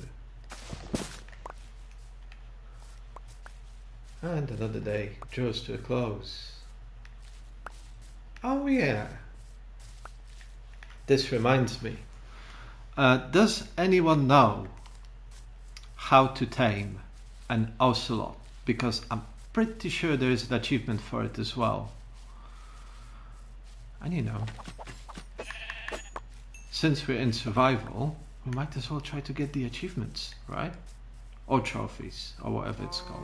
And another day draws to a close. Oh yeah. This reminds me. Does anyone know how to tame an ocelot? Because I'm pretty sure there is an achievement for it as well. And you know, since we're in survival, we might as well try to get the achievements, right? Or trophies, or whatever it's called.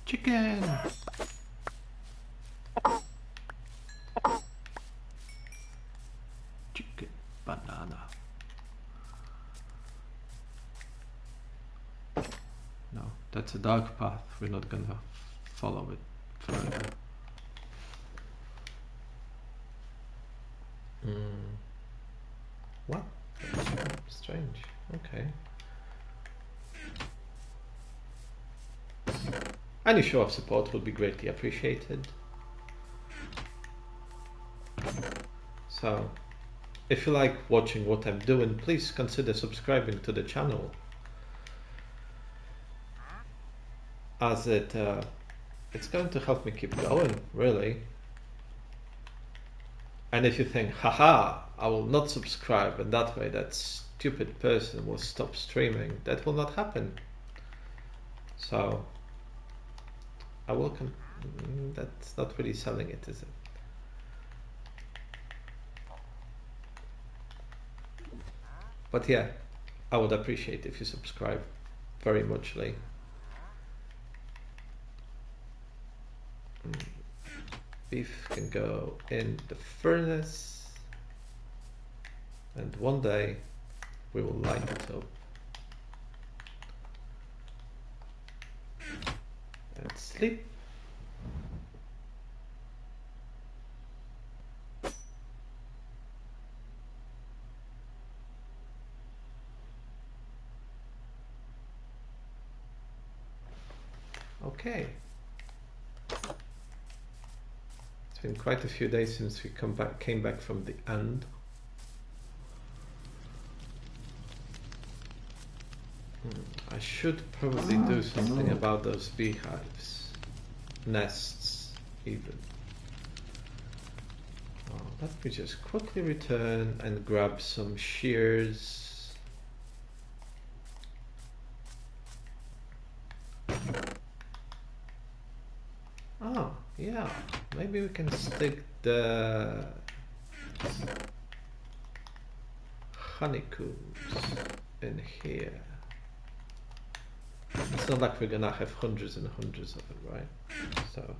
Chicken! Chicken, banana. No, that's a dark path. We're not gonna follow it further. What? That's strange. Okay. Any show of support will be greatly appreciated. So, if you like watching what I'm doing, please consider subscribing to the channel, as it's going to help me keep going, really. And if you think, haha, I will not subscribe and that way that stupid person will stop streaming, that will not happen. So, I will that's not really selling it, is it? But yeah, I would appreciate if you subscribe very muchly. beef can go in the furnace, and one day we will light it up and sleep. Okay. It's been quite a few days since we came back from the end. I should probably do something about those beehives. Nests, even. Let me just quickly return and grab some shears. Oh, yeah. Maybe we can stick the honeycombs in here. It's not like we're gonna have hundreds and hundreds of it, right? So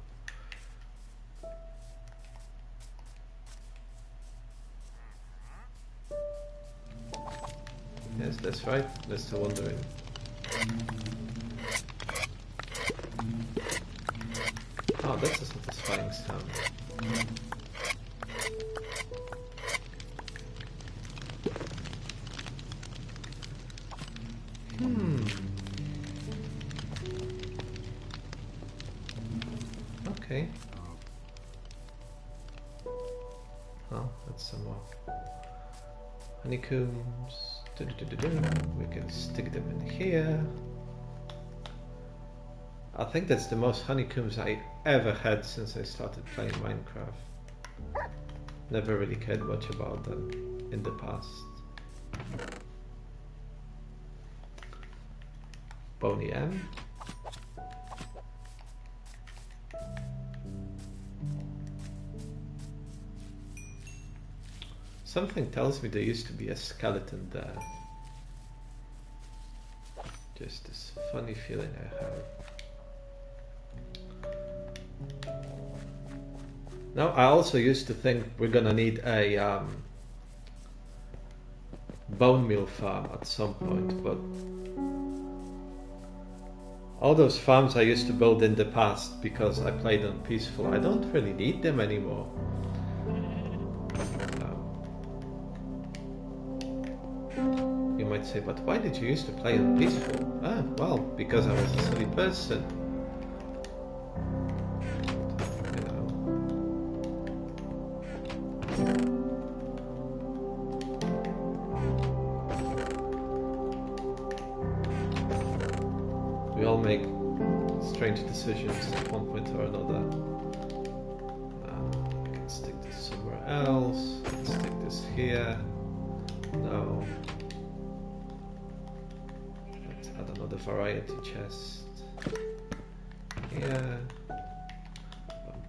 yes, that's right, Mr. Wondering. Oh, that's a satisfying sound. Okay. Oh, that's some more honeycombs. We can stick them in here. I think that's the most honeycombs I ever had since I started playing Minecraft. Never really cared much about them in the past. Boney M. Something tells me there used to be a skeleton there. Just this funny feeling I have. Now, I also used to think we're gonna need a bone meal farm at some point, but all those farms I used to build in the past because I played on peaceful, I don't really need them anymore. You might say, but why did you used to play on peaceful? Ah, well, because I was a silly person. We all make strange decisions at one point or another. I can stick this somewhere else. Let's stick this here. No. Let's add another variety chest. Here.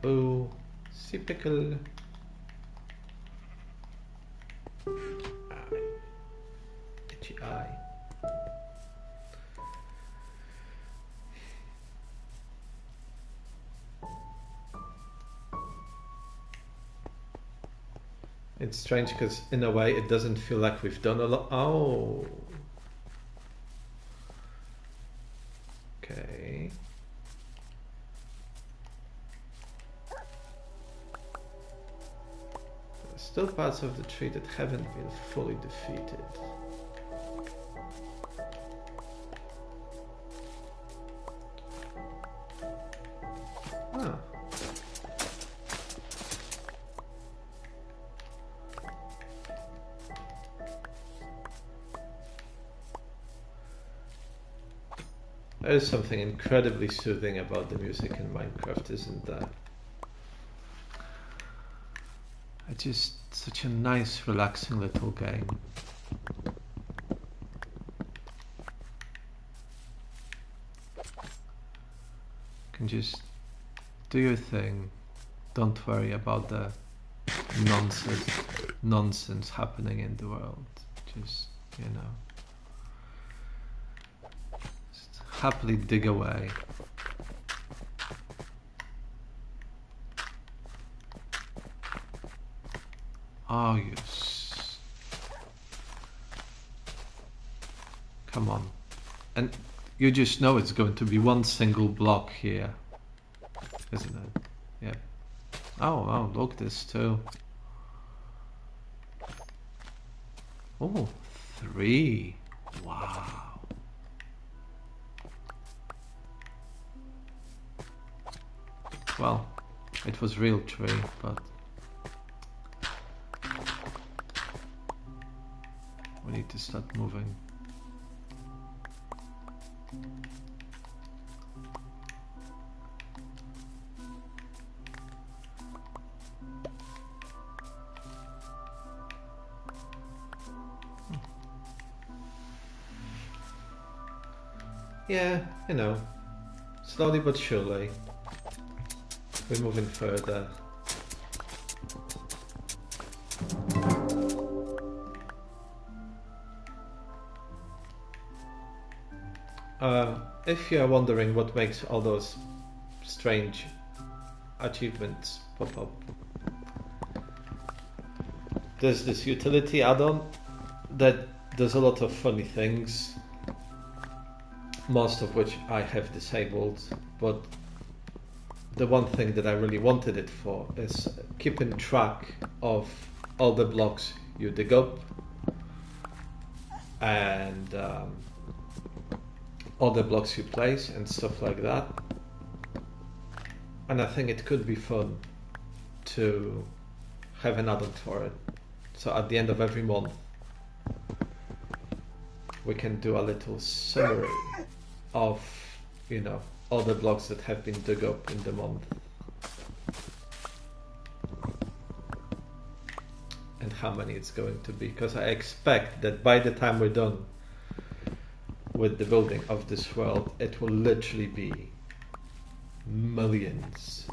Bamboo. Sea pickle. Itchy eye. It's strange because in a way it doesn't feel like we've done a lot. Oh. Okay. There's still parts of the tree that haven't been fully defeated. Ah. There is something incredibly soothing about the music in Minecraft, isn't there? It's just such a nice, relaxing little game. You can just do your thing. Don't worry about the nonsense happening in the world. Just, you know. Happily dig away. Oh, come on. And you just know it's going to be one single block here, isn't it? Yeah. Oh, look, this too. Oh, 3. Wow. Well, it was real 3, but we need to start moving. Yeah, you know, slowly but surely, we're moving further. If you are wondering what makes all those strange achievements pop up, there's this utility add-on that does a lot of funny things, most of which I have disabled, but the one thing that I really wanted it for is keeping track of all the blocks you dig up and all the blocks you place and stuff like that. And I think it could be fun to have an add-on for it. So at the end of every month, we can do a little summary of, you know, all the blocks that have been dug up in the month and how many it's going to be, because I expect that by the time we're done with the building of this world, it will literally be millions,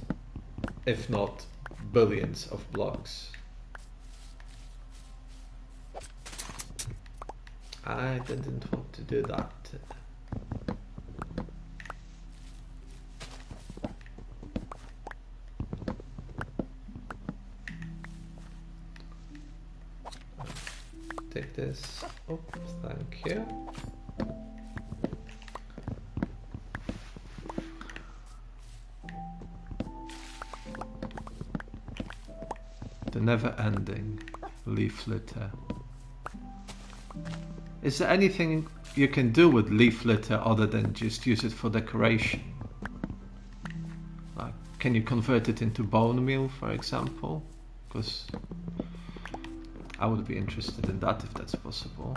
if not billions of blocks. I didn't want to do that. Take this. Oh, thank you. The never-ending leaf litter. Is there anything you can do with leaf litter other than just use it for decoration? Like, can you convert it into bone meal, for example? Because I would be interested in that if that's possible.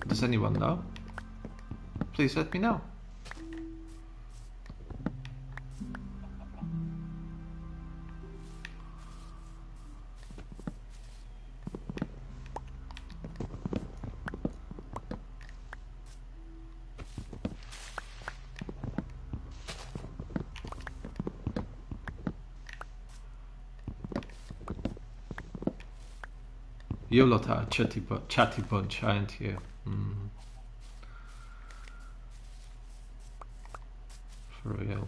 Does anyone know? Please let me know. You lot are a chatty bunch, aren't you? For real.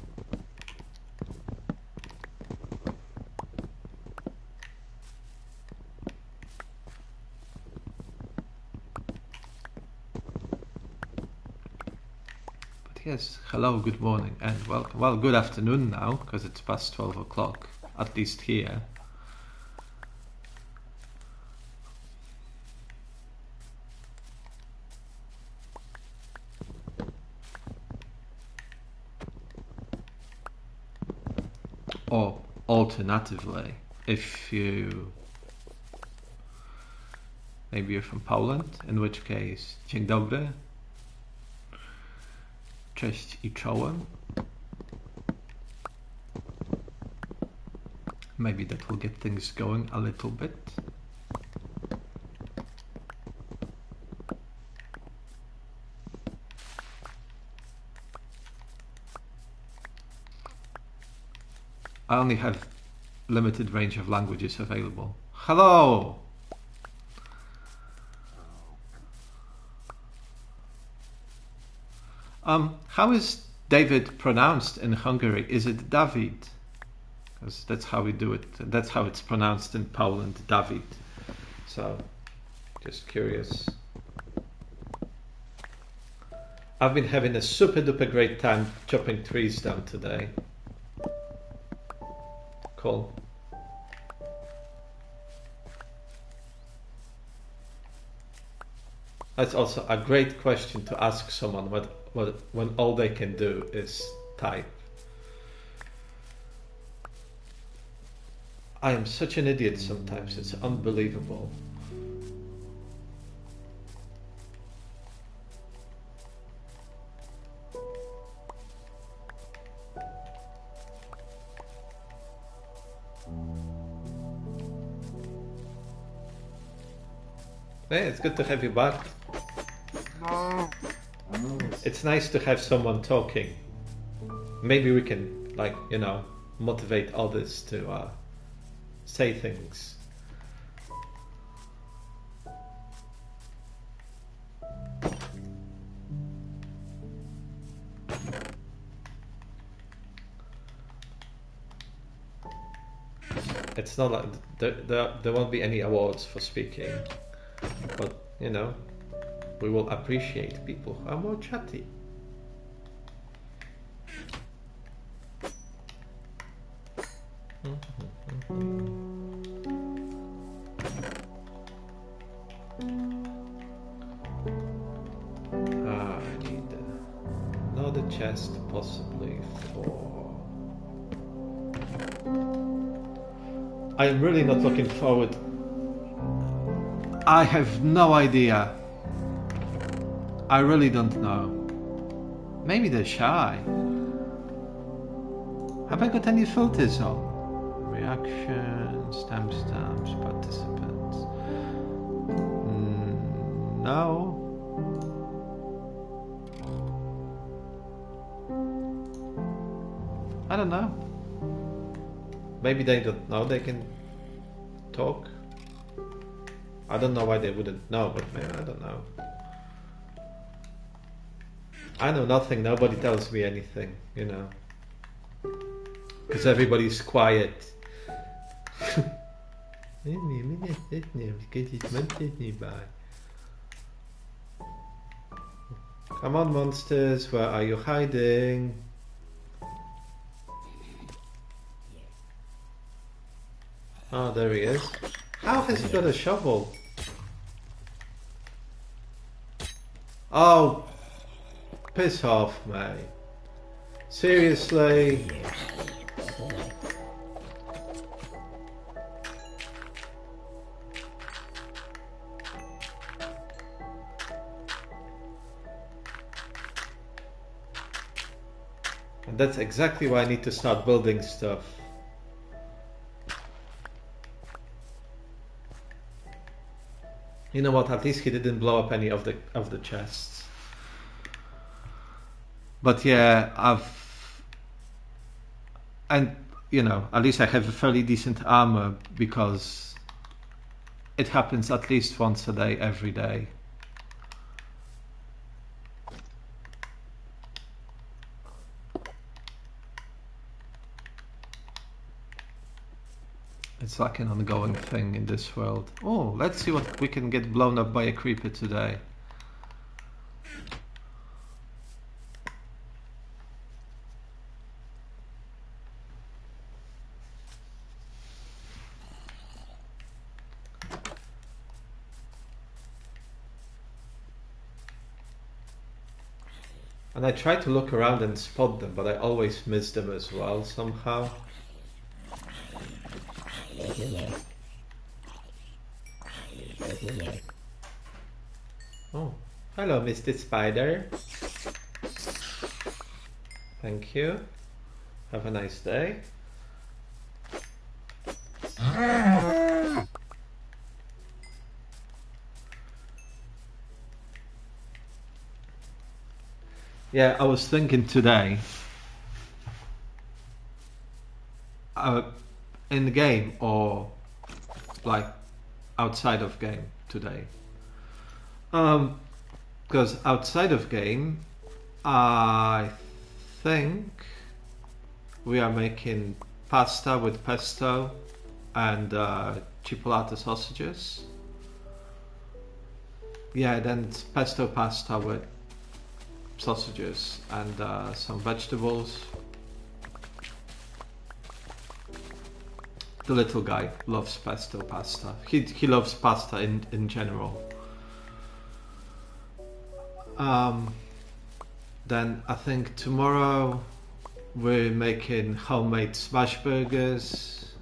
But yes, hello, good morning and welcome. Well, good afternoon now, because it's past 12 o'clock, at least here. Or alternatively, if you maybe you're from Poland, in which case dzień dobry, cześć I czołem. Maybe that will get things going a little bit. I only have limited range of languages available. Hello! How is David pronounced in Hungary? Is it David? because that's how we do it. That's how it's pronounced in Poland, David. So, just curious. I've been having a super duper great time chopping trees down today. Cool. That's also a great question to ask someone when all they can do is type. I am such an idiot sometimes, it's unbelievable. Hey, it's good to have you back. It's nice to have someone talking. Maybe we can, like, you know, motivate others to say things. It's not like there won't be any awards for speaking, but you know, we will appreciate people who are more chatty. I need another chest, possibly for... I am really not looking forward. I have no idea. I really don't know. Maybe they're shy. Have I got any filters on? Reactions, timestamps, participants. No. I don't know. Maybe they don't know they can talk. I don't know why they wouldn't know, but maybe I don't know. I know nothing, nobody tells me anything, you know. Because everybody's quiet. Come on, monsters, where are you hiding? Oh, there he is. How has he got a shovel? Oh, piss off, mate. Seriously? And that's exactly why I need to start building stuff. You know what? At least he didn't blow up any of the chests. But yeah, and you know, at least I have a fairly decent armor because it happens at least once a day, every day. It's like an ongoing thing in this world. Oh, let's see what we can get blown up by a creeper today. And I try to look around and spot them, but I always miss them as well somehow. Oh, hello, Mr. Spider. Thank you. Have a nice day. Yeah, I was thinking today, in the game or like outside of game today. Because outside of game, I think we are making pasta with pesto and chipolata sausages. Yeah, then it's pesto pasta with sausages and some vegetables. The little guy loves pesto pasta. He loves pasta in general. Then I think tomorrow we're making homemade smash burgers.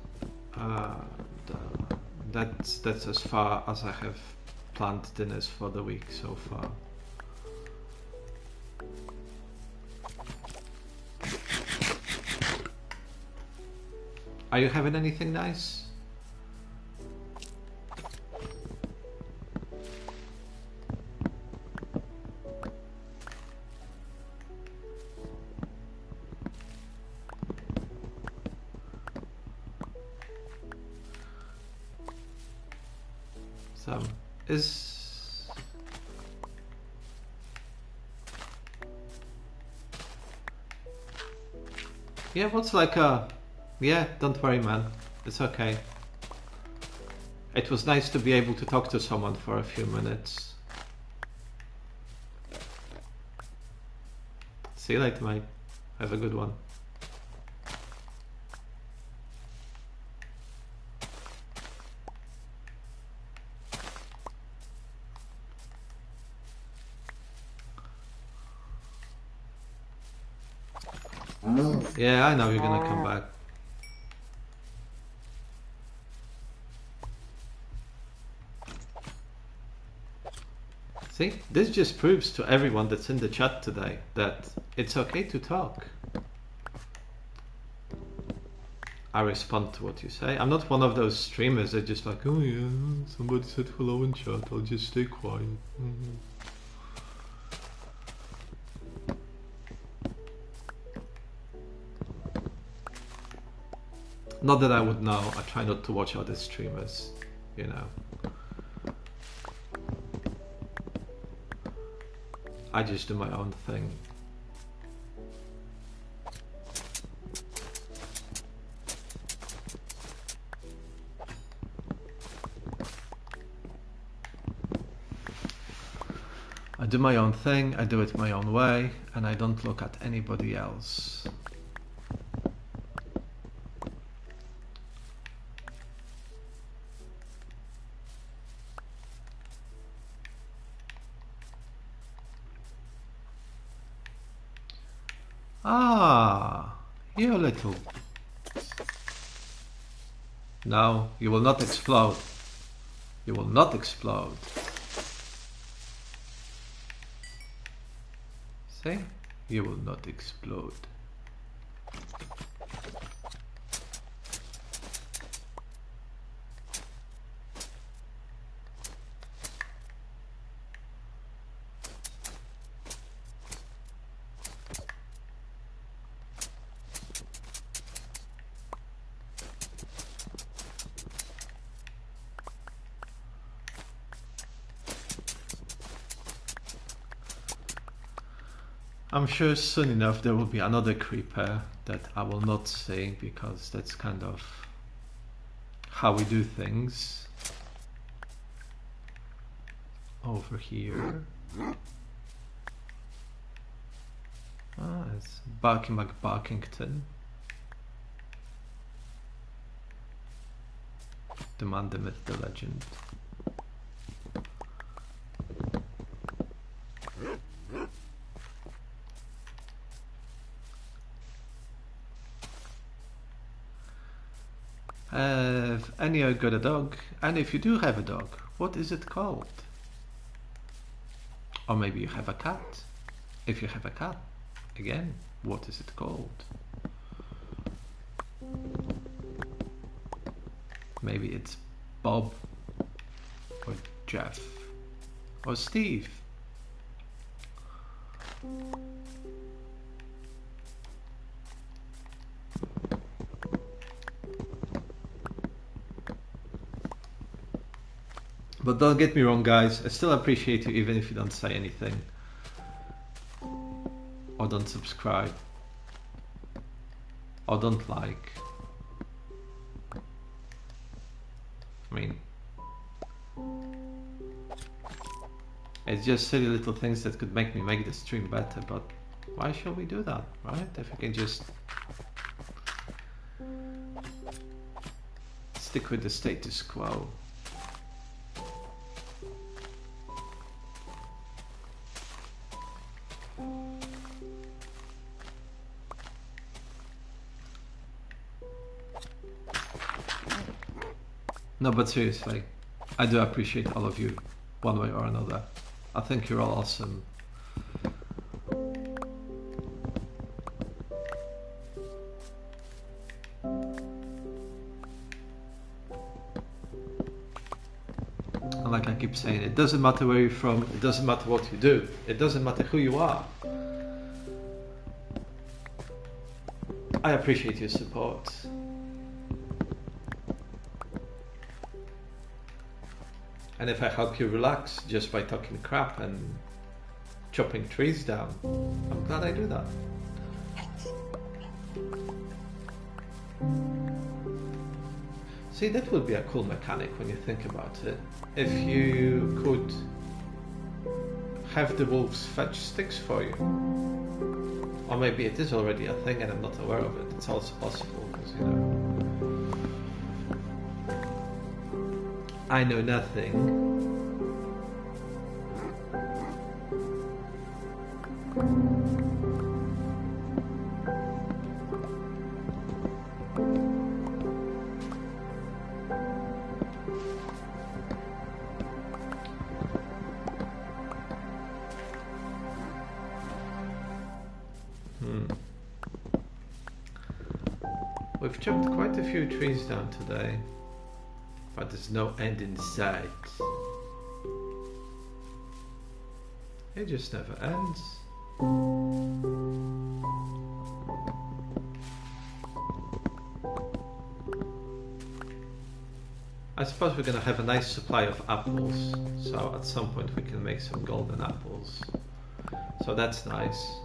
That's as far as I have planned dinners for the week so far. Are you having anything nice? So, yeah, what's like a... Yeah, don't worry, man. It's okay. It was nice to be able to talk to someone for a few minutes. See you later, mate. Have a good one. Yeah, I know you're gonna come back. See, this just proves to everyone that's in the chat today that it's okay to talk. I respond to what you say. I'm not one of those streamers that just like, oh yeah, somebody said hello in chat, I'll just stay quiet. Not that I would know, I try not to watch other streamers, you know. I just do my own thing. I do my own thing, I do it my own way, and I don't look at anybody else. Ah, you little. No, you will not explode. You will not explode. See? You will not explode. I'm sure soon enough there will be another creeper that I will not say because that's kind of how we do things over here. Ah, it's Barky McBarkington. The man, the myth, the legend. Have any of you got a dog? And if you do have a dog, what is it called? Or maybe you have a cat. If you have a cat, again, what is it called? Maybe it's Bob or Jeff or Steve. But don't get me wrong, guys, I still appreciate you even if you don't say anything. Or don't subscribe. Or don't like. I mean, it's just silly little things that could make me make the stream better, but why shall we do that, right? If we can just stick with the status quo. No, but seriously, I do appreciate all of you, one way or another. I think you're all awesome. And like I keep saying, it doesn't matter where you're from, it doesn't matter what you do, it doesn't matter who you are. I appreciate your support. And if I help you relax just by talking crap and chopping trees down, I'm glad I do that. See, that would be a cool mechanic when you think about it. If you could have the wolves fetch sticks for you. Or maybe it is already a thing and I'm not aware of it. It's also possible, because, you know, I know nothing. We've chopped quite a few trees down today, but there's no end in sight. It just never ends. I suppose we're gonna have a nice supply of apples, so at some point we can make some golden apples. So that's nice.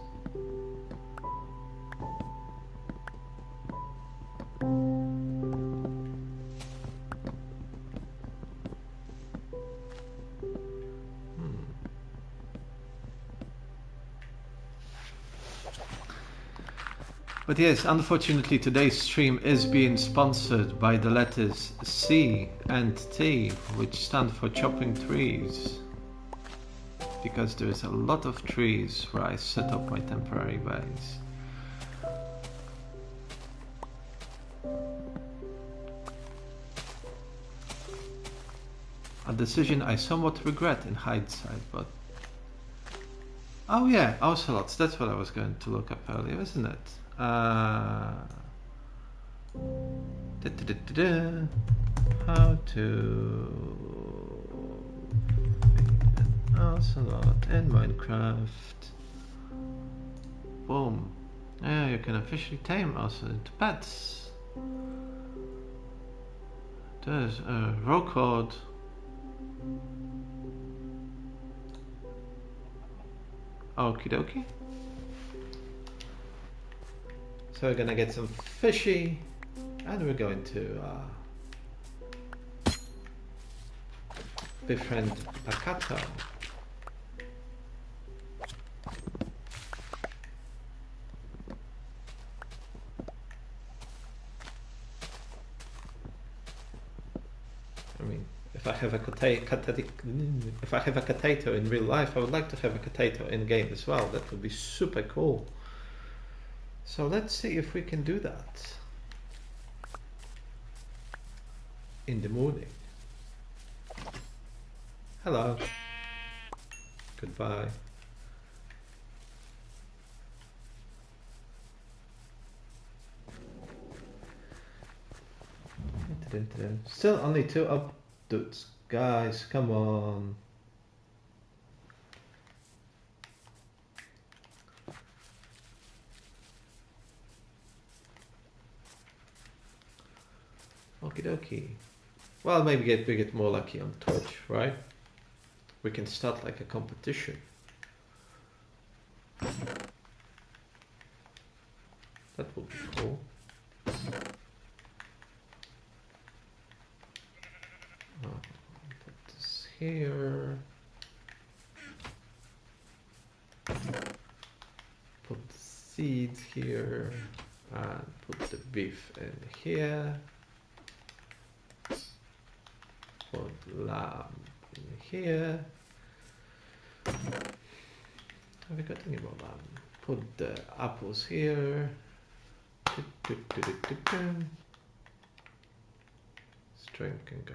But yes, unfortunately today's stream is being sponsored by the letters C and T, which stand for chopping trees. Because there is a lot of trees where I set up my temporary base. A decision I somewhat regret in hindsight, but... Oh yeah, ocelots, that's what I was going to look up earlier, isn't it? How to feed an ocelot in Minecraft. Boom. Yeah, you can officially tame ocelot into pets. There's a row code. Okie dokie. So we're gonna get some fishy, and we're going to befriend a cato. I mean, if I have a potato in real life, I would like to have a potato in game as well. That would be super cool. So let's see if we can do that in the morning. Hello. Goodbye. Still only 2 updates, guys. Come on. Okie dokie. Well, maybe we get more lucky on Twitch, right? We can start like a competition. That would be cool. here. Put the seeds here and put the beef in here. Put lamb in here. Have we got any more lamb? Put the apples here. String can go.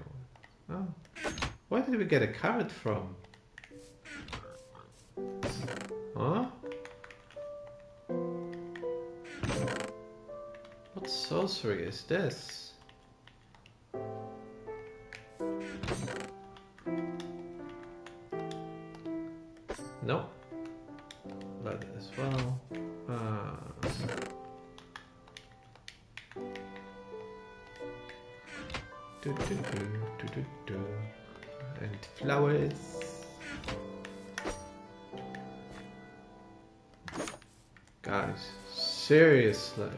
Oh, where did we get a carrot from? Huh? What sorcery is this? No. That as well. And flowers. Guys, seriously.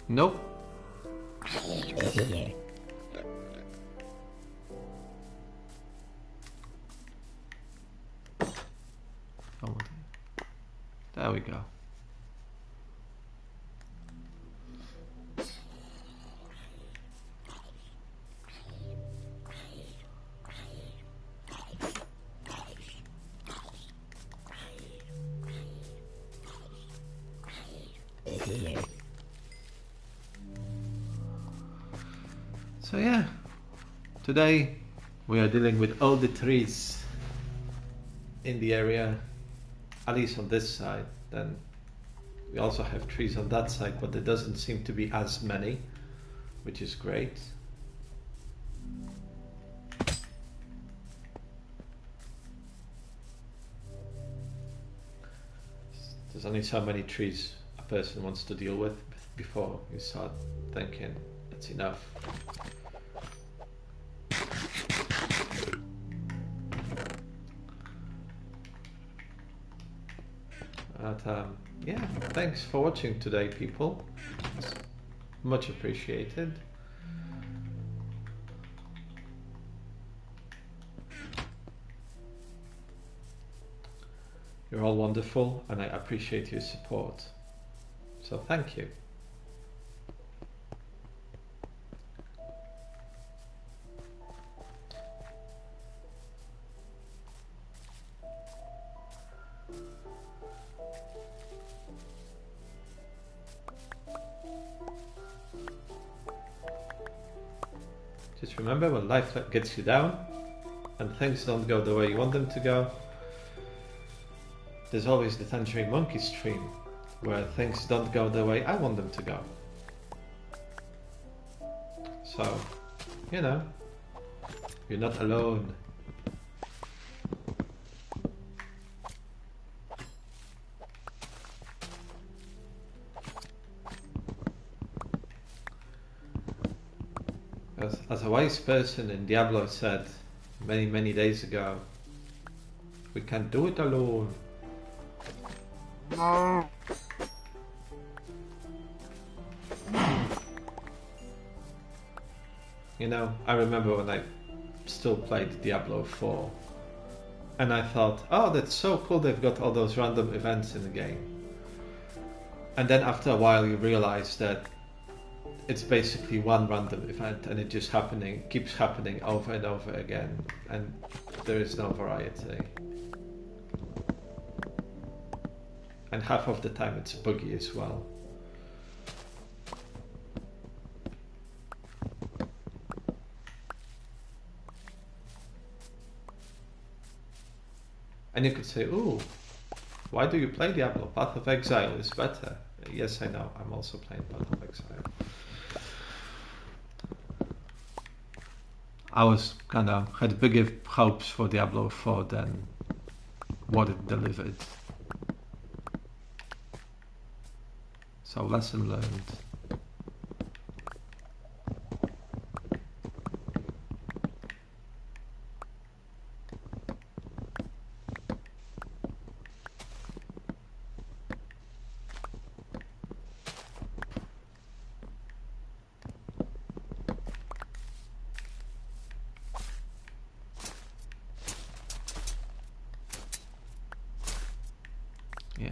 Nope. Oh, there we go. So yeah, today we are dealing with all the trees in the area, at least on this side. Then we also have trees on that side, but there doesn't seem to be as many, which is great. There's only so many trees a person wants to deal with before you start thinking that's enough. But yeah, thanks for watching today, people. It's much appreciated. You're all wonderful and I appreciate your support. So thank you. Just remember, when life gets you down and things don't go the way you want them to go, there's always the Tangerine Monkey stream where things don't go the way I want them to go. So, you know, you're not alone. As a wise person in Diablo said many days ago, we can't do it alone. You know, I remember when I still played Diablo 4 and I thought, oh, that's so cool, they've got all those random events in the game. And then after a while you realize that it's basically one random event and it just keeps happening over and over again, and there is no variety. And half of the time it's buggy as well. And you could say, ooh, why do you play Diablo? Path of Exile is better. Yes, I know, I'm also playing Path of Exile. I was had bigger hopes for Diablo 4 than what it delivered. So lesson learned.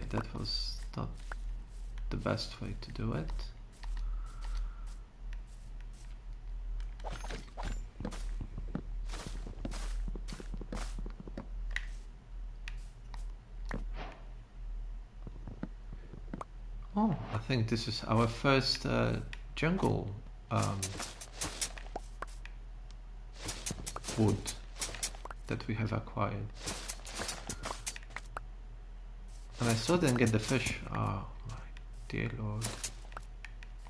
think that was not the best way to do it. Oh, I think this is our first jungle wood that we have acquired. And I still didn't get the fish. Oh my dear lord.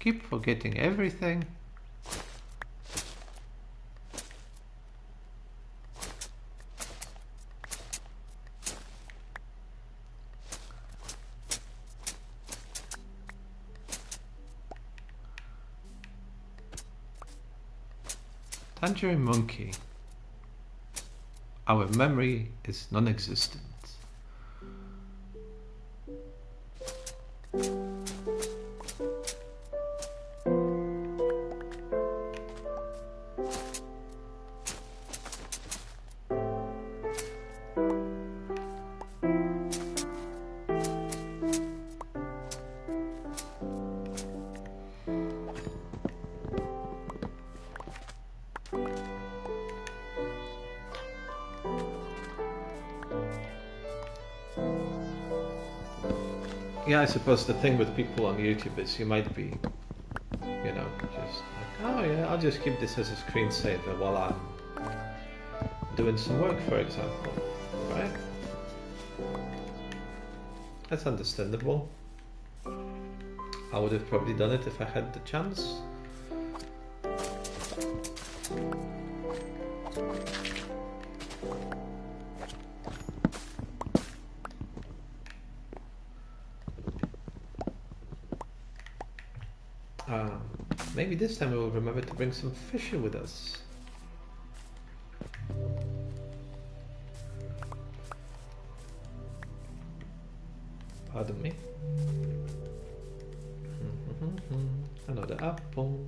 Keep forgetting everything. Tangerine Monkey. Our memory is non-existent. Yeah, I suppose the thing with people on YouTube is you might be, you know, just like, oh yeah, I'll just keep this as a screensaver while I'm doing some work, for example, right? That's understandable. I would have probably done it if I had the chance. Maybe this time we will remember to bring some fish with us. Pardon me. Another apple.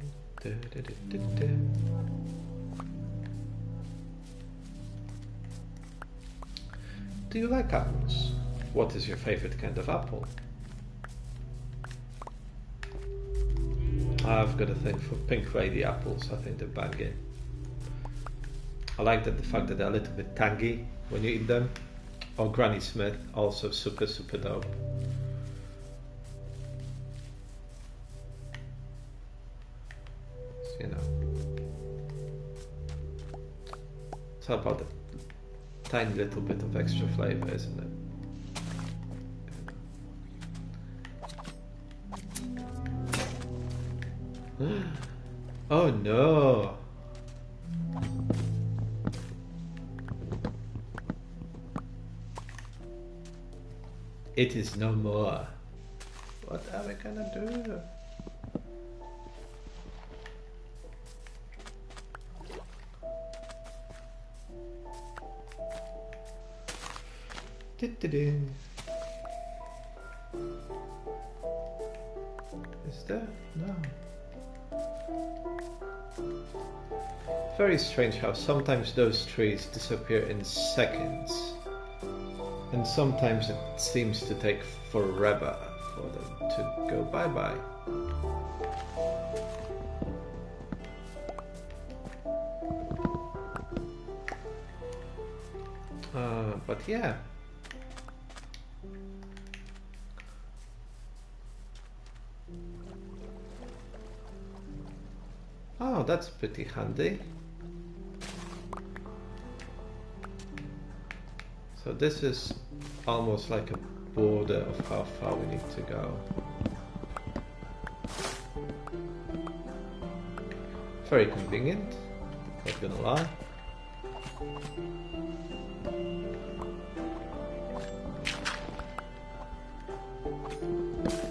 Do you like apples? What is your favorite kind of apple? I've got a thing for pink lady apples. I think they're banging. I like that the fact that they're a little bit tangy when you eat them. Or Granny Smith, also super dope. So, you know, it's all about a tiny little bit of extra flavor, isn't it? Oh no! It is no more. What are we gonna do? Is there? No. Very strange how sometimes those trees disappear in seconds, and sometimes it seems to take forever for them to go bye-bye. But yeah. Oh, that's pretty handy. So this is almost like a border of how far we need to go. Very convenient, not gonna lie.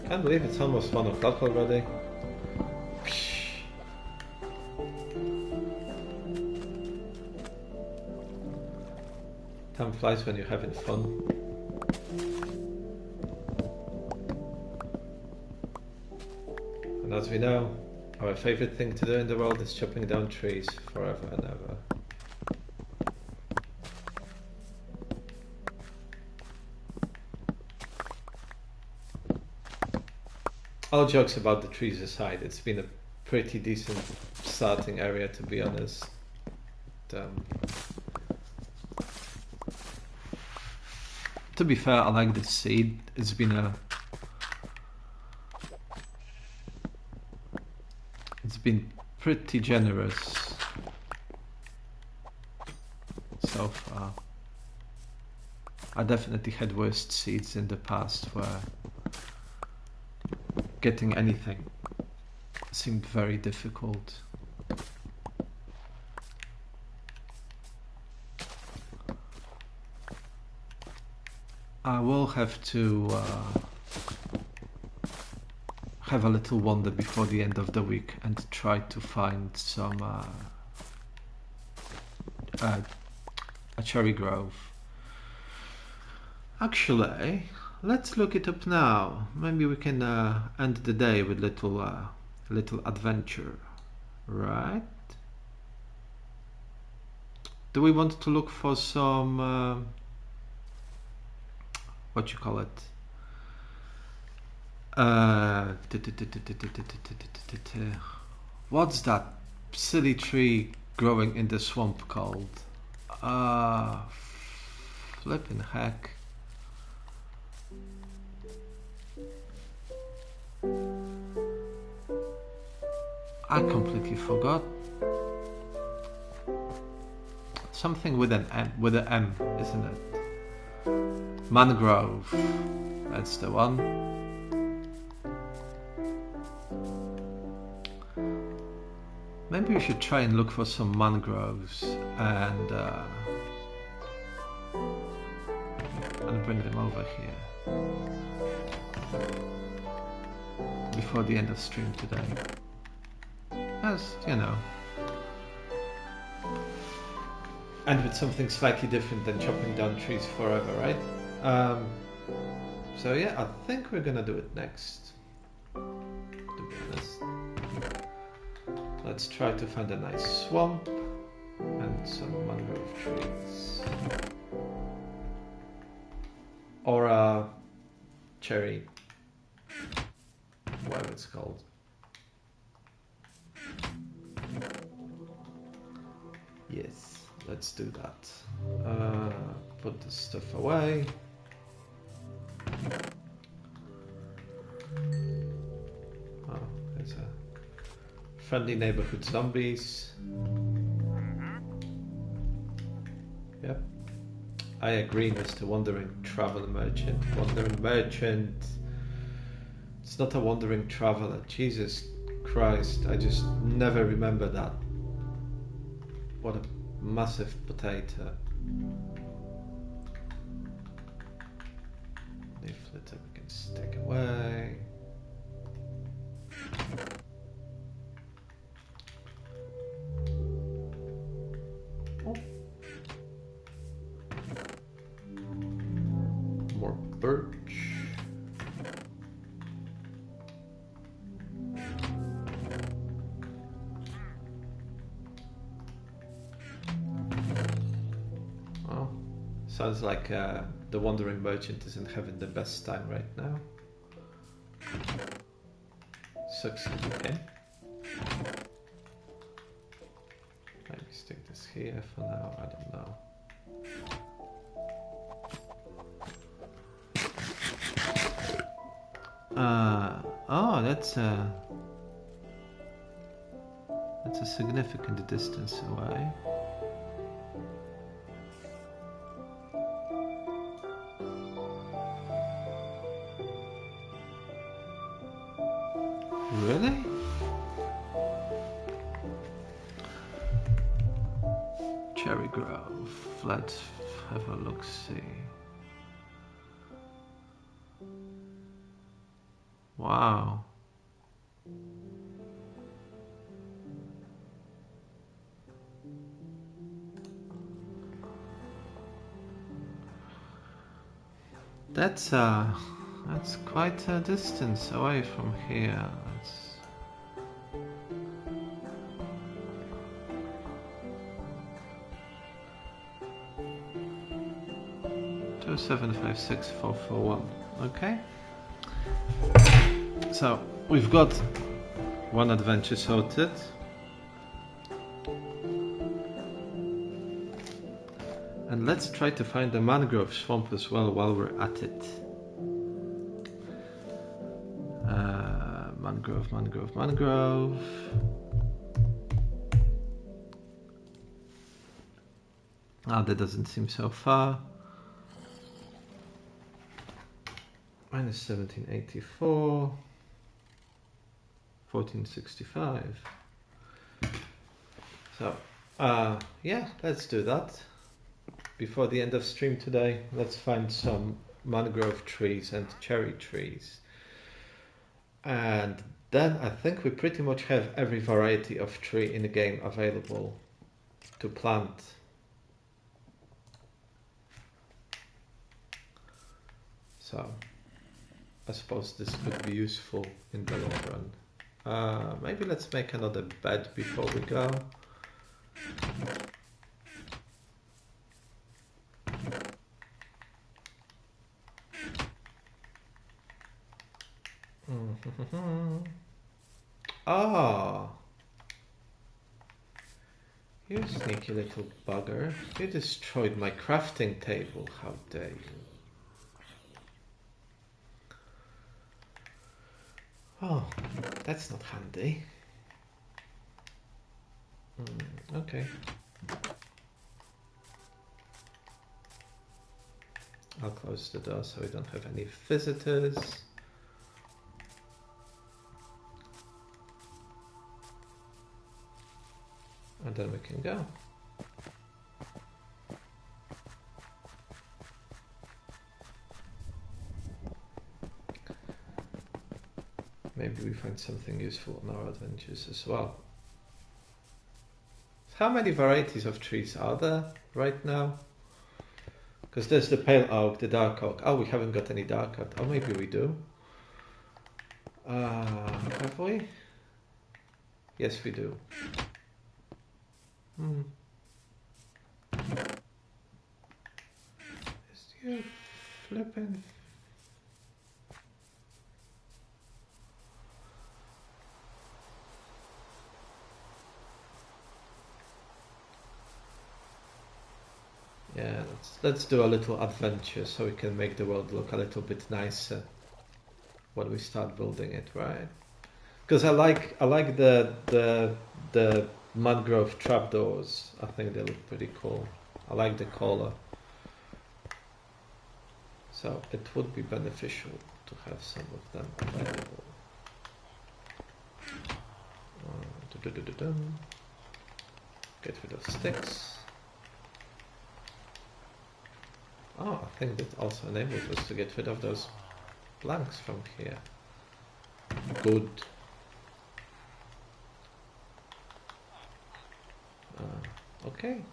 Can't believe it's almost 1 o'clock already. Time flies when you're having fun. And as we know, our favorite thing to do in the world is chopping down trees forever and ever. All jokes about the trees aside, it's been a pretty decent starting area, to be honest. To be fair, I like the seed. It's been pretty generous so far. I definitely had worse seeds in the past where getting anything seemed very difficult. I will have to have a little wander before the end of the week and try to find some a cherry grove. Actually, let's look it up now. Maybe we can end the day with little adventure, right? Do we want to look for some what you call it? What's that silly tree growing in the swamp called? Flippin' heck. I completely forgot. Something with an M, isn't it? Mangrove. That's the one. Maybe we should try and look for some mangroves and bring them over here before the end of stream today. As you know, and with something slightly different than chopping down trees forever, right? So yeah, I think we're gonna do it next, to be honest. Let's try to find a nice swamp and some mangrove trees. Or a cherry, whatever it's called. Yes, let's do that. Put this stuff away. Oh, there's a friendly neighborhood zombies. Yep. I agree, Mr. Wandering Traveler Merchant. Wandering Merchant. It's not a wandering traveler. Jesus Christ, I just never remember that. What a massive potato. Leaflet we can stick away. Oh. More birch. Oh, sounds like the Wandering Merchant isn't having the best time right now. Sucks to be him. Maybe stick this here for now, I don't know. Oh, that's a significant distance away. Really? Cherry Grove. Let's have a look-see. Wow. That's quite a distance away from here. That's 2756441. Okay. So we've got one adventure sorted. And let's try to find the mangrove swamp as well while we're at it. Mangrove, mangrove, mangrove. Ah, that doesn't seem so far. Minus 1784. 1465. So, yeah, let's do that. Before the end of stream today, let's find some mangrove trees and cherry trees. And then I think we pretty much have every variety of tree in the game available to plant. So I suppose this could be useful in the long run. Maybe let's make another bed before we go. Ah, you sneaky little bugger. You destroyed my crafting table. How dare you? Oh, that's not handy. Okay. I'll close the door so we don't have any visitors. And then we can go. Maybe we find something useful on our adventures as well. How many varieties of trees are there right now? Because there's the pale oak, the dark oak. Oh, we haven't got any dark oak. Oh, maybe we do. Have we? Yes, we do. Is you flipping? Yeah, let's do a little adventure so we can make the world look a little bit nicer when we start building it, right? Because I like the mangrove trapdoors. I think they look pretty cool. I like the color. So it would be beneficial to have some of them available. Get rid of sticks. Oh, I think that also enables us to get rid of those blanks from here. Good. Okay.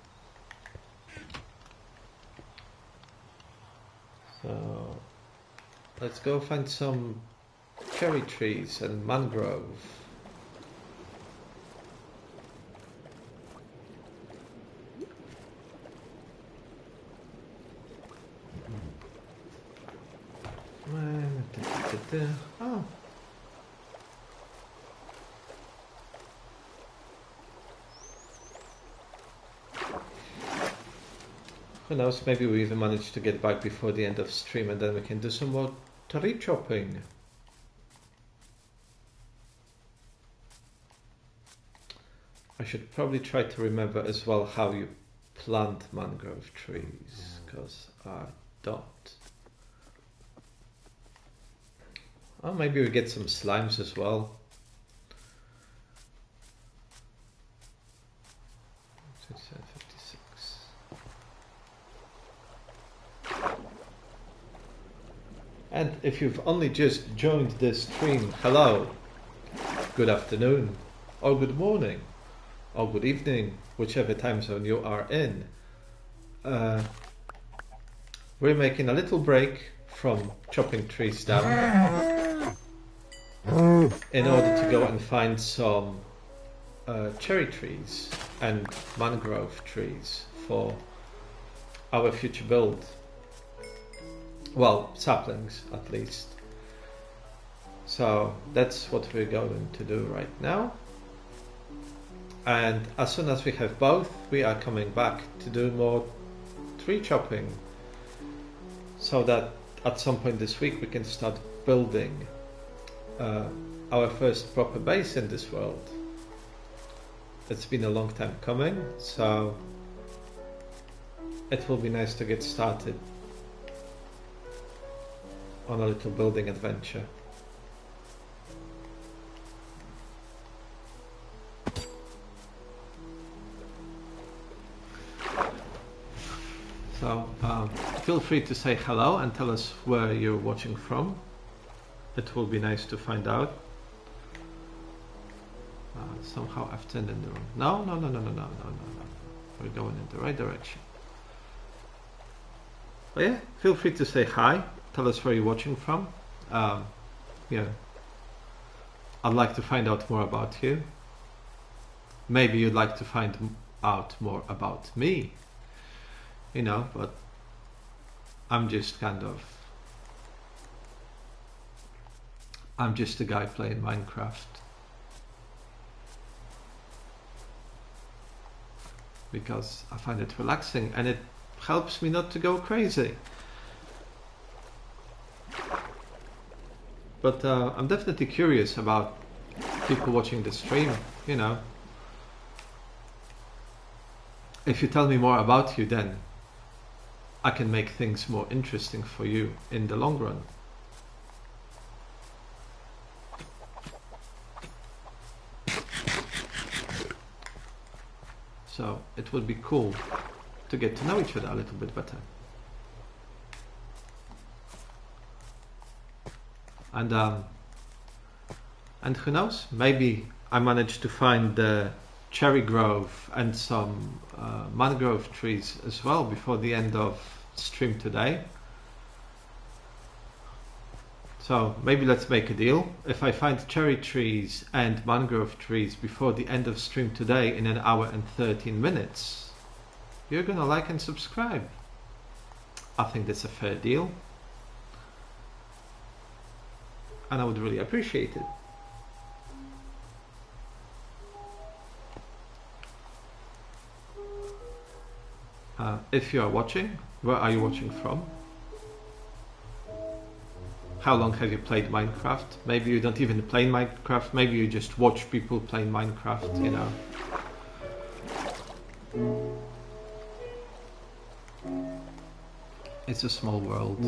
So let's go find some cherry trees and mangrove. Oh. Who knows, maybe we even manage to get back before the end of stream and then we can do some more tree chopping. I should probably try to remember as well how you plant mangrove trees, because I don't. Oh, maybe we get some slimes as well. And if you've only just joined this stream, hello, good afternoon, or good morning, or good evening, whichever time zone you are in. We're making a little break from chopping trees down in order to go and find some cherry trees and mangrove trees for our future build. Well, saplings at least. So that's what we're going to do right now. And as soon as we have both, we are coming back to do more tree chopping, so that at some point this week we can start building our first proper base in this world. It's been a long time coming, so it will be nice to get started on a little building adventure. So feel free to say hello and tell us where you're watching from. It will be nice to find out. Somehow I've turned in the wrong. No. We're going in the right direction. But yeah, feel free to say hi. Tell us where you're watching from. Yeah, I'd like to find out more about you. Maybe you'd like to find out more about me. You know, but I'm just a guy playing Minecraft because I find it relaxing and it helps me not to go crazy. But I'm definitely curious about people watching the stream, you know. If you tell me more about you, then I can make things more interesting for you in the long run. So it would be cool to get to know each other a little bit better. And who knows, maybe I managed to find the cherry grove and some mangrove trees as well before the end of stream today. So maybe let's make a deal. If I find cherry trees and mangrove trees before the end of stream today in 1 hour and 13 minutes, you're gonna like and subscribe. I think that's a fair deal. And I would really appreciate it. If you are watching, where are you watching from? How long have you played Minecraft? Maybe you don't even play Minecraft, maybe you just watch people play Minecraft, you know. It's a small world.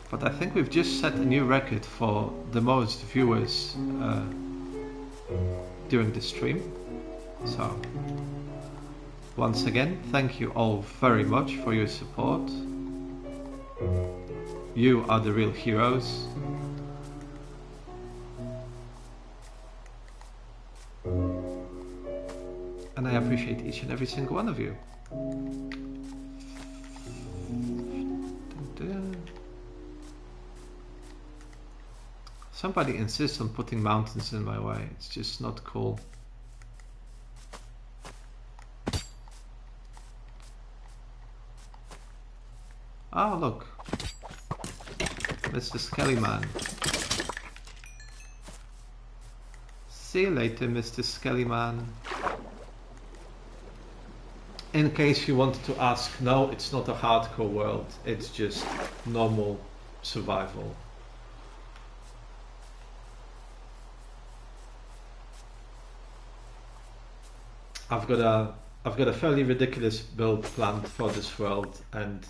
But I think we've just set a new record for the most viewers during the stream. So once again, thank you all very much for your support. You are the real heroes. And I appreciate each and every single one of you. Somebody insists on putting mountains in my way. It's just not cool. Oh, look. Mr. Skelly Man. See you later, Mr. Skelly Man. In case you wanted to ask, no, it's not a hardcore world. It's just normal survival. I've got a fairly ridiculous build planned for this world, and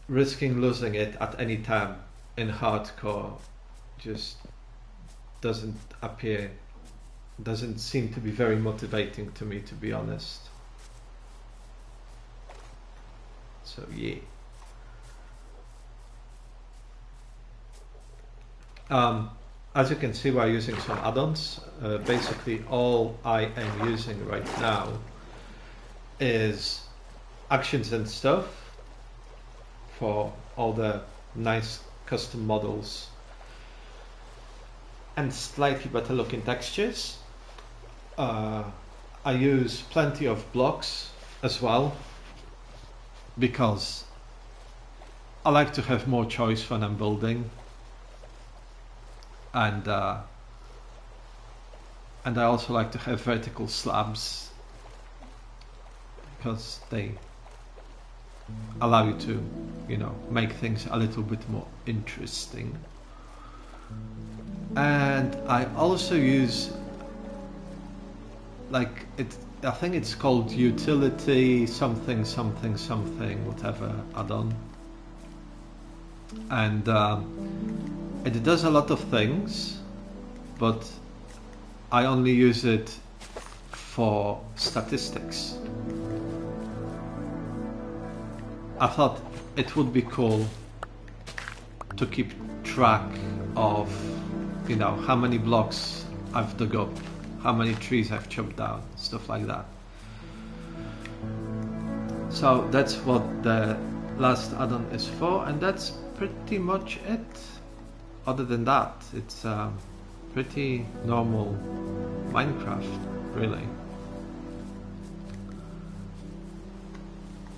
risking losing it at any time in hardcore just doesn't seem to be very motivating to me, to be honest. So yeah. As you can see, we're using some add-ons. Basically all I am using right now is actions and stuff for all the nice custom models and slightly better looking textures. I use plenty of blocks as well, because I like to have more choice when I'm building, and I also like to have vertical slabs because they allow you to, you know, make things a little bit more interesting. And I also use, like, I think it's called utility something something something whatever add-on, and it does a lot of things, but I only use it for statistics. I thought it would be cool to keep track of, you know, how many blocks I've dug up, how many trees I've chopped down, stuff like that. So that's what the last add-on is for, and that's pretty much it. Other than that, it's pretty normal Minecraft, really.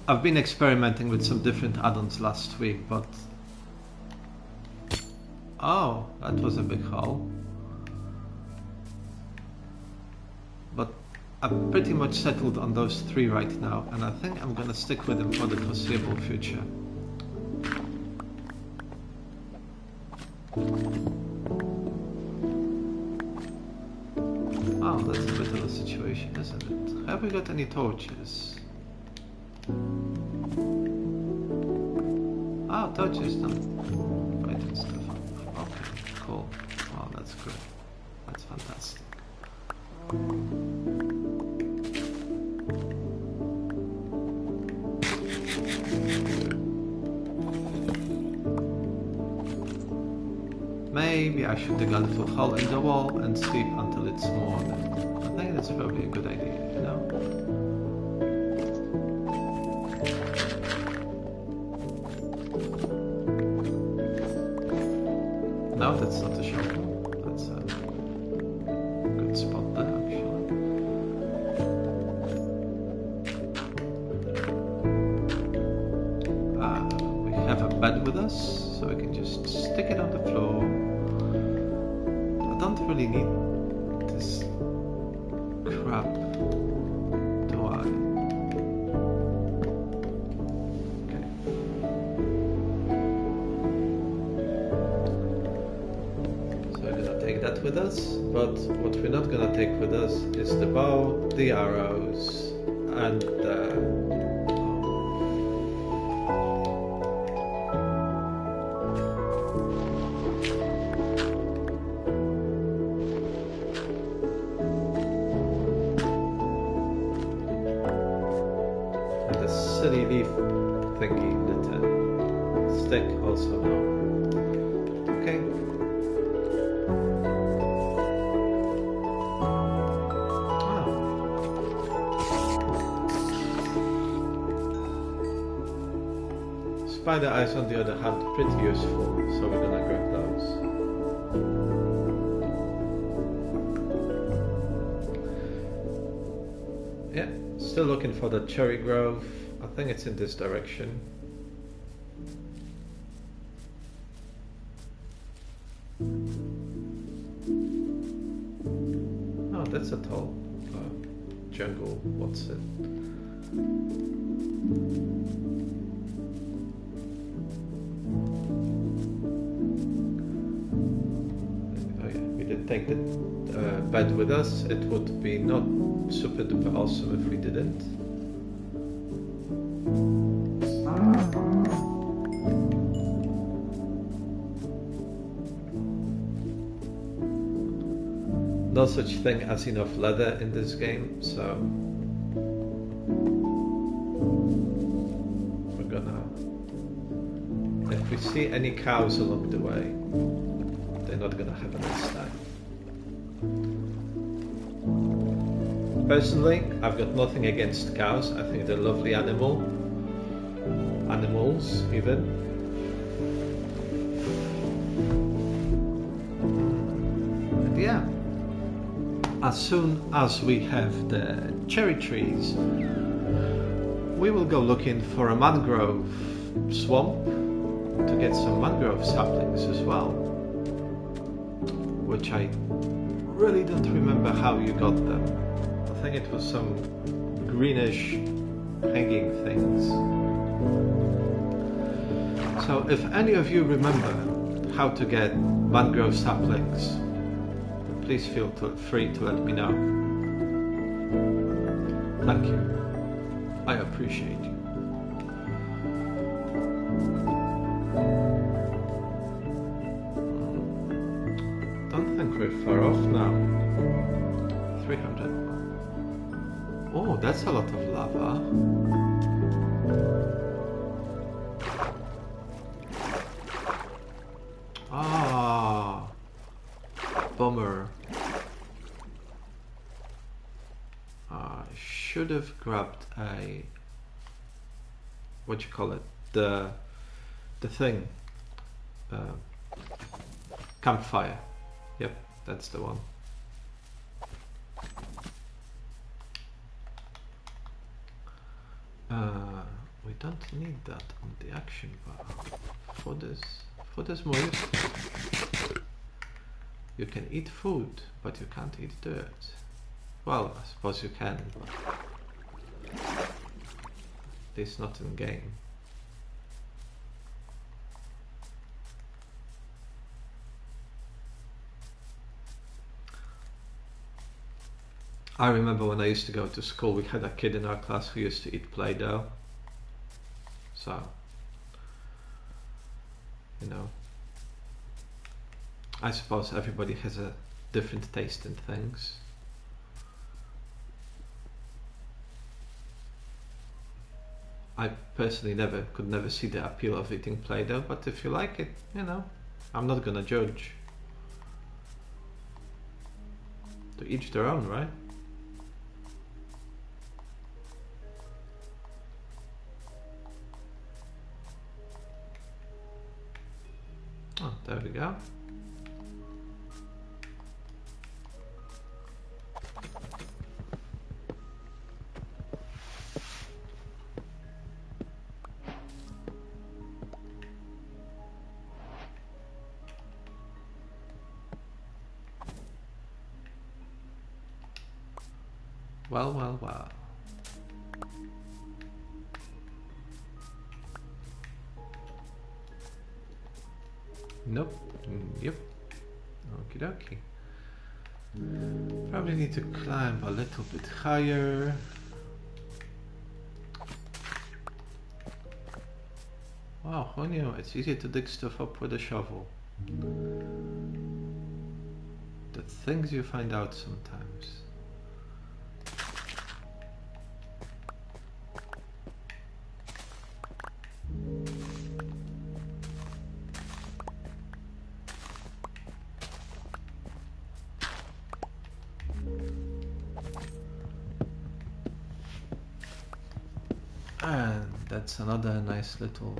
I've been experimenting with some different add-ons last week, but oh, that was a big hole. But I'm pretty much settled on those 3 right now, and I think I'm gonna stick with them for the foreseeable future. Oh, that's a bit of a situation, isn't it? Have we got any torches? Ah, torches done. Fighting stuff. Okay, cool. Wow, that's good. That's fantastic. Maybe I should dig a little hole in the wall and sleep until it's morning. I think that's probably a good idea, you know? No, that's not a shulker. That's a good spot there, actually. We have a bed with us, so we can just stick it on the floor. I don't really need this crap, do I? Okay. So we're gonna take that with us, but what we're not gonna take with us is the bow, the arrows, and silly leaf thingy in the tent. Stick also no. Okay. Ah. Spider eyes, on the other hand, pretty useful, so we're gonna grab those. Yeah, still looking for the cherry grove. I think it's in this direction. Oh, that's a tall jungle. What's it? Oh yeah, we did take the bed with us. It would be not super duper awesome if we didn't. No such thing as enough leather in this game, so we're gonna, if we see any cows along the way, they're not gonna have a nice time. Personally, I've got nothing against cows. I think they're lovely animals even. And yeah, as soon as we have the cherry trees, we will go looking for a mangrove swamp to get some mangrove saplings as well, which I really don't remember how you got them. I think it was some greenish hanging things. So if any of you remember how to get mangrove saplings, please feel free to let me know. Thank you. I appreciate you. Don't think we're far off now. 300. Oh, that's a lot of lava. Ah, bummer. I should have grabbed a, what you call it, the thing, campfire. Yep, that's the one. We don't need that on the action bar. Food is more useful. You can eat food, but you can't eat dirt. Well, I suppose you can, but at least not in game. I remember when I used to go to school, we had a kid in our class who used to eat Play-Doh. So, you know, I suppose everybody has a different taste in things. I personally could never see the appeal of eating Play-Doh, but if you like it, you know, I'm not gonna judge. To each their own, right? Oh, there we go. Well, well, well. Nope. Yep. Okie dokie. Probably need to climb a little bit higher. Wow, who knew? It's easy to dig stuff up with a shovel. The things you find out sometimes. And that's another nice little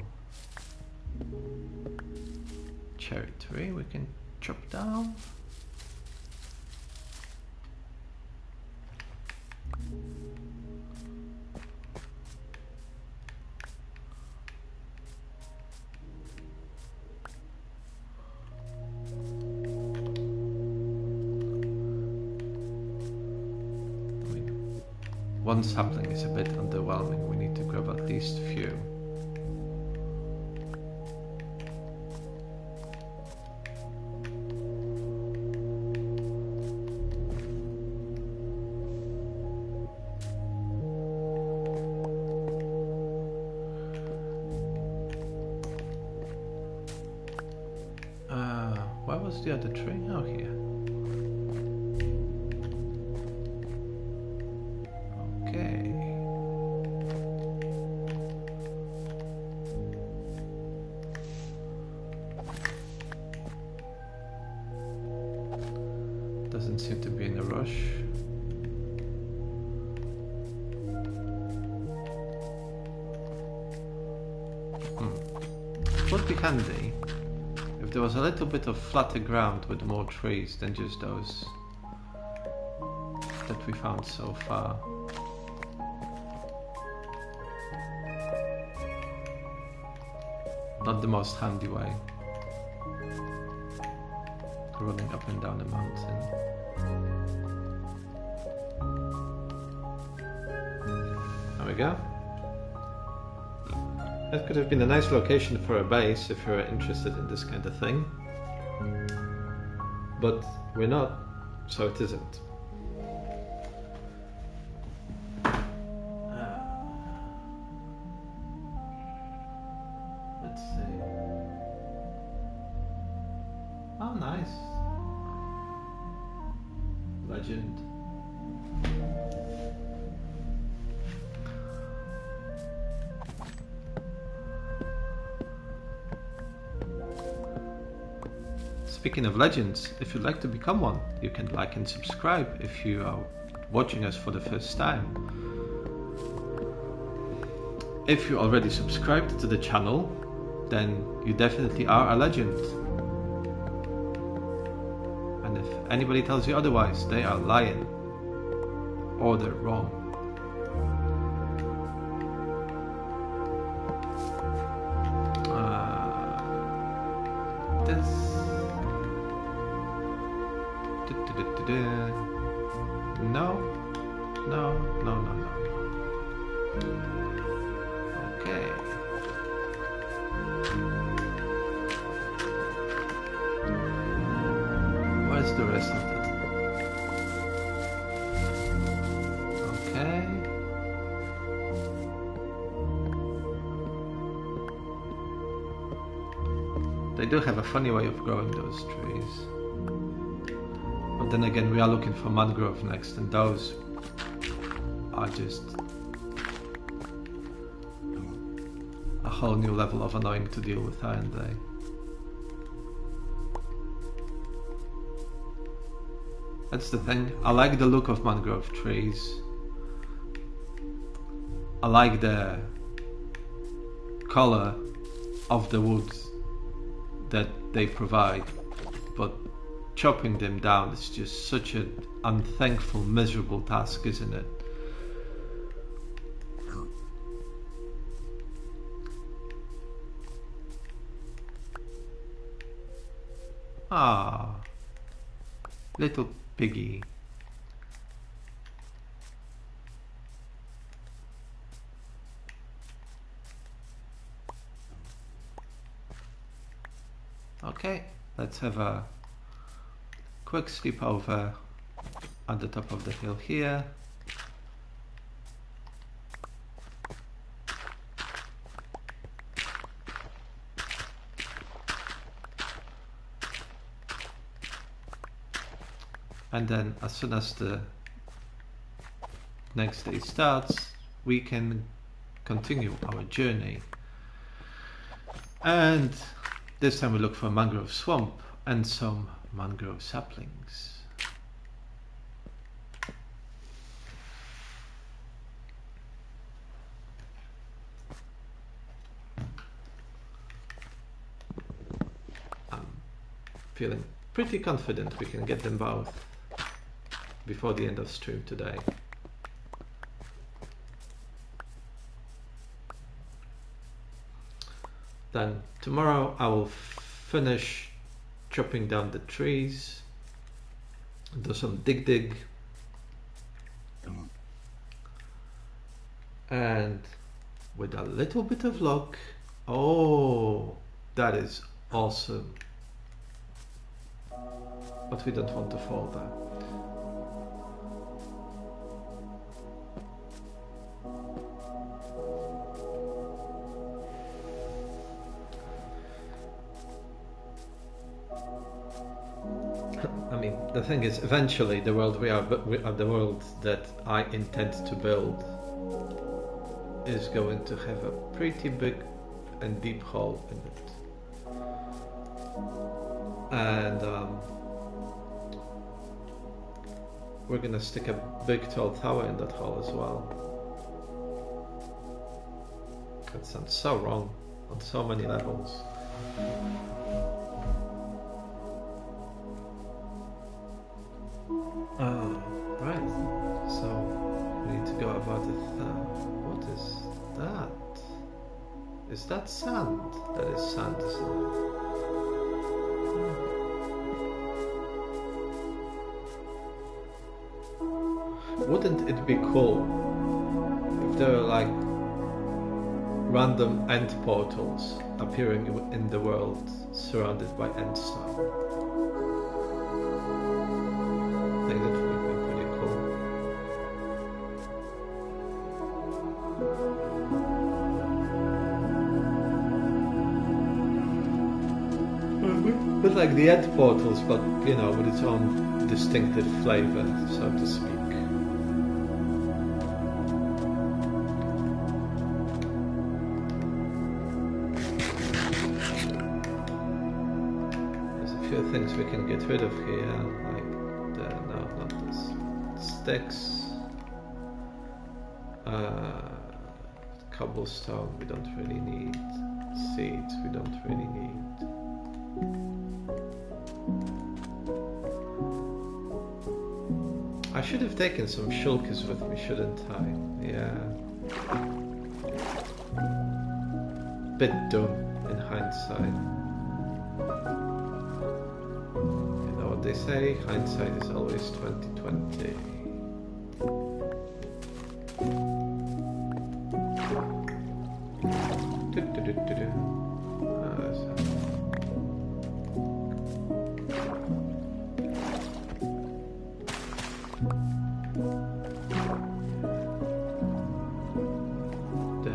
cherry tree we can chop down. One sapling is a bit underwhelming, we need to grab at least a few. Where was the other tree? Oh, here. Doesn't seem to be in a rush. It would be handy if there was a little bit of flatter ground with more trees than just those that we found so far. not the most handy way. Running up and down a mountain. There we go. That could have been a nice location for a base if you're interested in this kind of thing. But we're not, so it isn't. Let's see. Oh, nice. Legend. Speaking of legends, if you'd like to become one, you can like and subscribe if you are watching us for the first time. If you already subscribed to the channel, then you definitely are a legend. And if anybody tells you otherwise, they are lying. Or they're wrong. No. Okay. Where's the rest of it? Okay. They do have a funny way of growing those trees. But then again, we are looking for mangrove next, and those are just a whole new level of annoying to deal with, aren't they? That's the thing. I like the look of mangrove trees. I like the color of the wood that they provide, but chopping them down is just such an unthankful, miserable task, isn't it? Ah, little piggy. Okay, let's have a quick sleep over at the top of the hill here. And then as soon as the next day starts, we can continue our journey. And this time we look for a mangrove swamp and some mangrove saplings. I'm feeling pretty confident we can get them both before the end of stream today. Then tomorrow I will finish chopping down the trees, do some dig, and with a little bit of luck, oh, that is awesome. But we don't want to fall there. I mean, the thing is, eventually the world the world that I intend to build is going to have a pretty big and deep hole in it, and we're gonna stick a big tall tower in that hole as well. That sounds so wrong on so many levels. Right, so we need to go about it. What is that? Is that sand? That is sand, isn't it? Wouldn't it be cool if there were like random end portals appearing in the world surrounded by end stone? I think that would have been pretty cool. But like the end portals, but you know, with its own distinctive flavor, so to speak. Things we can get rid of here, like no, not this. Sticks, cobblestone we don't really need, seeds we don't really need. I should have taken some shulkers with me, shouldn't I? Yeah. Bit dumb in hindsight. They say hindsight is always 20/20. The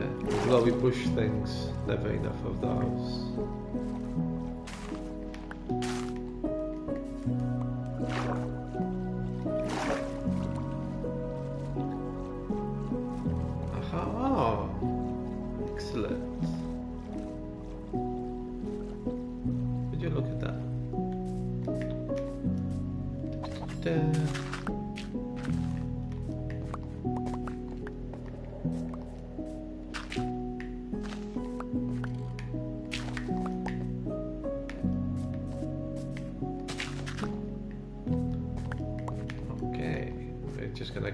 glowy bush things, never enough of those.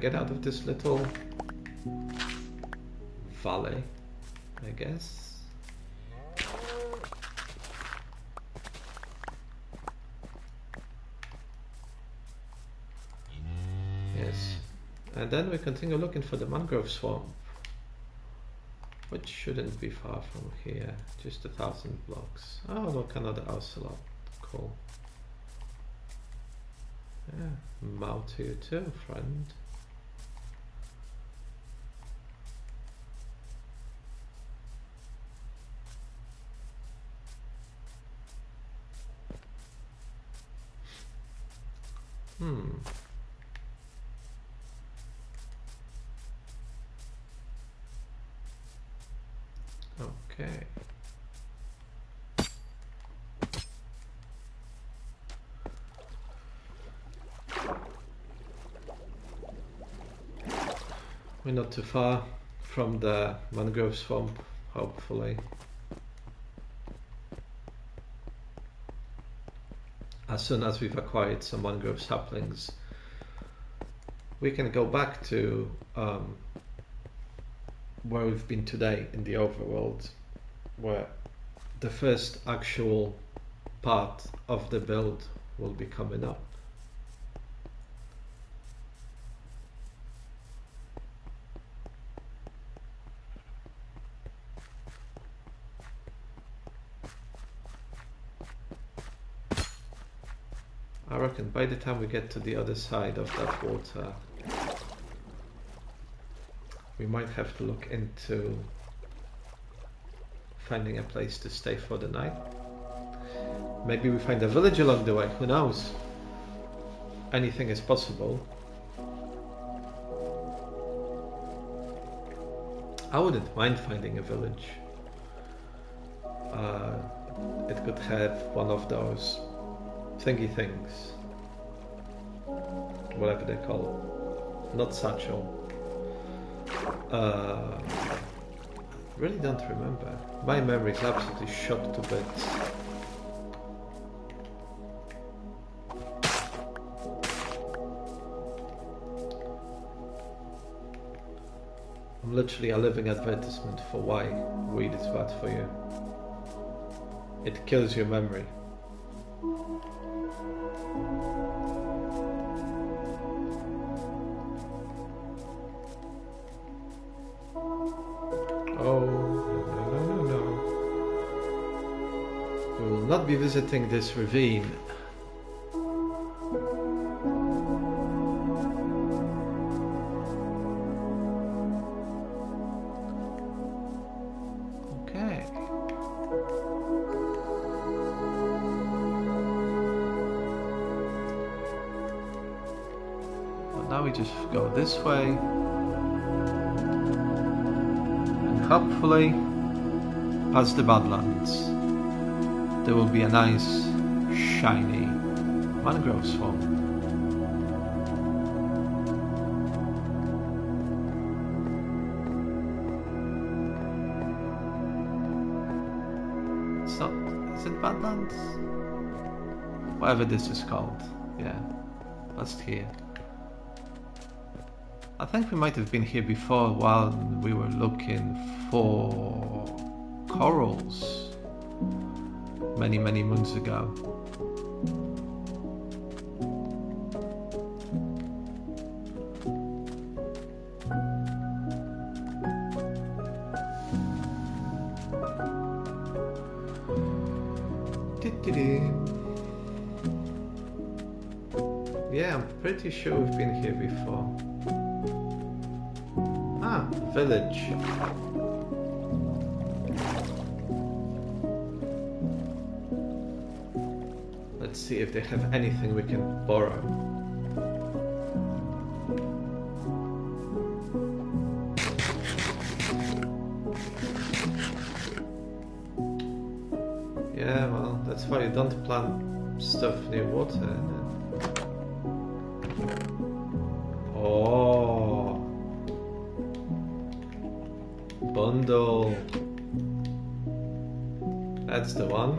Get out of this little valley, I guess. Yes, and then we continue looking for the mangrove swamp, which shouldn't be far from here, just 1,000 blocks. Oh, look, another ocelot. Cool. Yeah, Mao to you too, friend. Okay. We're not too far from the mangrove swamp, hopefully. As soon as we've acquired some mangrove saplings, we can go back to where we've been today in the Overworld, where the first actual part of the build will be coming up. I reckon by the time we get to the other side of that water, we might have to look into finding a place to stay for the night. Maybe we find a village along the way, who knows? Anything is possible. I wouldn't mind finding a village. It could have one of those thingy things, whatever they call it. Not satchel. Really don't remember. My memory is absolutely shot to bits. I'm literally a living advertisement for why weed is bad for you. It kills your memory. Oh, no. We will not be visiting this ravine. Okay. Well, now we just go this way. Hopefully, past the Badlands, there will be a nice, shiny mangrove swamp. It's not, is it Badlands? Whatever this is called, yeah, past here. I think we might have been here before while we were looking for corals many moons ago. Yeah, I'm pretty sure we've been here before. Village. Let's see if they have anything we can borrow. Yeah, well, that's why you don't plant stuff near water. Oh. Bundle. That's the one.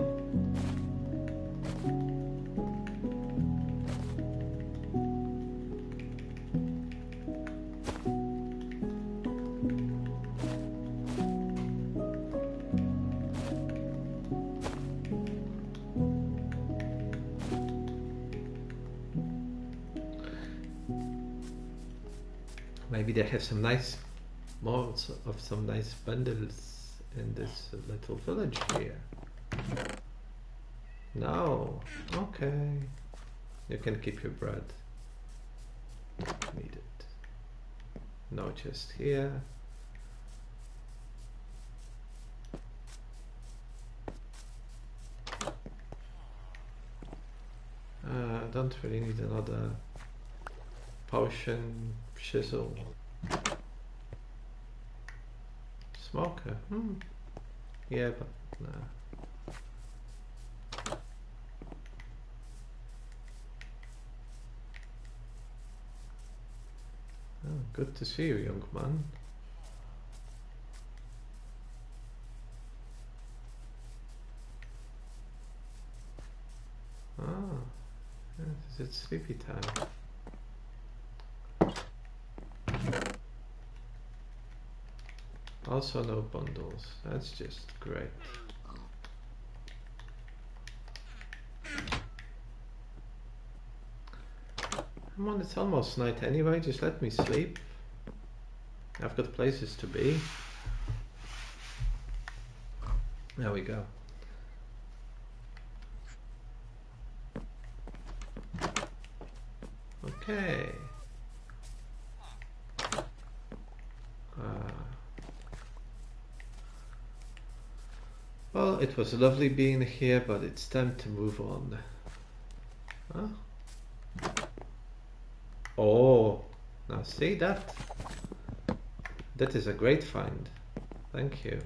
Maybe they have some nice more of some nice bundles in this little village here. No. Okay. You can keep your bread. Need it. No chest here. Don't really need another potion, chisel. Smoker. Yeah, but nah. Oh, good to see you, young man. Ah, yeah, it's sleepy time. Also no bundles, that's just great. Come on, it's almost night anyway, just let me sleep. I've got places to be. There we go. Okay. Well, it was lovely being here, but it's time to move on. Huh? Oh, now see that? That is a great find. Thank you.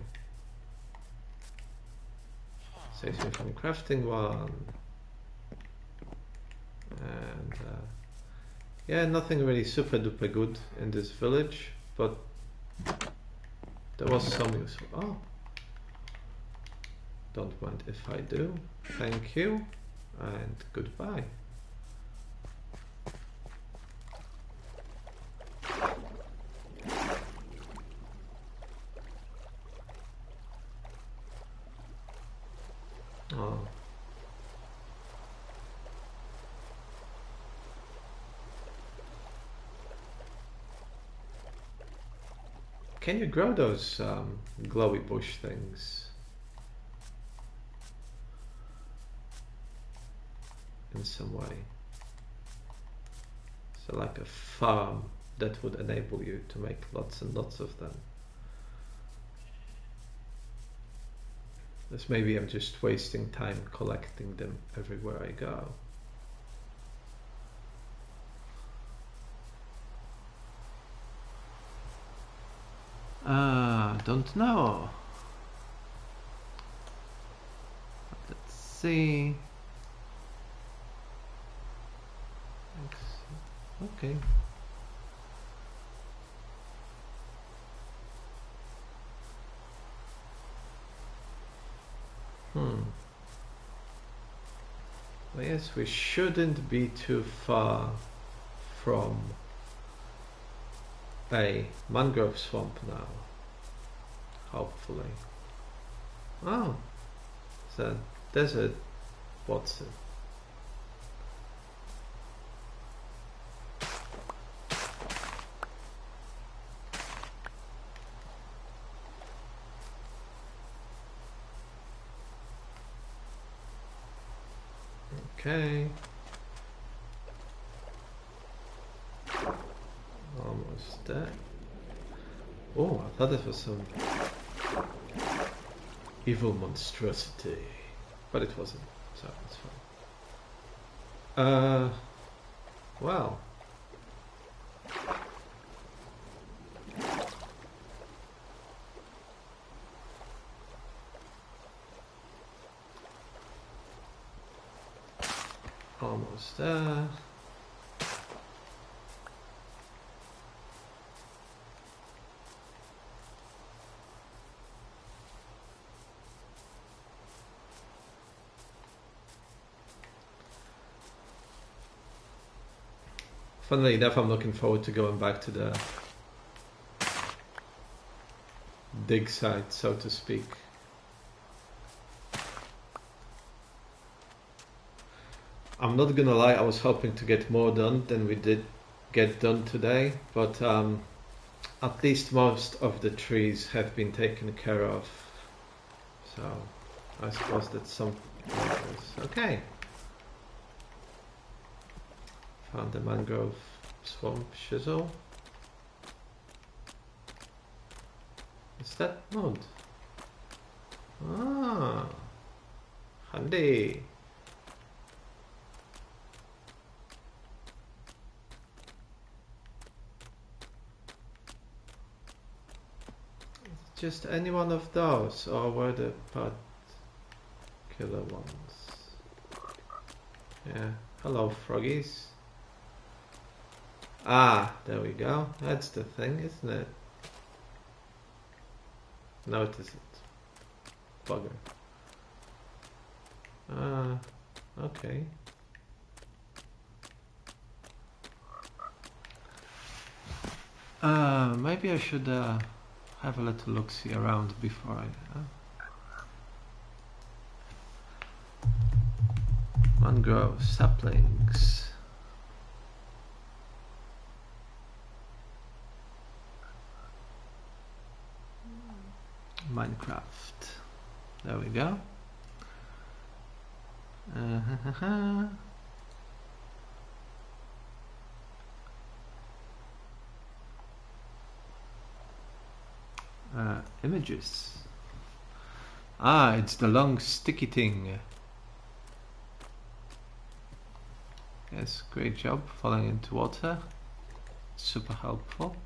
Saves me from crafting one. And yeah, nothing really super duper good in this village, but there was some useful. Oh. Don't mind if I do. Thank you and goodbye. Can you grow those glowy bush things in some way? So like a farm that would enable you to make lots and lots of them. This maybe I'm just wasting time collecting them everywhere I go. Don't know. Let's see. Okay. Well, yes, we shouldn't be too far from a mangrove swamp now. Hopefully. Oh, it's a desert. What's it? Okay. Almost there. Oh, I thought it was some evil monstrosity, but it wasn't, so it's fine. Well. Almost there. Funnily enough, I'm looking forward to going back to the dig site, so to speak. I'm not gonna lie, I was hoping to get more done than we did get done today, but at least most of the trees have been taken care of, so I suppose that's some progress. Okay. Found the mangrove swamp shizzle. Is that mud? Ah, handy. Just any one of those, or were the particular ones? Yeah. Hello, froggies. Ah, there we go. That's the thing, isn't it? No, it isn't. Bugger. Okay. Maybe I should have a little look-see around before I... Mangrove saplings. Minecraft. There we go. Images. Ah, it's the long sticky thing. Yes, great job falling into water. Super helpful.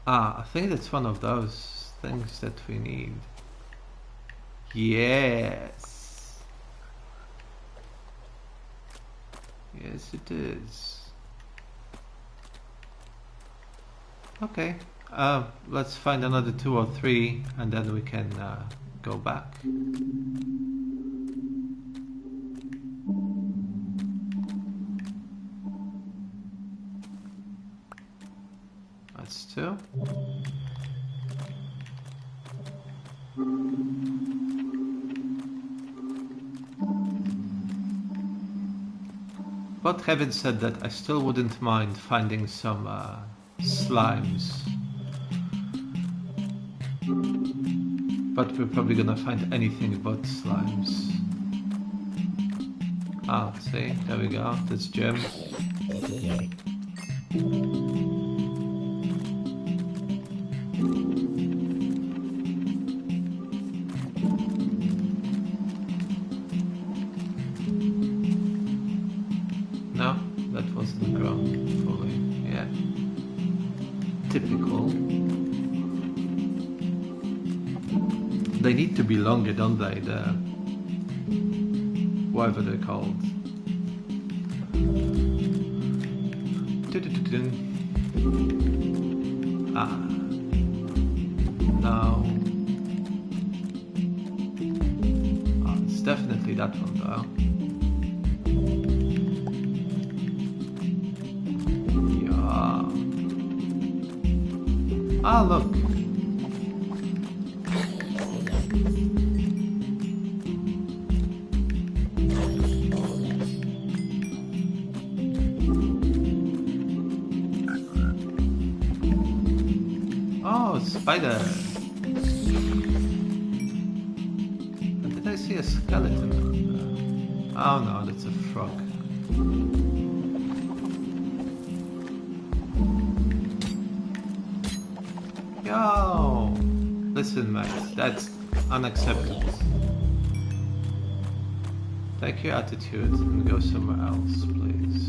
Ah, I think that's one of those things that we need. Yes. Yes, it is. Okay. Let's find another 2 or 3 and then we can go back. That's 2. But having said that, I still wouldn't mind finding some slimes. But we're probably gonna find anything but slimes. Ah, see, there we go, that's Jim. No, that wasn't grown fully, yeah. Typical. They need to be longer, don't they? The whatever they're called. Ah, no. Oh, it's definitely that one though. Yeah. Ah, look. Spider! Did I see a skeleton? Oh no, that's a frog. Yo! Listen mate, that's unacceptable. Take your attitude and go somewhere else, please.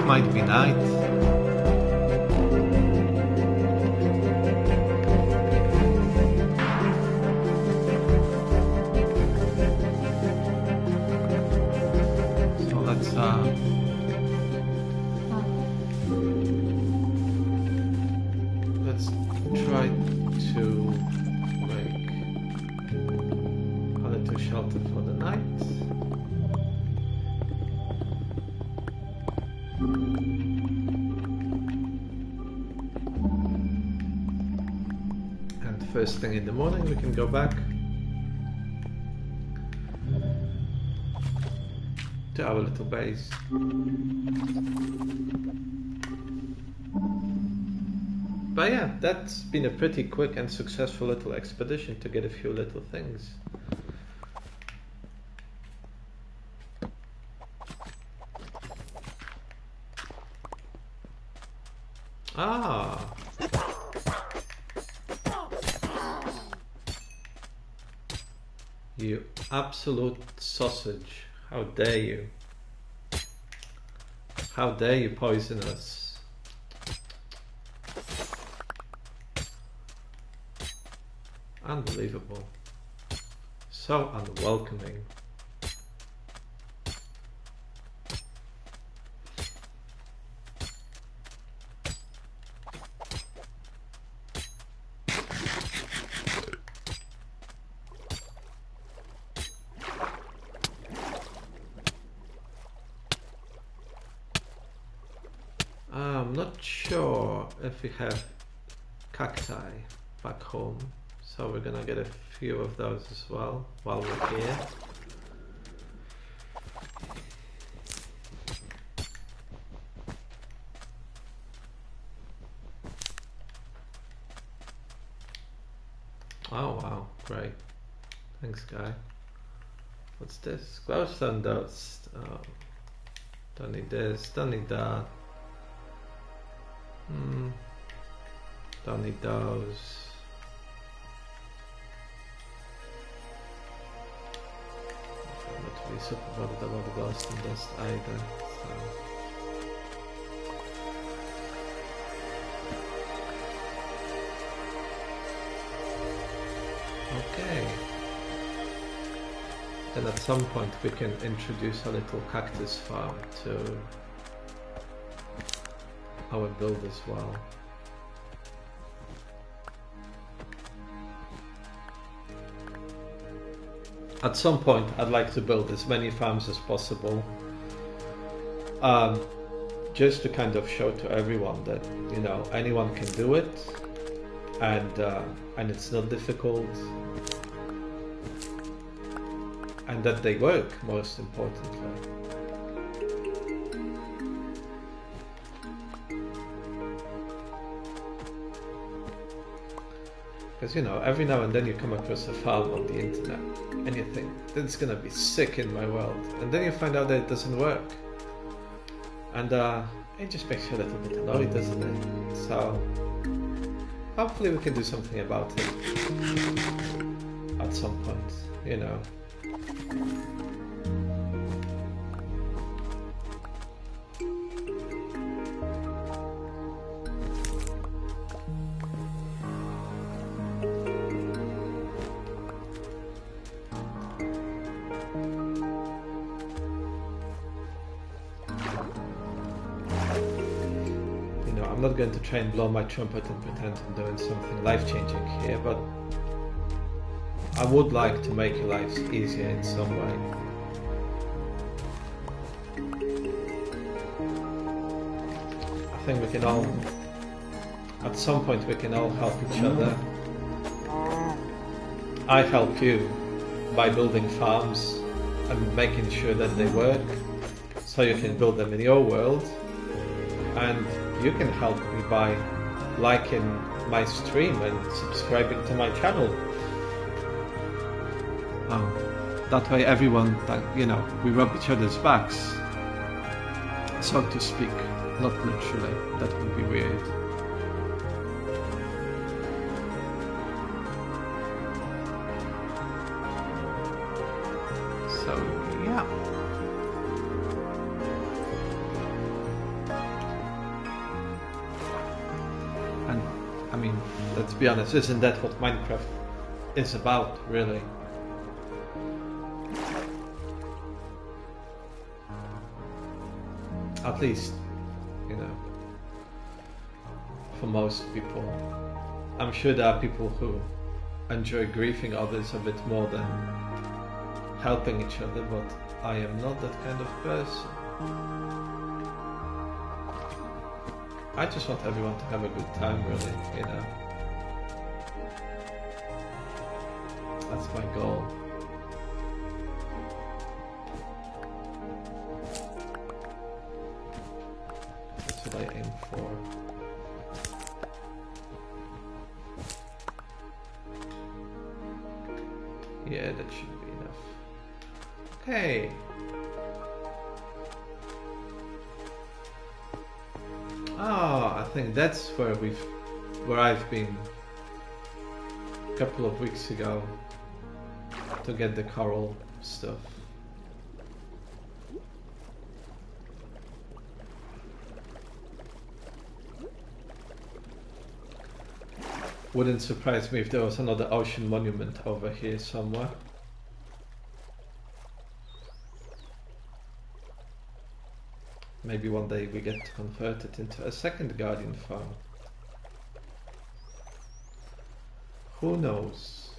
Might be night. So let's try to make a little shelter for the night. First thing in the morning we can go back to our little base. But yeah, that's been a pretty quick and successful little expedition to get a few little things. Ah. You absolute sausage. How dare you? How dare you poison us? Unbelievable. So unwelcoming. I'm not sure if we have cacti back home, so we're gonna get a few of those as well while we're here. Oh wow, great. Thanks, guy. What's this? Glowstone dust. Oh, don't need this, don't need that. Don't need those. I'm not really super bothered about the glowstone dust either, so. Okay. Then at some point we can introduce a little cactus farm to our build as well. At some point I'd like to build as many farms as possible, just to kind of show to everyone that, you know, anyone can do it, and it's not difficult, and that they work, most importantly. Because, you know, every now and then you come across a farm on the internet and you think, this is gonna be sick in my world, and then you find out that it doesn't work, and it just makes you a little bit annoyed, doesn't it? So hopefully we can do something about it at some point, you know. I'm not going to try and blow my trumpet and pretend I'm doing something life-changing here, but I would like to make your lives easier in some way. I think we can all, at some point we can all help each other. I help you by building farms and making sure that they work, so you can build them in your world, and you can help me by liking my stream and subscribing to my channel. That way everyone, you know, we rub each other's backs, so to speak, not literally, that would be weird. So, yeah. And, I mean, let's be honest, isn't that what Minecraft is about, really? At least, you know, for most people. I'm sure there are people who enjoy griefing others a bit more than helping each other, but I am not that kind of person. I just want everyone to have a good time, really, you know. That's my goal. That's what I aim for. Yeah, that should be enough. Okay. Oh, think that's where I've been a couple of weeks ago to get the coral stuff. Wouldn't surprise me if there was another ocean monument over here somewhere. Maybe one day we get to convert it into a second Guardian farm. Who knows?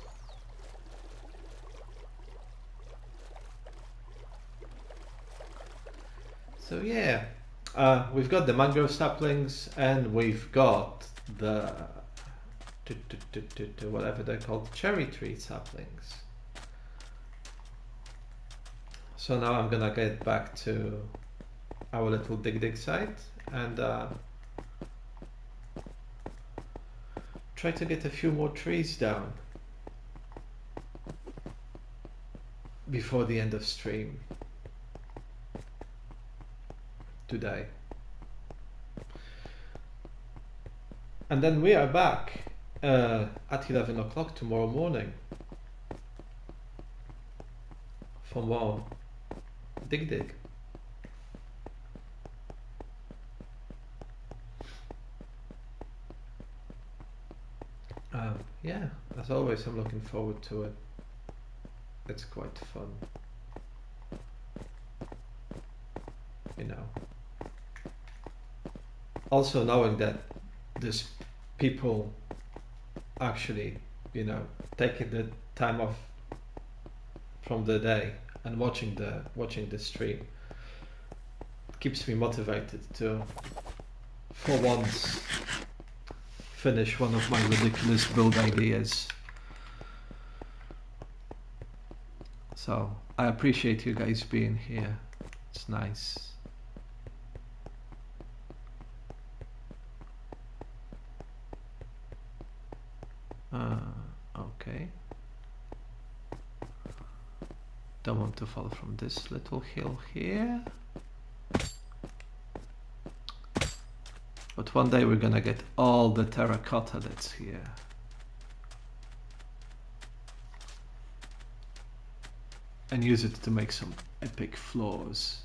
So yeah, we've got the mangrove saplings and we've got the whatever they're called, cherry tree saplings. So now I'm gonna get back to our little dig site and try to get a few more trees down before the end of stream today. And then we are back at 11 o'clock tomorrow morning for more dig. Yeah, as always, I'm looking forward to it. It's quite fun, you know. Also knowing that there's people actually, you know, taking the time off from the day and watching the stream keeps me motivated to, for once, finish one of my ridiculous build ideas. So I appreciate you guys being here. It's nice. Okay. Don't want to fall from this little hill here. But one day we're gonna get all the terracotta that's here. And use it to make some epic floors.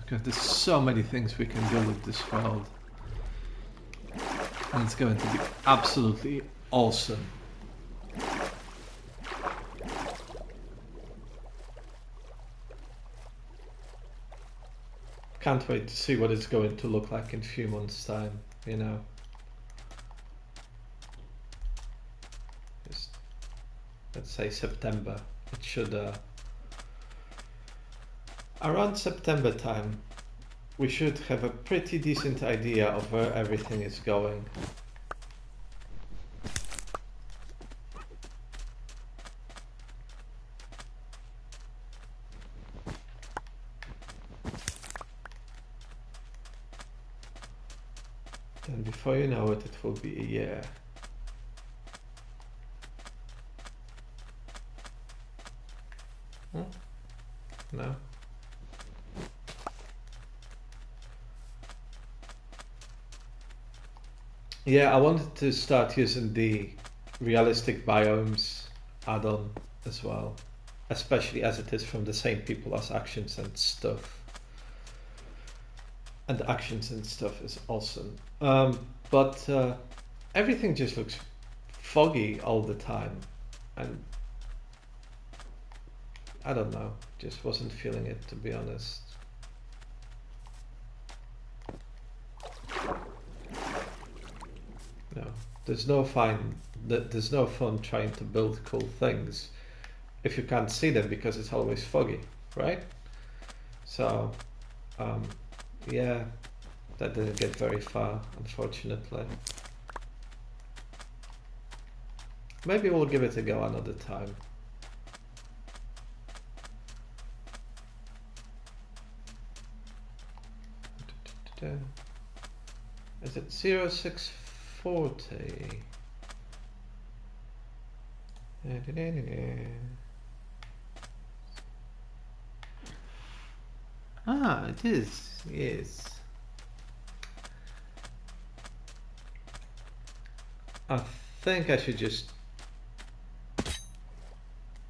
Because there's so many things we can do with this world. And it's going to be absolutely awesome. Can't wait to see what it's going to look like in a few months' time, you know. Just, let's say September. It should, around September time, we should have a pretty decent idea of where everything is going. And before you know it, it will be a year. Huh? No? Yeah, I wanted to start using the realistic biomes add-on as well, especially as it is from the same people as Actions and Stuff. And Actions and Stuff is awesome. But everything just looks foggy all the time, and I don't know, just wasn't feeling it, to be honest. No, there's no fun trying to build cool things if you can't see them because it's always foggy, right? So yeah, that didn't get very far, unfortunately. Maybe we'll give it a go another time. Is it 0640? Ah, it is. Yes. I think I should just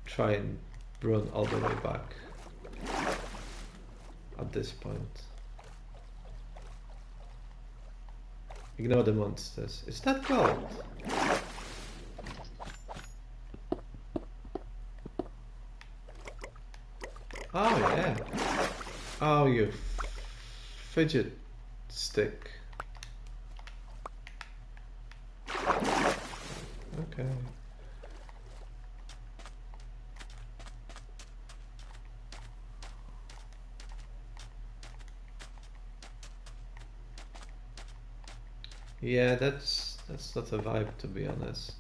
try and run all the way back at this point. Ignore the monsters. Is that gold? Oh yeah. Oh, you fidget stick. Okay. Yeah, that's not a vibe, to be honest.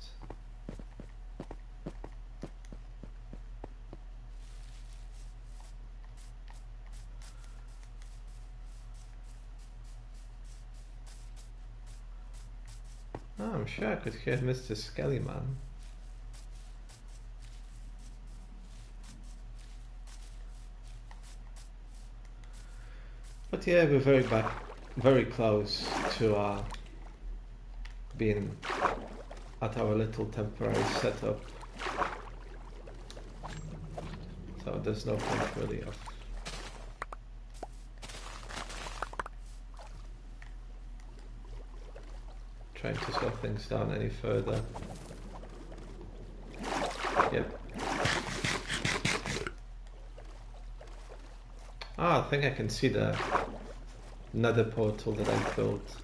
Oh, I'm sure I could hear Mr. Skellyman. But yeah, we're very close to being at our little temporary setup. So there's no point really of trying to slow things down any further. Yep. Ah, I think I can see the nether portal that I built.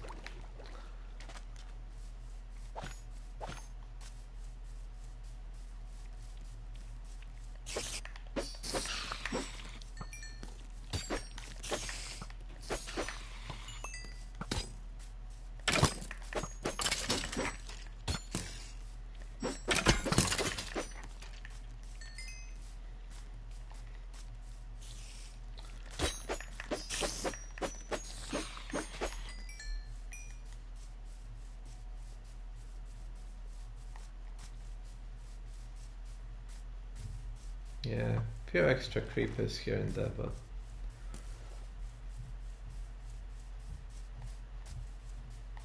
Yeah, a few extra creepers here and there, but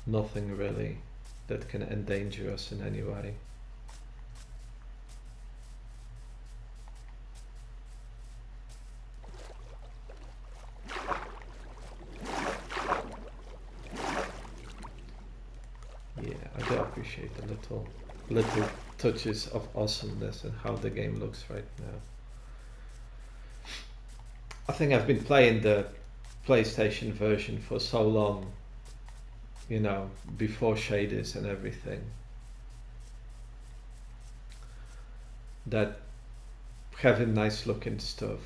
nothing really that can endanger us in any way. Yeah, I do appreciate the little touches of awesomeness and how the game looks right now. I think I've been playing the PlayStation version for so long, you know, before shaders and everything, that having nice looking stuff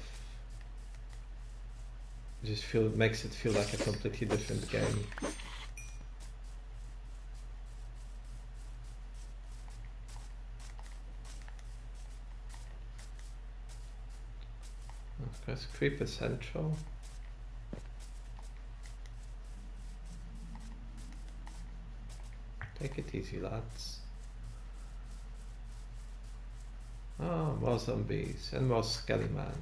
just makes it feel like a completely different game. Of course, Creeper Central. Take it easy, lads. Oh, more zombies and more Skellyman.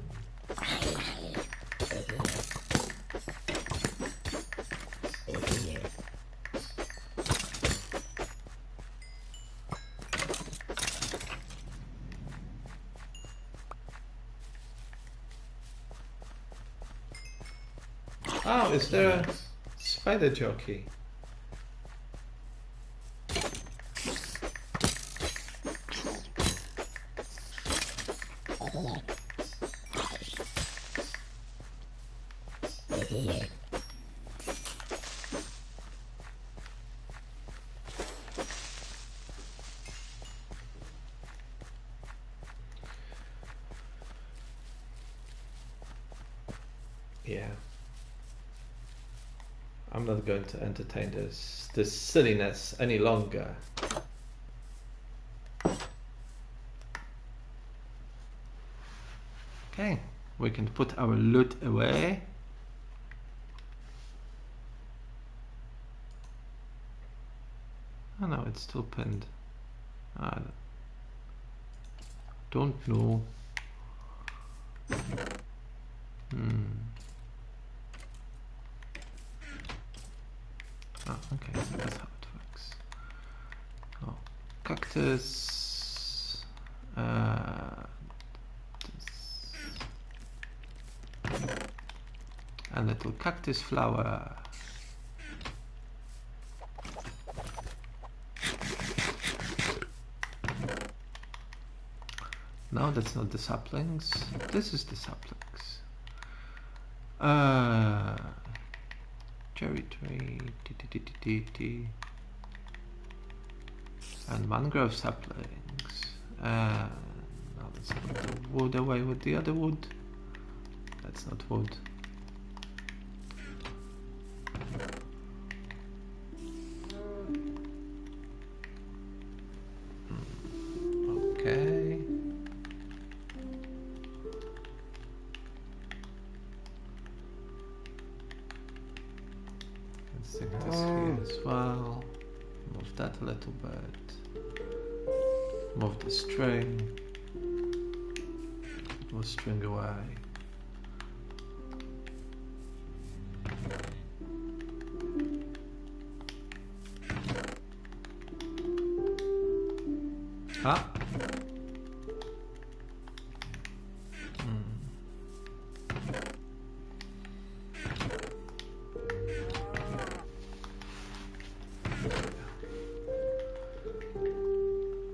Oh, is there a spider jockey? Yeah. I'm not going to entertain this silliness any longer. Okay, we can put our loot away. Oh no, it's still pinned. I don't know. cactus. A little cactus flower. No, that's not the saplings. This is the saplings. Cherry tree. And mangrove saplings. Now let's put the wood away with the other wood. That's not wood. Okay. Let's stick this here as well. Move that a little bit. Move the string. Move string away. Ah.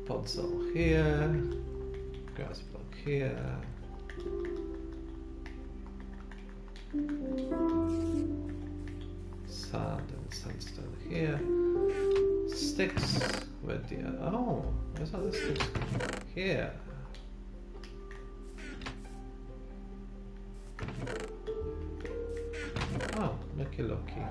Podzol here, grass block here. Sand and sandstone here. Sticks with the oh, there's other sticks here. Oh, looky.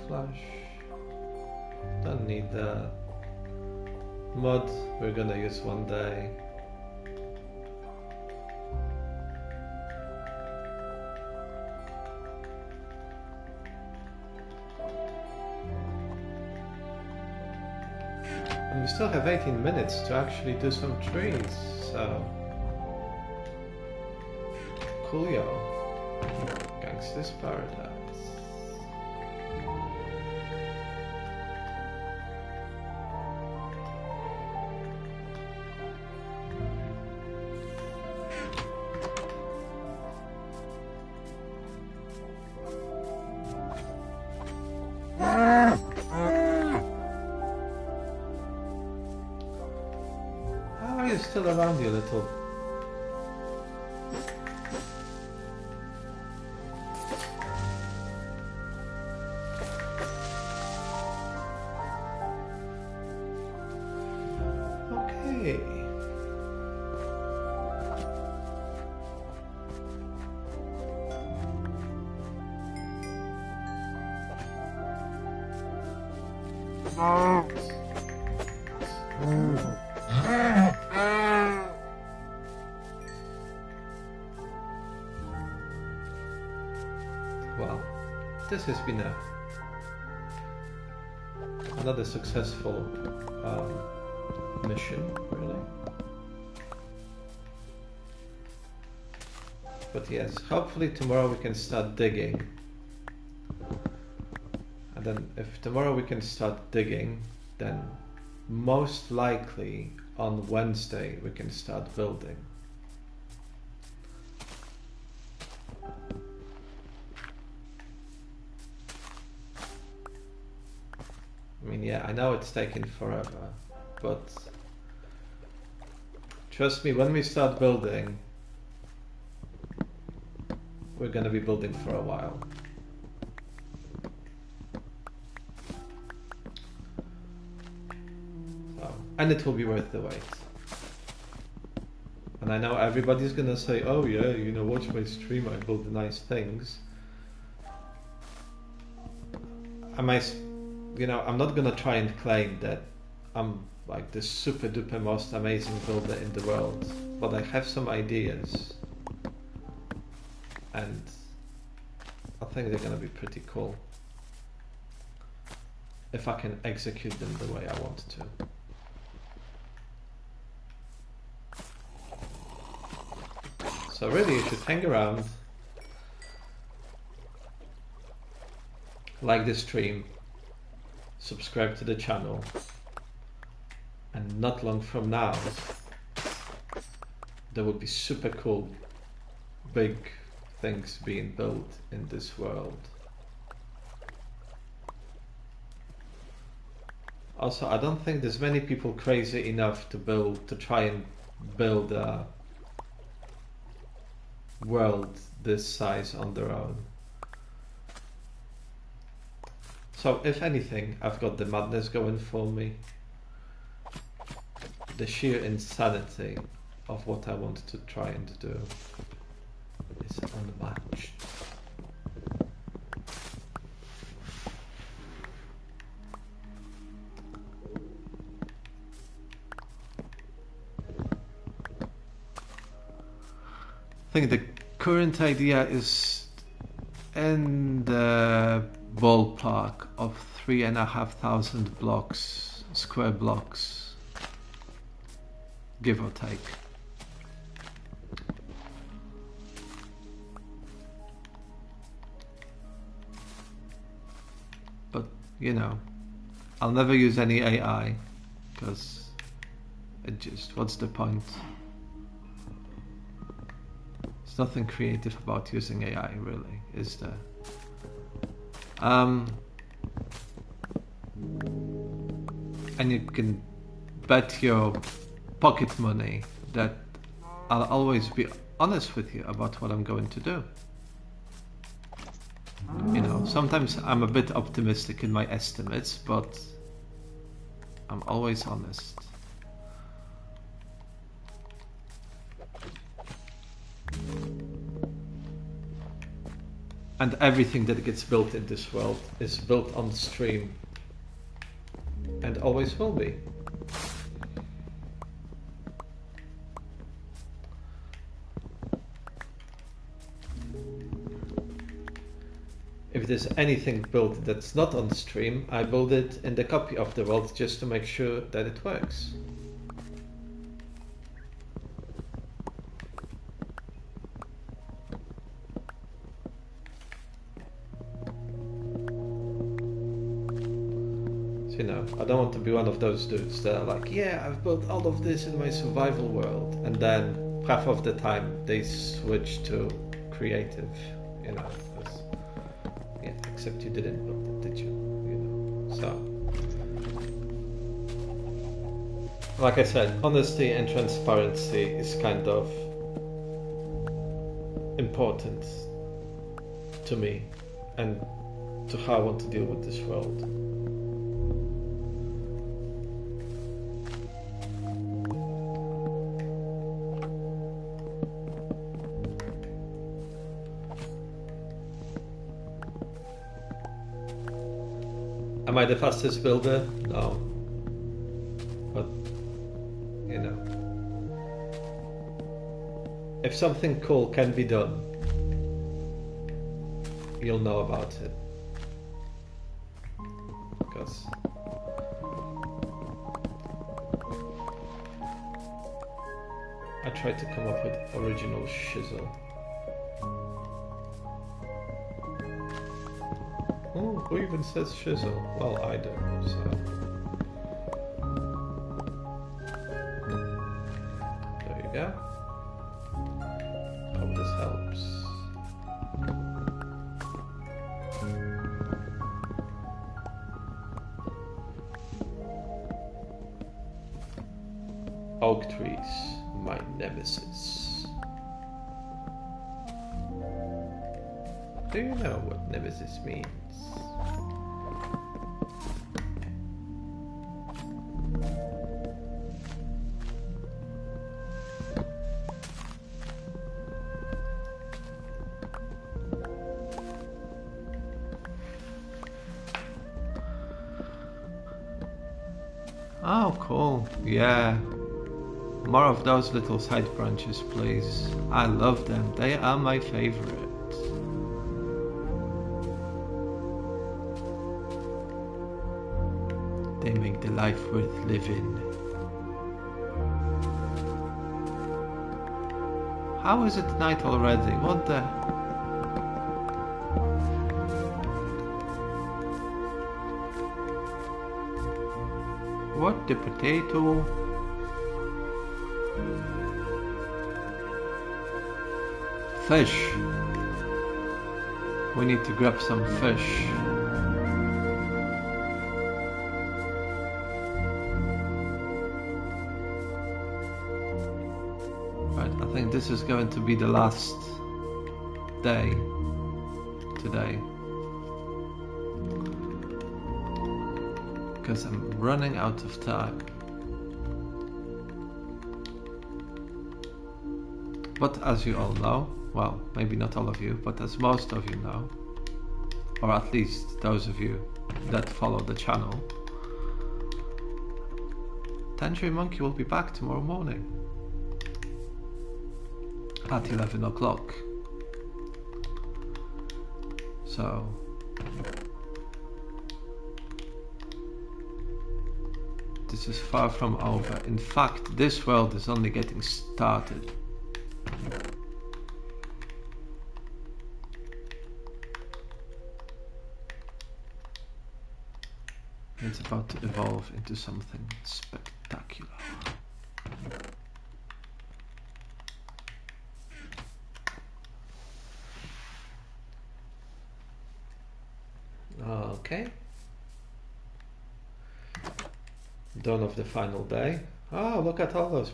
Flush. Don't need that. Mud we're gonna use one day. And we still have 18 minutes to actually do some trees, so coolio. Gangster's Paradise. Still around you, little. Okay. Well, this has been another successful mission, really. But yes, hopefully tomorrow we can start digging. And then if tomorrow we can start digging, then most likely on Wednesday we can start building. I mean, yeah, I know it's taken forever, but trust me, when we start building, we're gonna be building for a while. So, and it will be worth the wait. And I know everybody's gonna say, oh yeah, you know, watch my stream, I build nice things. You know, I'm not gonna try and claim that I'm like the super duper most amazing builder in the world, but I have some ideas, and I think they're gonna be pretty cool if I can execute them the way I want to. So really you should hang around, like the stream, subscribe to the channel, and not long from now there will be super cool big things being built in this world. Also, I don't think there's many people crazy enough to try and build a world this size on their own. So if anything, I've got the madness going for me. The sheer insanity of what I want to try and do is unmatched. I think the current idea is in the ballpark of 3,500 blocks, square blocks, give or take. But you know, I'll never use any AI because it just, what's the point? There's nothing creative about using AI, really, is there? And you can bet your pocket money that I'll always be honest with you about what I'm going to do. You know, sometimes I'm a bit optimistic in my estimates, but I'm always honest. And everything that gets built in this world is built on stream and always will be. If there's anything built that's not on stream, I build it in the copy of the world just to make sure that it works. You know, I don't want to be one of those dudes that are like, yeah, I've built all of this in my survival world, and then half of the time they switch to creative, you know, because, yeah, except you didn't build it, did you? You know, so. Like I said, honesty and transparency is kind of important to me and to how I want to deal with this world. Am I the fastest builder? No. But, you know, if something cool can be done, you'll know about it. Because I tried to come up with original shizzle. Oh, who even says shizzle? Well, I do, so. There you go. Hope this helps. Oak trees, my nemesis. Do you know what nemesis means? Oh, cool. Yeah. More of those little side branches, please. I love them. They are my favorite. They make the life worth living. How is it night already? What the... What the potato? Fish. We need to grab some fish. Right, I think this is going to be the last day today. Because I'm running out of time. But as you all know, well, maybe not all of you, but as most of you know, or at least those of you that follow the channel, Tangerine Monkey will be back tomorrow morning at 11 o'clock. So this is far from over. In fact, this world is only getting started. It's about to evolve into something spectacular. Okay. Dawn of the final day. Oh, look at all those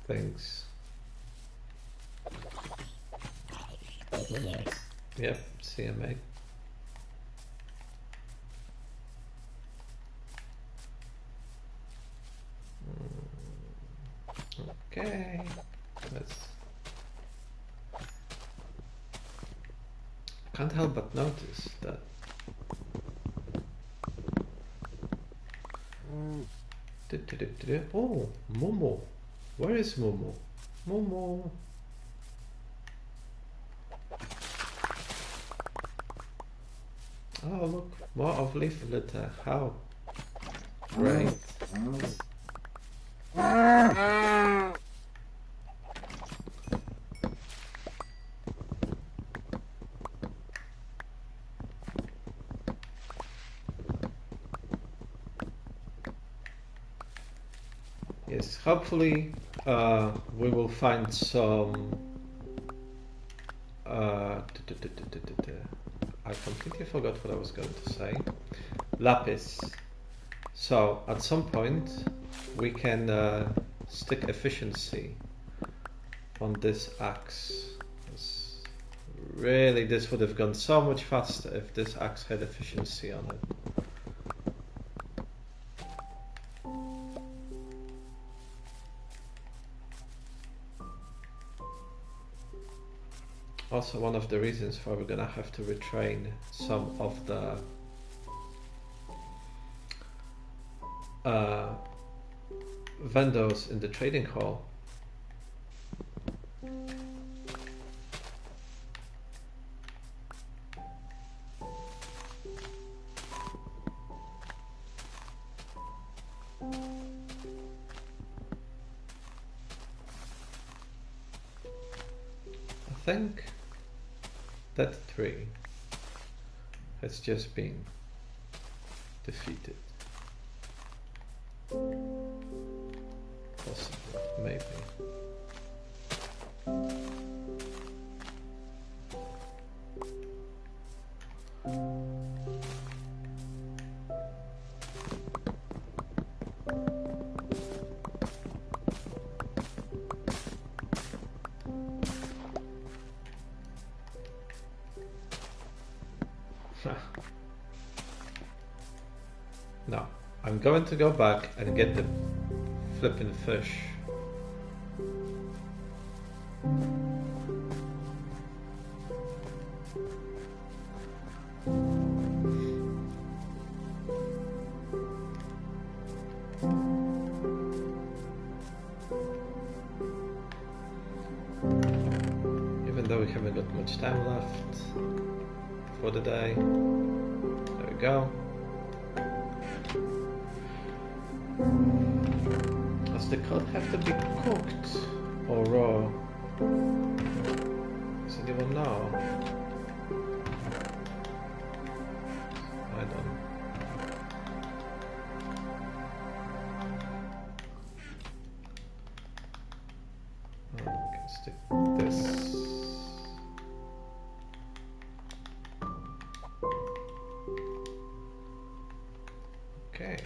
things. Yep, CMA. Okay, let's... Can't help but notice that oh, Momo. Where is Momo? Momo. Oh, look, more of leaf litter. How great. Yes, hopefully we will find some I completely forgot what I was going to say. Lapis. So at some point we can stick efficiency on this axe. Really, this would have gone so much faster if this axe had efficiency on it. Also, one of the reasons why we're gonna have to retrain some of the vendors in the trading hall. I think that tree has just been defeated. Possibly, maybe. No, I'm going to go back and get the flipping fish. Even though we haven't got much time left for the day. There we go. Does the code have to be cooked or raw? Does anyone know? I don't. I can stick this. Okay.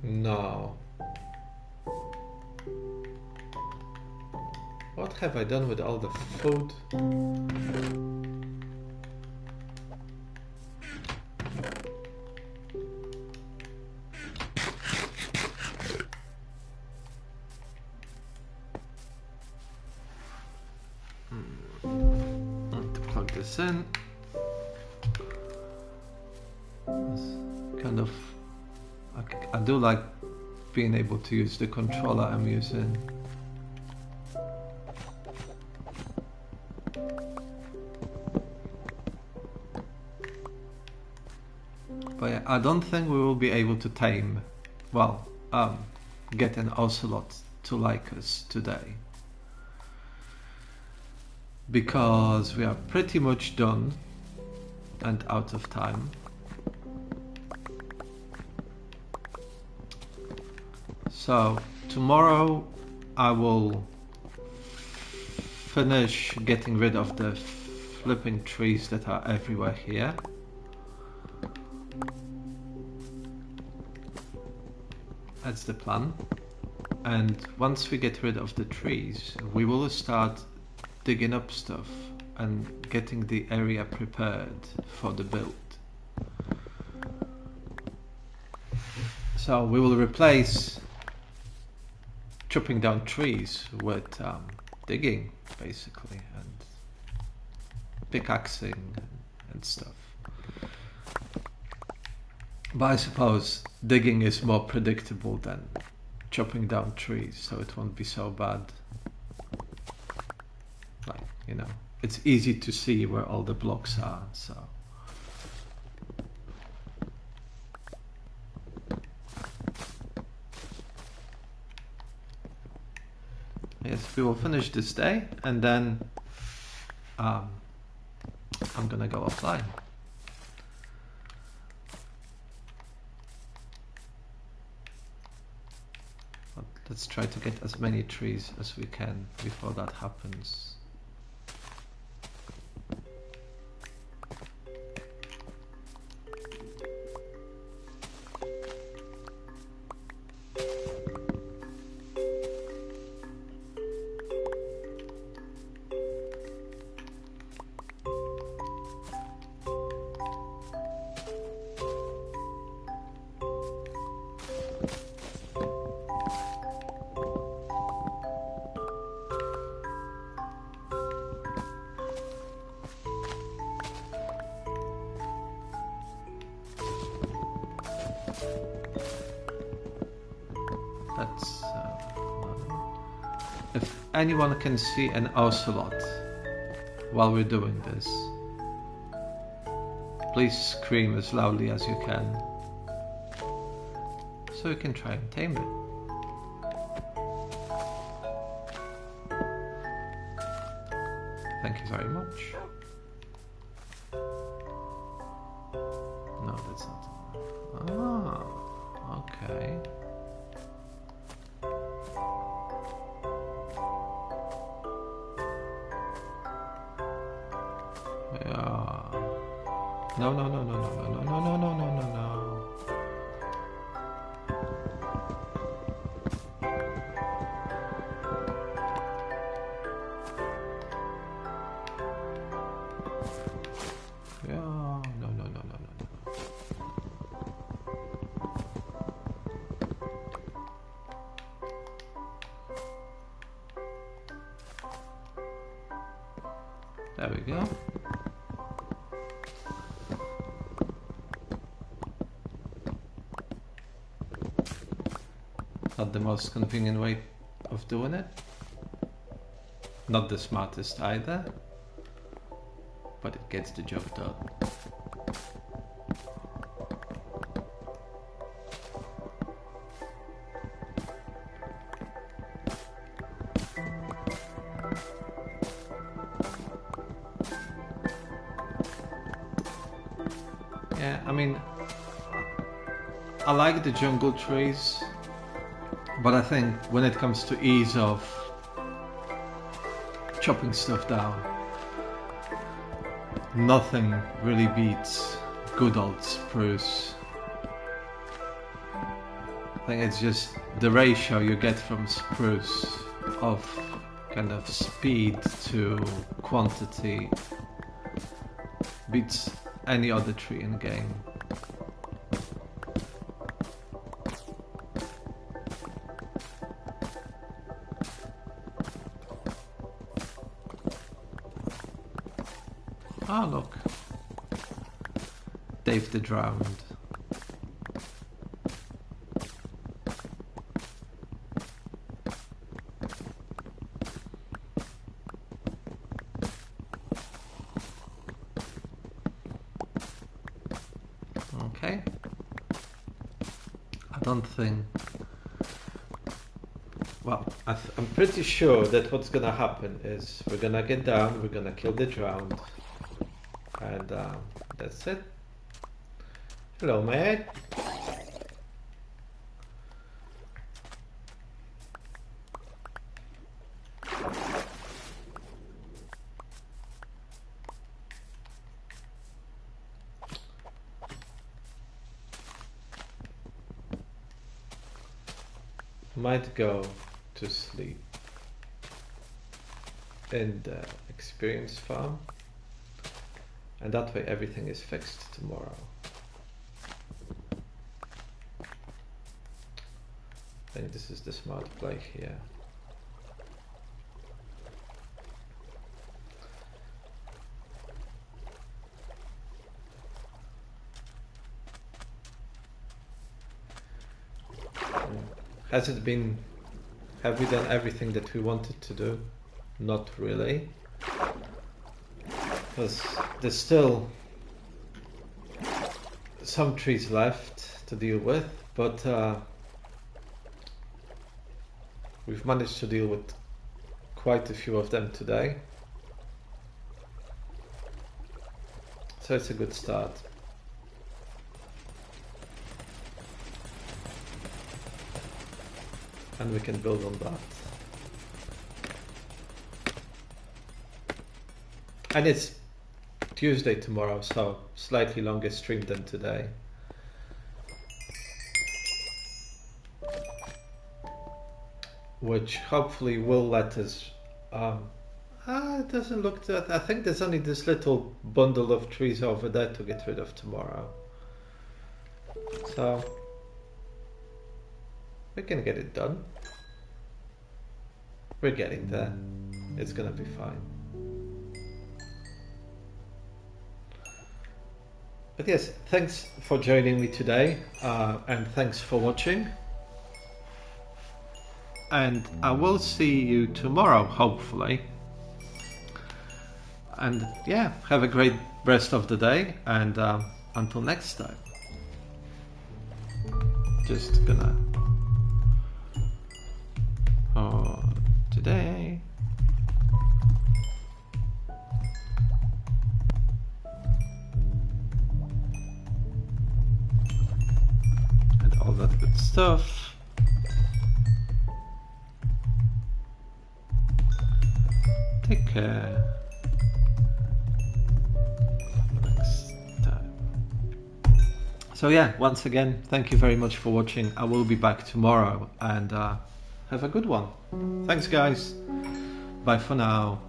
No. What have I done with all the food? I have to plug this in. It's kind of, I do like being able to use the controller I'm using. But yeah, I don't think we will be able to tame, well, get an ocelot to like us today. Because we are pretty much done and out of time. So tomorrow I will finish getting rid of the flipping trees that are everywhere here. That's the plan. And once we get rid of the trees, we will start digging up stuff and getting the area prepared for the build. So we will replace chopping down trees with digging, basically, and pickaxing and stuff. But I suppose digging is more predictable than chopping down trees, so it won't be so bad. Like, you know, it's easy to see where all the blocks are, so. Yes, we will finish this day, and then I'm gonna go offline. But let's try to get as many trees as we can before that happens. If anyone can see an ocelot while we're doing this, please scream as loudly as you can, so we can try and tame it. Thank you very much. No, that's not. Ah, okay. No, no, no, no, no, no, no, no, no, no, no, no, no. Yeah, no, no, no, no, no, no. There we go. Not the most convenient way of doing it. Not the smartest either. But it gets the job done. Yeah, I mean, I like the jungle trees, but I think when it comes to ease of chopping stuff down, nothing really beats good old spruce. I think it's just the ratio you get from spruce of kind of speed to quantity beats any other tree in the game. Oh look, Dave the Drowned. Okay, I don't think, well, I'm pretty sure that what's gonna happen is we're gonna get down, we're gonna kill the drowned, and that's it. Hello, mate. Might go to sleep in the experience farm, and that way everything is fixed tomorrow. I think this is the smart play here. Has it been, have we done everything that we wanted to do? Not really, because there's still some trees left to deal with, but we've managed to deal with quite a few of them today, so it's a good start. And we can build on that. And it's Tuesday tomorrow, so slightly longer stream than today. Which hopefully will let us... it doesn't look that... I think there's only this little bundle of trees over there to get rid of tomorrow. So... we can get it done. We're getting there. It's gonna be fine. But yes, thanks for joining me today, and thanks for watching. And I will see you tomorrow, hopefully. And yeah, have a great rest of the day, and until next time. Just gonna... today. And all that good stuff. Take care. Next time. So yeah, once again, thank you very much for watching. I will be back tomorrow, and have a good one. Thanks guys. Bye for now.